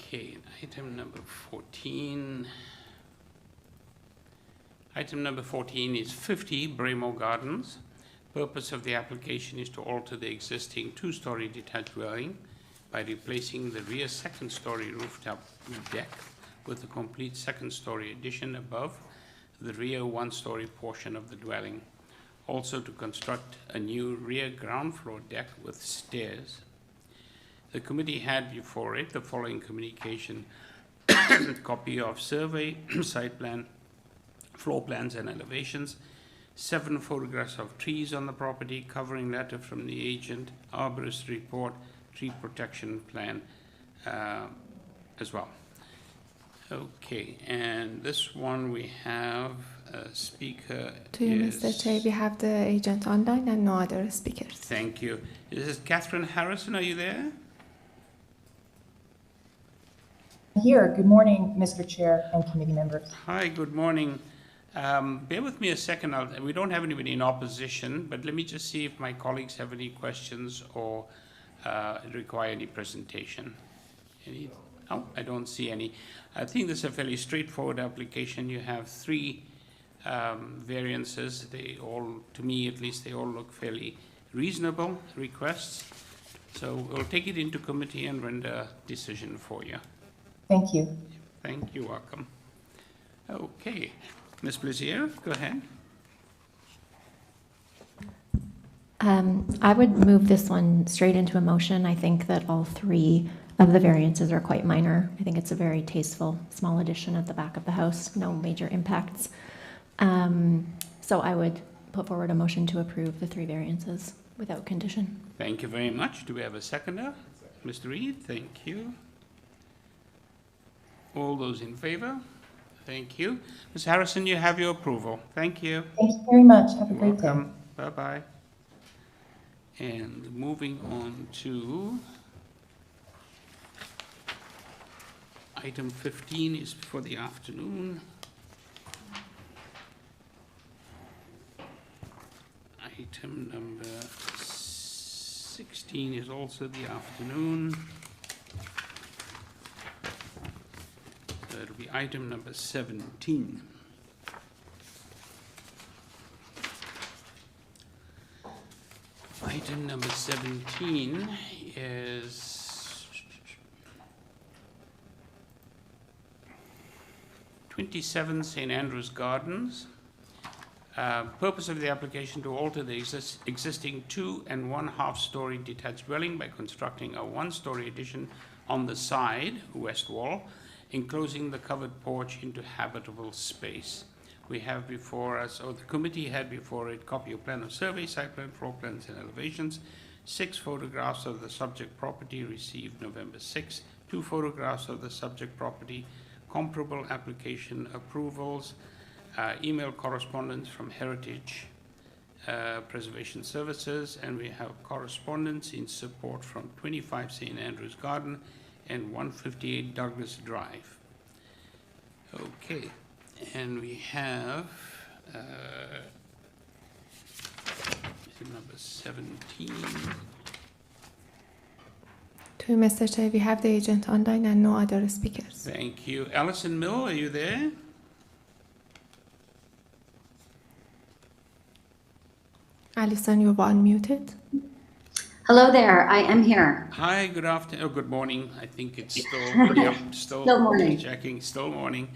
Okay, item number 14. Item number 14 is 50 BRAEMORE Gardens. Purpose of the application is to alter the existing two-story detached dwelling by replacing the rear second-story rooftop deck with a complete second-story addition above the rear one-story portion of the dwelling. Also to construct a new rear ground floor deck with stairs. The committee had before it the following communication: copy of survey, site plan, floor plans and elevations, 7 photographs of trees on the property, covering letter from the agent, arborist report, tree protection plan as well. Okay, and this one we have a speaker.
To you, Mr. Chair, we have the agent online and no other speakers.
Thank you. This is Catherine Harrison. Are you there?
Here. Good morning, Mr. Chair and committee members.
Hi, good morning. Bear with me a second. We don't have anybody in opposition, but let me just see if my colleagues have any questions or require any presentation. Oh, I don't see any. I think this is a fairly straightforward application. You have 3 variances. They all, to me at least, they all look fairly reasonable requests. So we'll take it into committee and render a decision for you.
Thank you.
Thank you. Welcome. Okay. Ms. Blizier, go ahead.
I would move this one straight into a motion. I think that all 3 of the variances are quite minor. I think it's a very tasteful, small addition at the back of the house, no major impacts. So I would put forward a motion to approve the 3 variances without condition.
Thank you very much. Do we have a seconder? Mr. Reid, thank you. All those in favor? Thank you. Ms. Harrison, you have your approval. Thank you.
Thank you very much. Have a great day.
Welcome. Bye-bye. And moving on to item 15 is for the afternoon. Item number 16 is also the afternoon. So it'll be item number 17. Item number 17 is 27 St. Andrews Gardens. Purpose of the application to alter the existing 2 1/2 story detached dwelling by constructing a 1-story addition on the side, west wall, enclosing the covered porch into habitable space. We have before us, or the committee had before it, copy of plan of survey, site plan, floor plans, and elevations, 6 photographs of the subject property received November 6, 2 photographs of the subject property, comparable application approvals, email correspondence from Heritage Preservation Services, and we have correspondence in support from 25 St. Andrews Garden and 158 Douglas Drive. Okay, and we have number 17.
To Mr. Chair, we have the agent online and no other speakers.
Thank you. Alison Mill, are you there?
Alison, you've unmuted.
Hello there, I am here.
Hi, good afternoon, good morning. I think it's still, yep,
Still morning.
Checking, still morning.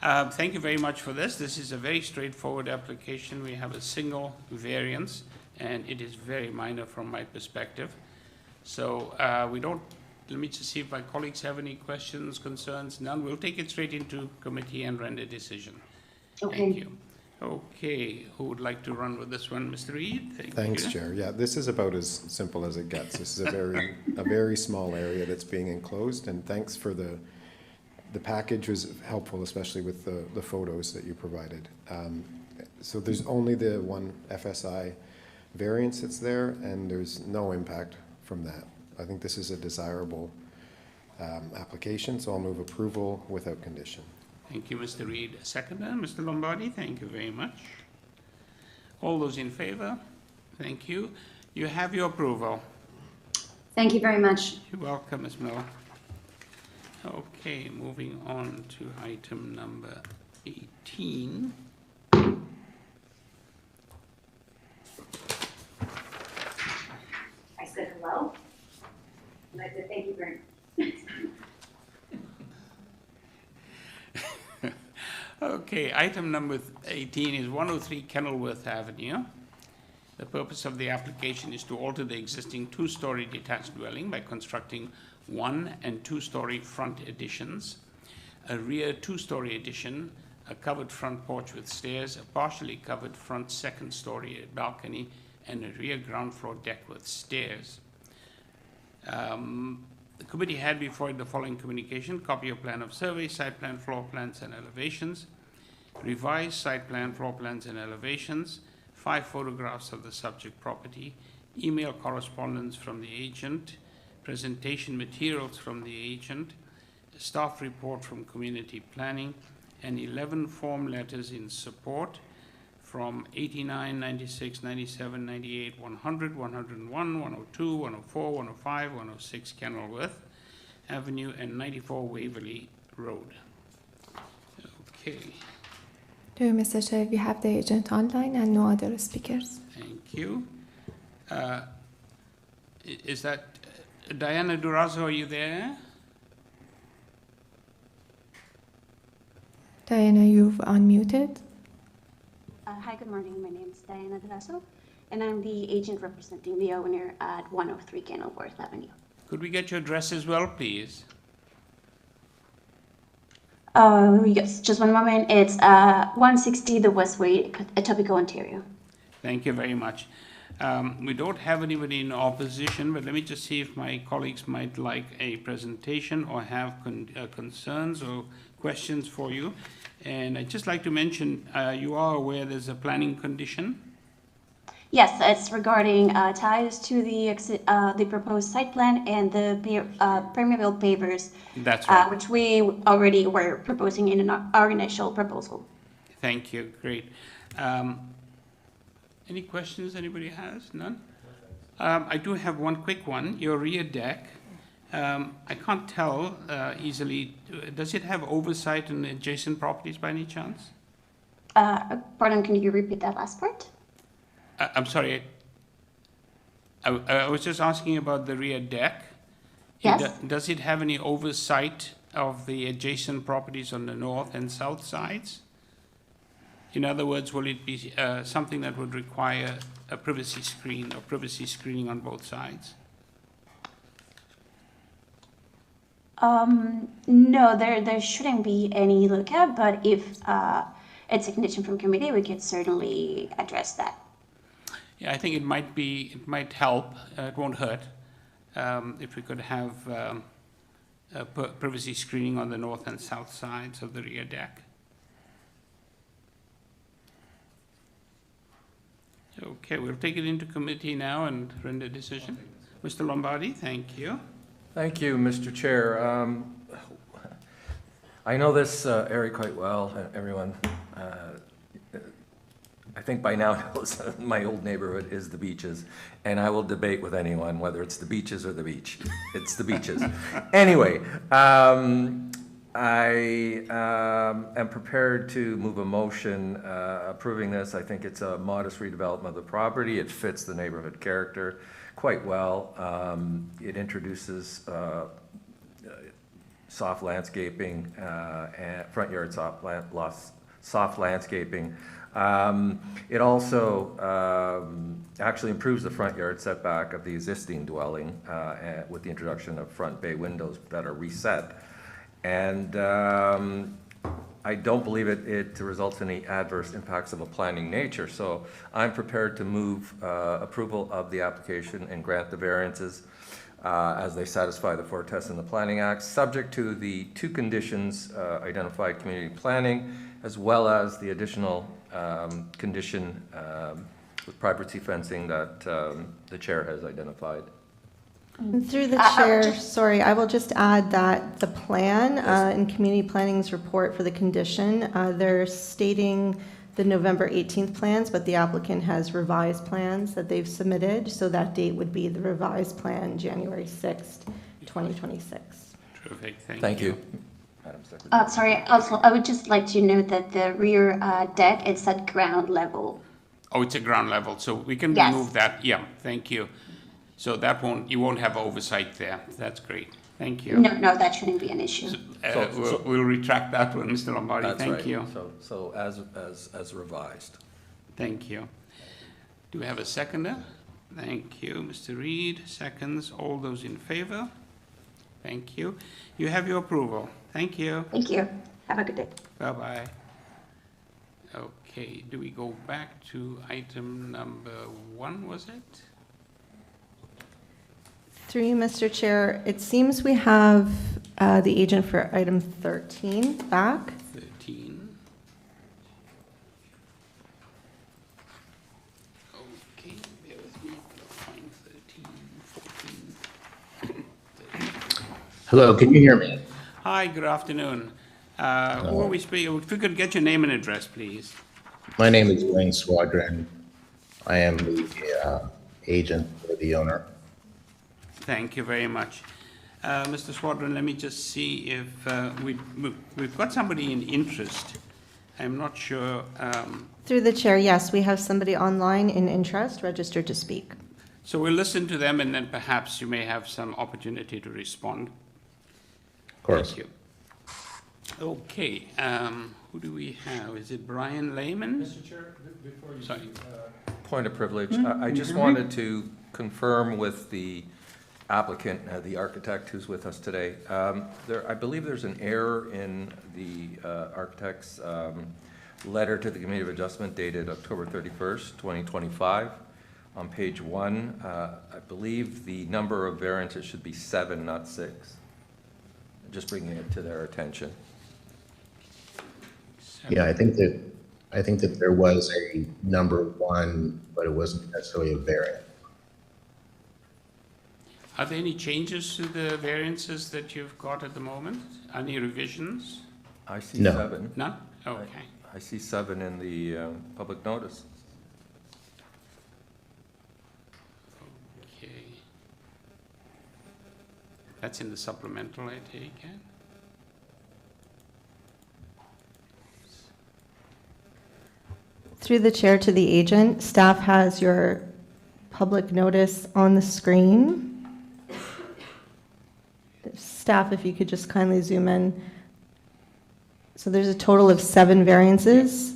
Thank you very much for this. This is a very straightforward application. We have a single variance, and it is very minor from my perspective. So we don't, let me just see if my colleagues have any questions, concerns. None. We'll take it straight into committee and render decision.
Okay.
Thank you. Okay, who would like to run with this one? Mr. Reed?
Thanks,
you.
Chair. Yeah, this is about as simple as it gets. This is a very small area that's being enclosed, and thanks for the package was helpful, especially with the photos that you provided. So there's only the one FSI variance that's there, and there's no impact from that. I think this is a desirable application, so I'll move approval without condition.
Thank you, Mr. Reed. Seconder, Mr. Lombardi, thank you very much. All those in favor? Thank you. You have your approval.
Thank you very much.
You're welcome, Ms. Miller. Okay, moving on to item number 18.
I said hello, and I said thank you very much.
Okay, item number 18 is 103 Kenilworth Avenue. The purpose of the application is to alter the existing 2-story detached dwelling by constructing 1- and 2-story front additions, a rear 2-story addition, a covered front porch with stairs, a partially covered front 2nd-story balcony, and a rear ground floor deck with stairs. The committee had before it the following communication: copy of plan of survey, site plan, floor plans, and elevations, revised site plan, floor plans, and elevations, 5 photographs of the subject property, email correspondence from the agent, presentation materials from the agent, a staff report from community planning, and 11 form letters in support from 89, 96, 97, 98, 100, 101, 102, 104, 105, 106 Kenilworth Avenue, and 94 Waverley Road. Okay.
To Mr. Chair, we have the agent online and no other speakers.
Thank you. Is that Diana Durazo? Are you there?
Diana, you've unmuted.
Hi, good morning. My name is Diana Durazo, and I'm the agent representing the owner at 103 Kenilworth Avenue.
Could we get your address as well, please?
Yes, just one moment. It's 160 The Westway, Etobicoke, Ontario.
Thank you very much. We don't have anybody in opposition, but let me just see if my colleagues might like a presentation or have concerns or questions for you. And I'd just like to mention, you are aware there's a planning condition.
Yes, it's regarding ties to the proposed site plan and the permeable pavers.
That's right.
Which we already were proposing in our initial proposal.
Thank you, great. Any questions anybody has? None? I do have one quick one. Your rear deck, I can't tell easily, does it have oversight on adjacent properties by any chance?
Pardon, can you repeat that last part?
I'm sorry. I was just asking about the rear deck.
Yes.
Does it have any oversight of the adjacent properties on the north and south sides? In other words, will it be something that would require a privacy screen or privacy screening on both sides?
No, there shouldn't be any lookout, but if it's a condition from committee, we could certainly address that.
Yeah, I think it might help. It won't hurt if we could have privacy screening on the north and south sides of the rear deck. Okay, we'll take it into committee now and render a decision. Mr. Lombardi, thank you.
Thank you, Mr. Chair. I know this area quite well. Everyone, I think by now knows my old neighborhood is the Beaches, and I will debate with anyone whether it's the Beaches or the beach. It's the Beaches. Anyway, I am prepared to move a motion approving this. I think it's a modest redevelopment of the property. It fits the neighborhood character quite well. It introduces soft landscaping, and front yard soft landscaping. It also actually improves the front yard setback of the existing dwelling with the introduction of front bay windows that are reset. And I don't believe it results in any adverse impacts of a planning nature. So I'm prepared to move approval of the application and grant the variances as they satisfy the four tests in the Planning Act, subject to the two conditions identified: community planning, as well as the additional condition with privacy fencing that the chair has identified.
And through the chair, sorry, I will just add that the plan in Community Planning's report for the condition, they're stating the November 18th plans, but the applicant has revised plans that they've submitted, so that date would be the revised plan, January 6th, 2026.
Terrific,
Thank you.
Madam Secretary.
Sorry, also, I would just like to note that the rear deck is at ground level.
Oh, it's a ground level, so we can
Yes.
remove that. Yeah, thank you. So that you won't have oversight there. That's great. Thank you.
No, that shouldn't be an issue.
We'll retract that one, Mr. Lombardi.
That's
Thank
right.
you.
So as revised.
Thank you. Do we have a seconder? Thank you, Mr. Reed. Seconds. All those in favor? Thank you. You have your approval. Thank you.
Thank you. Have a good day.
Bye-bye. Okay, do we go back to item number 1, was it?
Through you, Mr. Chair, it seems we have the agent for item 13 back.
13. Okay, bear with me. I'll find 13, 14.
Hello, can you hear me?
Hi, good afternoon. Who are we speaking? If we could get your name and address, please.
My name is Wayne Swadron. I am the agent for the owner.
Thank you very much. Mr. Swadron, let me just see if we've got somebody in interest. I'm not sure.
Through the chair, yes, we have somebody online in interest registered to speak.
So we'll listen to them and then perhaps you may have some opportunity to respond.
Of course.
Thank you. Okay, who do we have? Is it Brian Lehman?
Mr. Chair, before you
Sorry.
Point of privilege. I just wanted to confirm with the applicant, the architect who's with us today. I believe there's an error in the architect's letter to the Committee of Adjustment dated October 31st, 2025. on page 1. I believe the number of variances should be 7, not 6. Just bringing it to their attention.
Yeah, I think that there was a number 1, but it wasn't necessarily a variant.
Are there any changes to the variances that you've got at the moment? Any revisions?
I see
No.
7.
None? Okay.
I see 7 in the public notice.
Okay. That's in the supplemental, I take it?
Through the chair to the agent, staff has your public notice on the screen. Staff, if you could just kindly zoom in. So there's a total of 7 variances.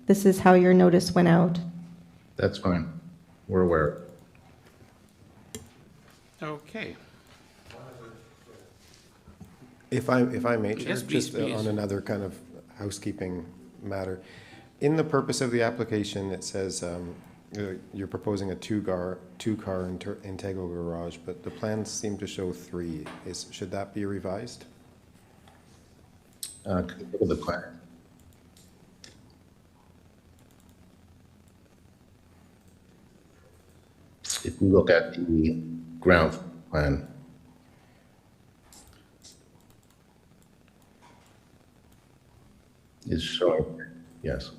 This is how your notice went out.
That's fine. We're aware.
Okay.
If I may, Chair,
Yes, please,
just
please.
on another kind of housekeeping matter. In the purpose of the application, it says you're proposing a two-car integral garage, but the plans seem to show 3. Should that be revised?
Look at the plan. If you look at the ground plan, it's showing, yes.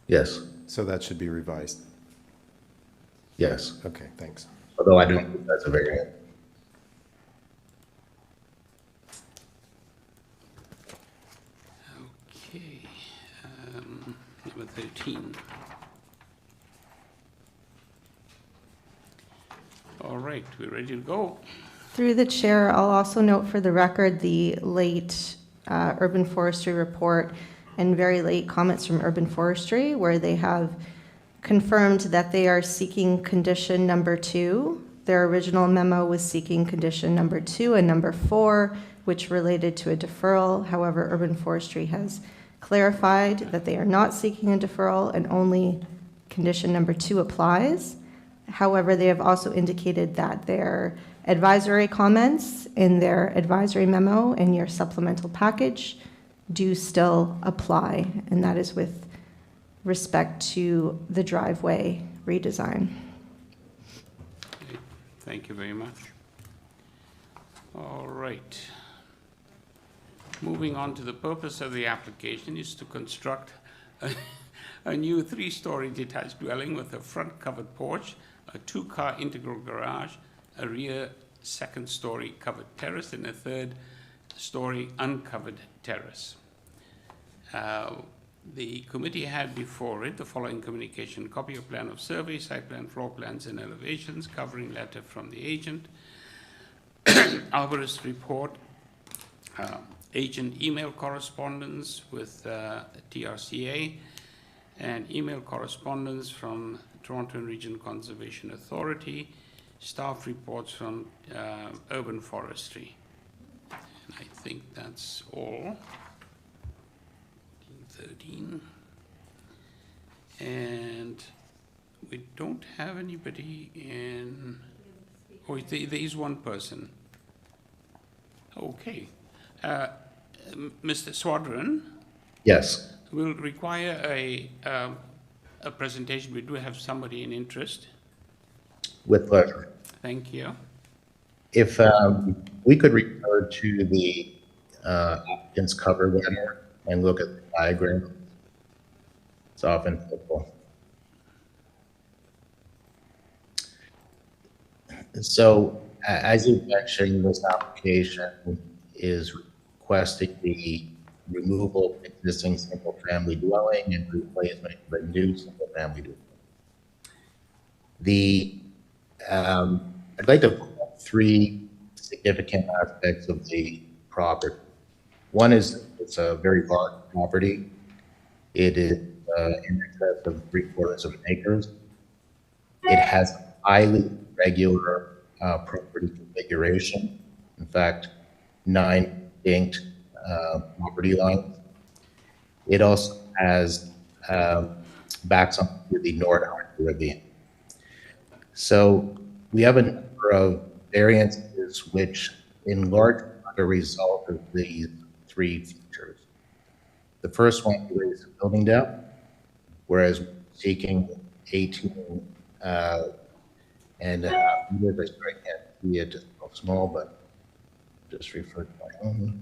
Yes,
So that should be revised.
yes.
Okay, thanks.
Although I don't think that's a variant.
Okay. Number 13. All right, we're ready to go.
Through the chair, I'll also note for the record the late urban forestry report and very late comments from urban forestry, where they have confirmed that they are seeking condition number 2. Their original memo was seeking condition number 2 and number 4, which related to a deferral. However, urban forestry has clarified that they are not seeking a deferral and only condition number 2 applies. However, they have also indicated that their advisory comments in their advisory memo and your supplemental package do still apply, and that is with respect to the driveway redesign.
Okay, thank you very much. All right. Moving on to the purpose of the application is to construct a new 3-story detached dwelling with a front covered porch, a 2-car integral garage, a rear 2nd-story covered terrace, and a 3rd-story uncovered terrace. The committee had before it the following communication: copy of plan of survey, site plan, floor plans, and elevations, covering letter from the agent, arborist report, agent email correspondence with TRCA, and email correspondence from Toronto Region Conservation Authority, staff reports from urban forestry. And I think that's all. 13. And we don't have anybody in, oh, there is one person. Okay. Mr. Swadron?
Yes.
Will require a presentation. We do have somebody in interest.
With pleasure.
Thank you.
If we could refer to the applicant's cover letter and look at the diagram, it's often helpful. So, as you mentioned, this application is requesting the removal of existing single-family dwelling and replacement of a new single-family dwelling. I'd like to point out 3 significant aspects of the property. One is it's a very large property. It is in excess of 3/4 of an acre. It has a highly regular property configuration. In fact, 9 distinct property lines. It also has backs onto the northern ravine. So we have a number of variances which in large part are a result of these three features. The first one is the building depth, whereas we're seeking 18 and a half meters. I can't see it, it's so small, but just refer to my own.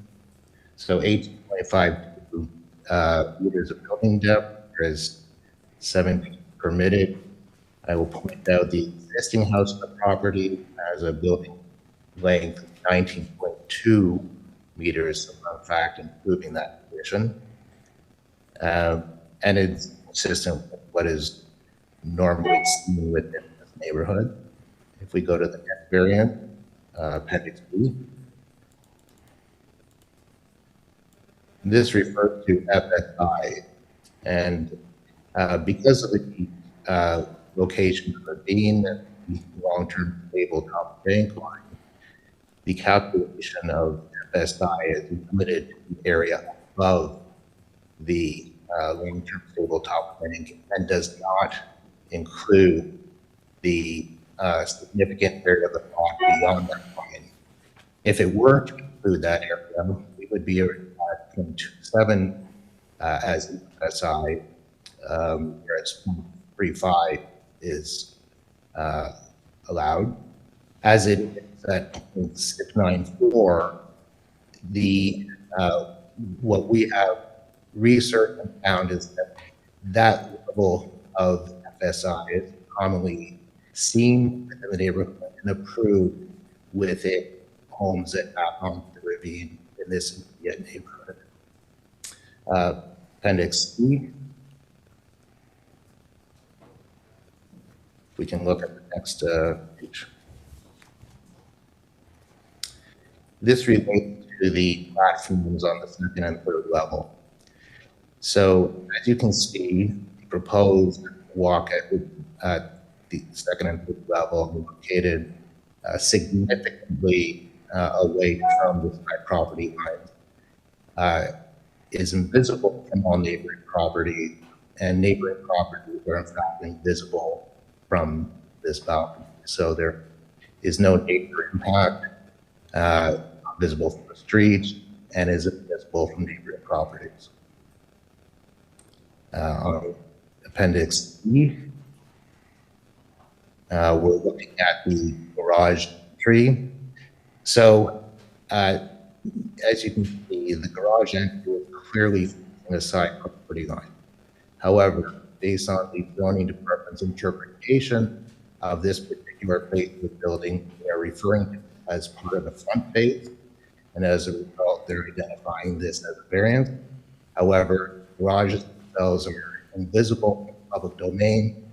So 18.5 meters of building depth, whereas 17 permitted. I will point out the existing house on the property has a building length of 19.2 meters, so in fact improving that condition. And it's consistent with what is normally seen within this neighborhood. If we go to the next variant, Appendix B, this refers to FSI, and because of the location of the ravine and the long-term stable top bank line, the calculation of FSI is limited to the area above the long-term stable top bank and does not include the significant area of the plot beyond that line. If it were to include that area, we would be at 0.27 as FSI, whereas 0.35 is allowed. As it is at 0.694, the what we have researched and found is that that level of FSI is commonly seen within the neighborhood and approved within homes that map onto the ravine in this immediate neighborhood. Appendix C. We can look at the next page. This relates to the platforms on the second and third level. So as you can see, the proposed walk at the second and third level located significantly away from the side property line, is invisible from all neighboring property, and neighboring properties are in fact invisible from this balcony. So there is no neighbor impact visible from the street and is visible from neighboring properties. On Appendix E, we're looking at the garage entry. So as you can see, the garage entry is clearly in a side property line. However, based on the zoning department's interpretation of this particular phase of the building, they are referring to it as part of the front phase, and as a result, they're identifying this as a variance. However, garages themselves are invisible in the public domain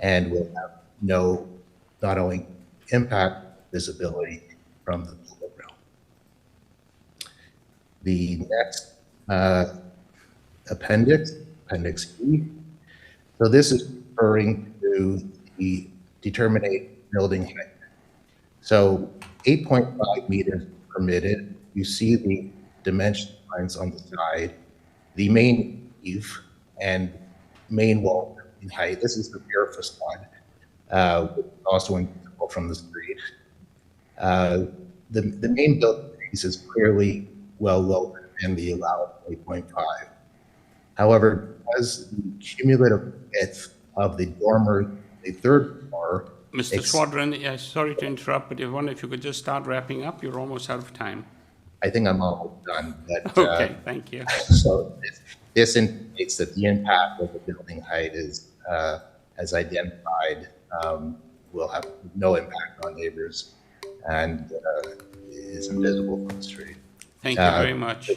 and will have not only impact visibility from the public realm. The next appendix E. So this is referring to the determinate building height. So 8.5 meters permitted. You see the dimension lines on the side. The main eave and main wall in height. This is the rear facade, also invisible from the street. The main building piece is clearly well lower than the allowed 8.5. However, as the cumulative width of the dormer, the third floor.
Mr. Swadron, yeah, sorry to interrupt, but I wonder if you could just start wrapping up. You're almost out of time.
I think I'm almost done. But,
okay, thank you.
So this indicates that the impact of the building height is, as identified, will have no impact on neighbors and is invisible from the street.
Thank you very much.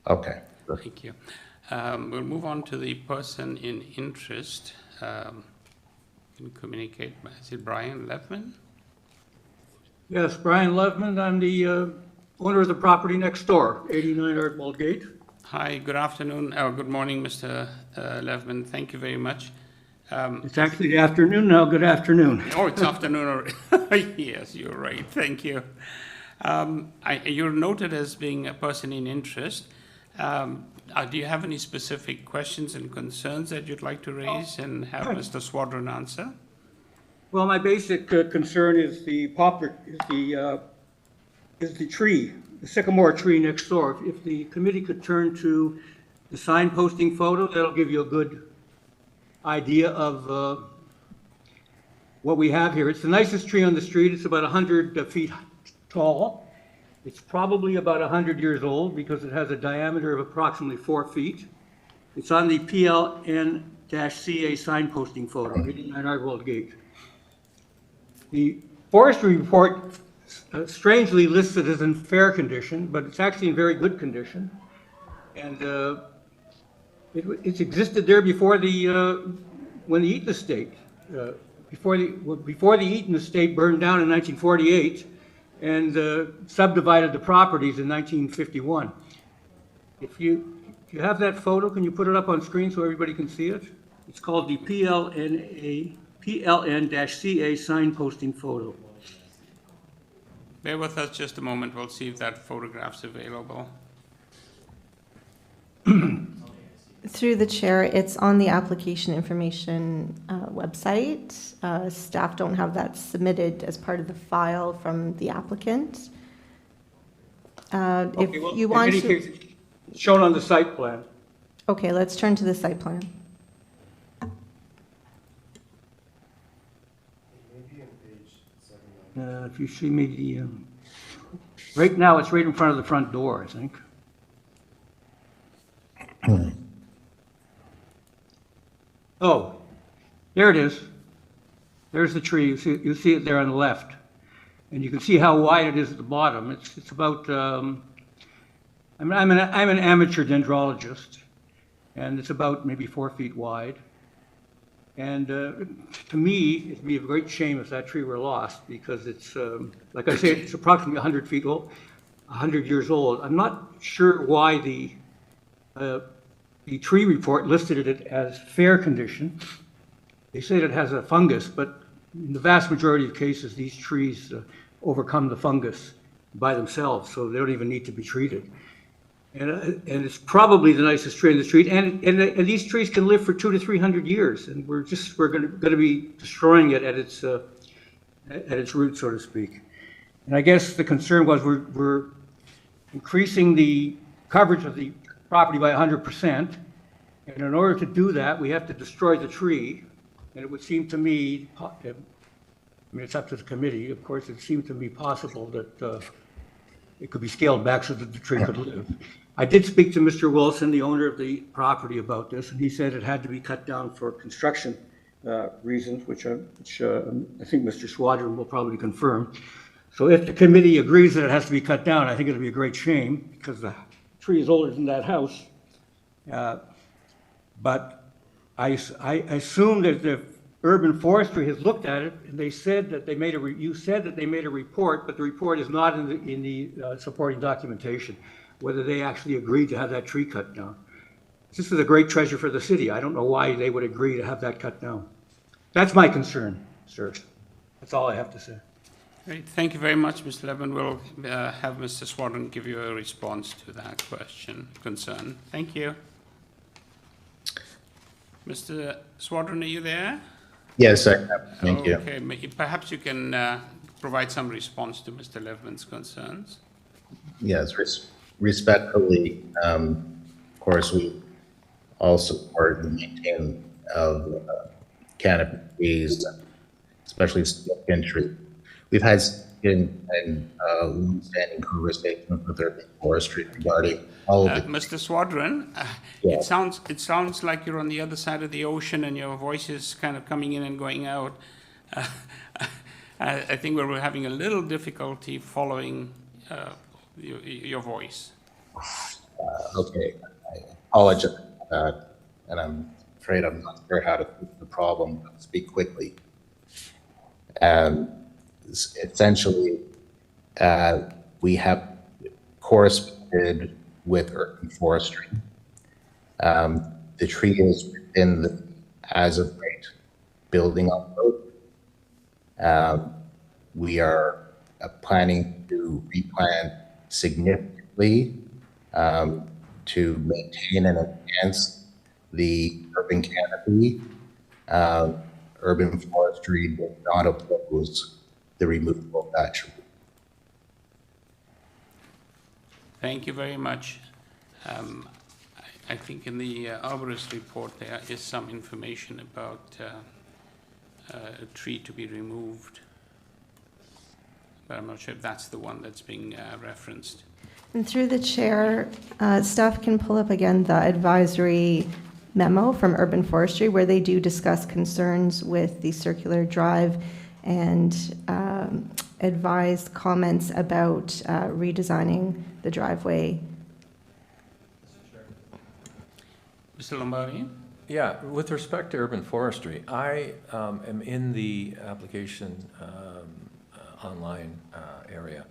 Okay.
Thank you. We'll move on to the person in interest. Can communicate. Is it Brian Levman?
Yes, Brian Levman. I'm the owner of the property next door, 89 ARDWOLD Gate.
Hi, good afternoon. Good morning, Mr. Levman. Thank you very much.
It's actually afternoon now. Good afternoon.
Oh, it's afternoon already. Yes, you're right. Thank you. You're noted as being a person in interest. Do you have any specific questions and concerns that you'd like to raise and have Mr. Swadron answer?
Well, my basic concern is the poplar, is the tree, the sycamore tree next door. If the committee could turn to the sign posting photo, that'll give you a good idea of what we have here. It's the nicest tree on the street. It's about 100 feet tall. It's probably about 100 years old because it has a diameter of approximately 4 feet. It's on the PLN-CA signposting photo, 89 ARDWOLD Gate. The forestry report strangely lists it as in fair condition, but it's actually in very good condition. And it's existed there before when the Eaton estate, before the Eaton estate burned down in 1948 and subdivided the properties in 1951. If you have that photo, can you put it up on screen so everybody can see it? It's called the PLN-CA signposting photo.
Bear with us just a moment. We'll see if that photograph's available.
Through the chair, it's on the application information website. Staff don't have that submitted as part of the file from the applicant.
Okay,
If
well,
you
in
want
any
to,
case, it's shown on the site plan.
okay, let's turn to the site plan.
If you see me, right now, it's right in front of the front door, I think. Oh, there it is. There's the tree. You see it there on the left. And you can see how wide it is at the bottom. It's about, I'm an amateur dendrologist, and it's about maybe 4 feet wide. And to me, it'd be a great shame if that tree were lost, because it's, like I say, it's approximately 100 feet old, 100 years old. I'm not sure why the tree report listed it as fair condition. They say it has a fungus, but in the vast majority of cases, these trees overcome the fungus by themselves, so they don't even need to be treated. And it's probably the nicest tree in the street, and these trees can live for 200 to 300 years, and we're going to be destroying it at its root, so to speak. And I guess the concern was we're increasing the coverage of the property by 100%, and in order to do that, we have to destroy the tree. And it would seem to me, I mean, it's up to the committee, of course, it seemed to me possible that it could be scaled back so that the tree could live. I did speak to Mr. Wilson, the owner of the property, about this, and he said it had to be cut down for construction reasons, which I think Mr. Swadron will probably confirm. So if the committee agrees that it has to be cut down, I think it'll be a great shame, because the tree is older than that house. But I assume that the urban forestry has looked at it, and they said that they made you said that they made a report, but the report is not in the supporting documentation, whether they actually agreed to have that tree cut down. This is a great treasure for the city. I don't know why they would agree to have that cut down. That's my concern, sir. That's all I have to say.
Great. Thank you very much, Mr. Levin. We'll have Mr. Swadron give you a response to that concern. Thank you. Mr. Swadron, are you there?
Yes, I am. Thank you.
Okay, perhaps you can provide some response to Mr. Levin's concerns.
Yes, respectfully, of course, we all support the maintaining of canopy trees, especially skin trees. We've had long-standing conversations with urban forestry regarding all of the...
Mr. Swadron,
Yeah.
it sounds like you're on the other side of the ocean and your voice is kind of coming in and going out. I think we're having a little difficulty following your voice.
Okay, I apologize for that, and I'm afraid I'm not sure how to fix the problem. I'll speak quickly. Essentially, we have corresponded with urban forestry. The tree is within the as of right building envelope. We are planning to replant significantly to maintain and enhance the urban canopy. Urban forestry does not oppose the removal of that tree.
Thank you very much. I think in the arborist report there is some information about a tree to be removed, but I'm not sure if that's the one that's being referenced.
And through the chair, staff can pull up again the advisory memo from Urban Forestry where they do discuss concerns with the circular drive and advise comments about redesigning the driveway.
Mr. Lombardi?
Yeah, with respect to urban forestry, I am in the application online area,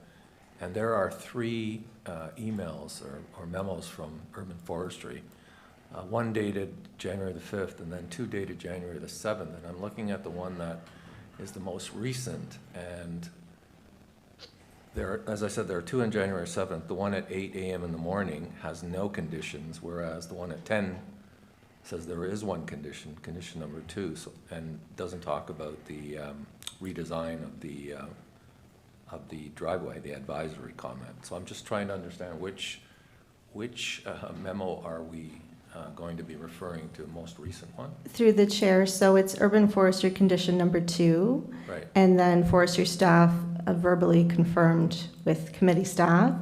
and there are 3 emails or memos from urban forestry, one dated January the 5th and then 2 dated January the 7th, and I'm looking at the one that is the most recent, and there, as I said, there are 2 on January 7th. The one at 8 a.m. in the morning has no conditions, whereas the one at 10 says there is one condition, condition number 2, so, and doesn't talk about the redesign of the driveway, the advisory comment. So I'm just trying to understand which memo are we going to be referring to, most recent one?
Through the chair, so it's urban forestry condition number 2.
Right.
And then forestry staff verbally confirmed with committee staff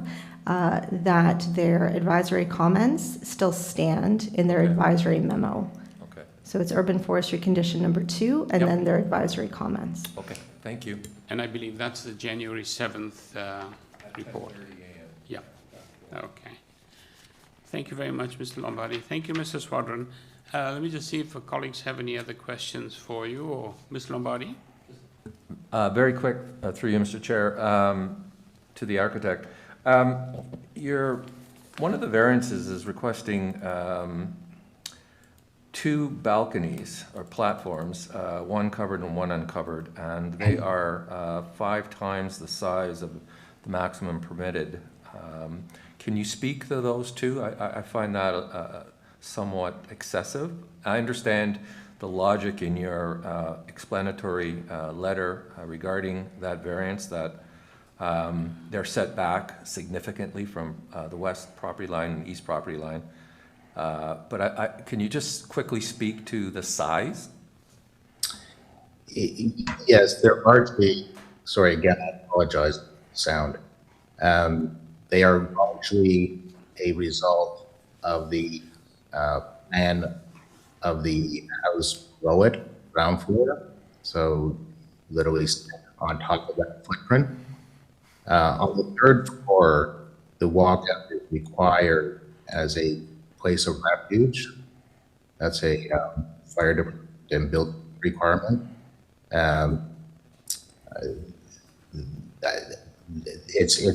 that their advisory comments still stand in their advisory memo.
Okay.
So it's urban forestry condition number 2 and then their advisory comments.
Okay, thank you.
And I believe that's the January 7th report. Yeah, okay. Thank you very much, Mr. Lombardi. Thank you, Mr. Swadron. Let me just see if colleagues have any other questions for you, or Ms. Lombardi?
Very quick, through you, Mr. Chair, to the architect. One of the variances is requesting 2 balconies or platforms, one covered and one uncovered, and they are 5 times the size of the maximum permitted. Can you speak to those 2? I find that somewhat excessive. I understand the logic in your explanatory letter regarding that variance, that they're set back significantly from the west property line and east property line. But can you just quickly speak to the size?
Yes, they're largely, sorry again, I apologize, sound. They are largely a result of the plan of the house below it, ground floor. So literally on top of that footprint. On the 3rd floor, the walkout is required as a place of refuge. That's a fire department and building requirement. It's a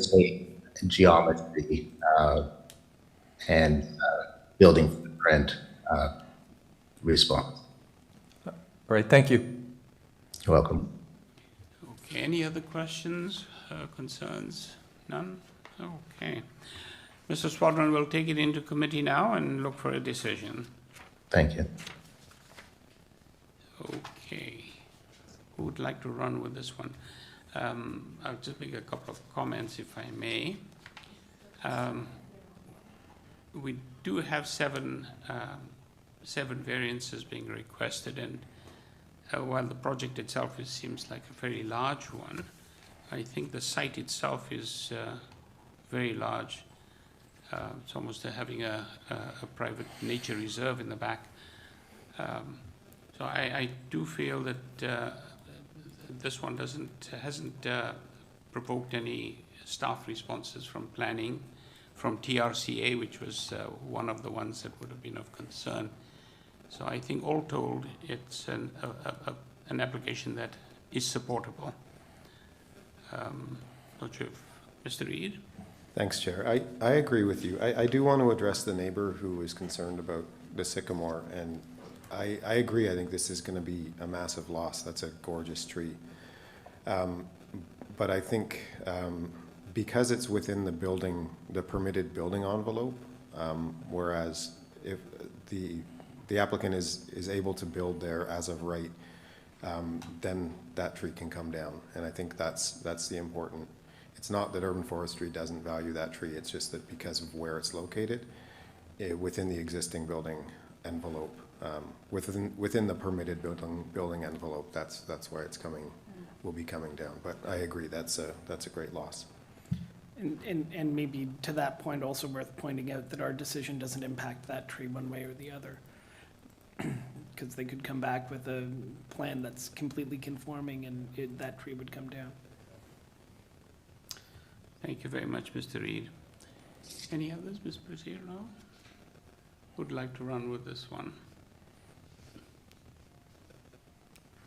geometry and building footprint response.
All right, thank you.
You're welcome.
Okay, any other questions, concerns? None? Okay. Mr. Swadron will take it into committee now and look for a decision.
Thank you.
Okay. Who would like to run with this one? I'll just make a couple of comments, if I may. We do have seven variances being requested, and while the project itself seems like a very large one, I think the site itself is very large. It's almost having a private nature reserve in the back. So I do feel that this one hasn't provoked any staff responses from planning, from TRCA, which was one of the ones that would have been of concern. So I think all told, it's an application that is supportable. Not sure if Mr. Reid?
Thanks, Chair. I agree with you. I do want to address the neighbor who is concerned about the sycamore, and I agree. I think this is going to be a massive loss. That's a gorgeous tree. But I think because it's within the permitted building envelope, Whereas if the applicant is able to build there as of right, then that tree can come down. And I think that's the important. It's not that urban forestry doesn't value that tree, it's just that because of where it's located, within the existing building envelope, within the permitted building envelope, that's why it's will be coming down. But I agree, that's a great loss.
And maybe to that point, also worth pointing out that our decision doesn't impact that tree one way or the other. Because they could come back with a plan that's completely conforming and that tree would come down.
Thank you very much, Mr. Reid. Any others, Ms. Brazier? No? Would like to run with this one?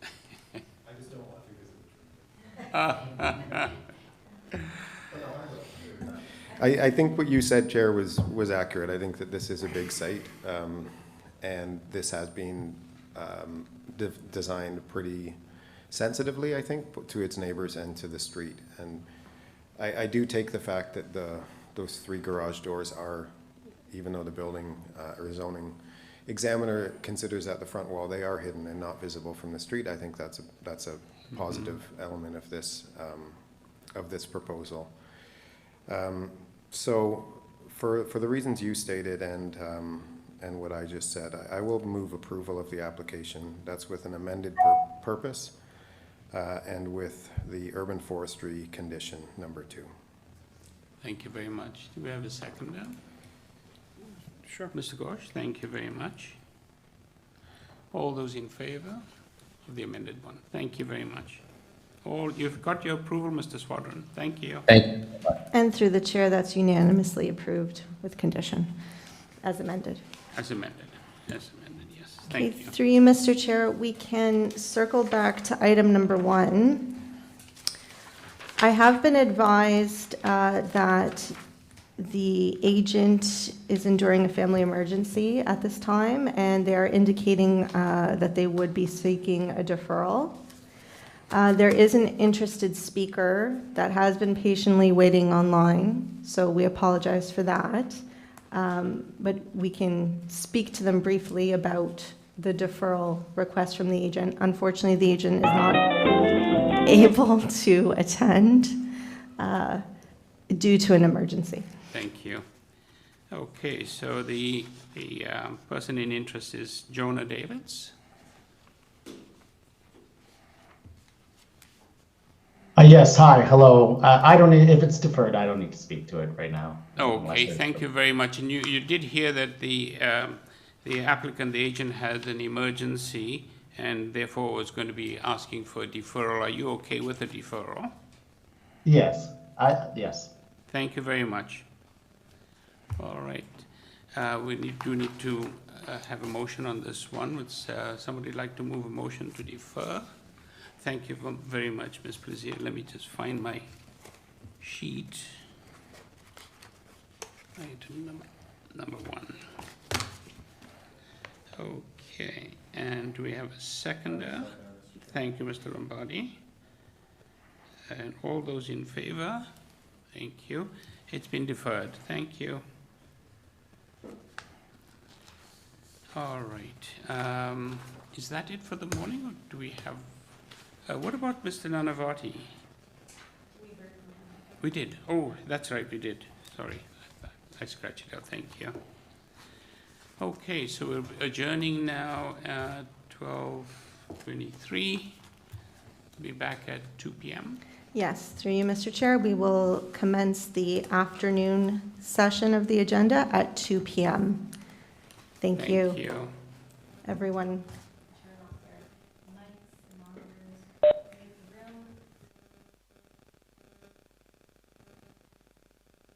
I just don't want to visit. I think what you said, Chair, was accurate. I think that this is a big site, and this has been designed pretty sensitively, I think, to its neighbors and to the street. And I do take the fact that those 3 garage doors are, even though the building or zoning examiner considers that the front wall, they are hidden and not visible from the street. I think that's a positive element of this proposal. So for the reasons you stated and what I just said, I will move approval of the application. That's with an amended purpose and with the urban forestry condition number 2.
Thank you very much. Do we have a second now?
Sure.
Mr. Ghosh, thank you very much. All those in favor of the amended one? Thank you very much. You've got your approval, Mr. Swadron. Thank you.
Thank you.
And through the chair, that's unanimously approved with condition as amended.
As amended. As amended, yes.
Okay,
Thank you.
through you, Mr. Chair, we can circle back to item number 1. I have been advised that the agent is enduring a family emergency at this time, and they are indicating that they would be seeking a deferral. There is an interested speaker that has been patiently waiting online, so we apologize for that. But we can speak to them briefly about the deferral request from the agent. Unfortunately, the agent is not able to attend due to an emergency.
Thank you. Okay, so the person in interest is Jonah Davids.
Yes, hi, hello. I don't need, if it's deferred, I don't need to speak to it right now.
Okay, thank you very much. And you did hear that the applicant, the agent, had an emergency and therefore was going to be asking for a deferral. Are you okay with a deferral?
Yes, yes.
Thank you very much. All right. We need to have a motion on this one. Would somebody like to move a motion to defer? Thank you very much, Ms. Brazier. Let me just find my sheet. Item number 1. Okay, and do we have a seconder? Thank you, Mr. Lombardi. And all those in favor? Thank you. It's been deferred. Thank you. All right. Is that it for the morning, or do we have... what about Mr. Nanavati? We did. Oh, that's right, we did. Sorry, I scratched it out. Thank you. Okay, so we're adjourning now at 12:23. Be back at 2 p.m.
Yes, through you, Mr. Chair, we will commence the afternoon session of the agenda at 2 p.m. Thank you.
Thank you.
Everyone.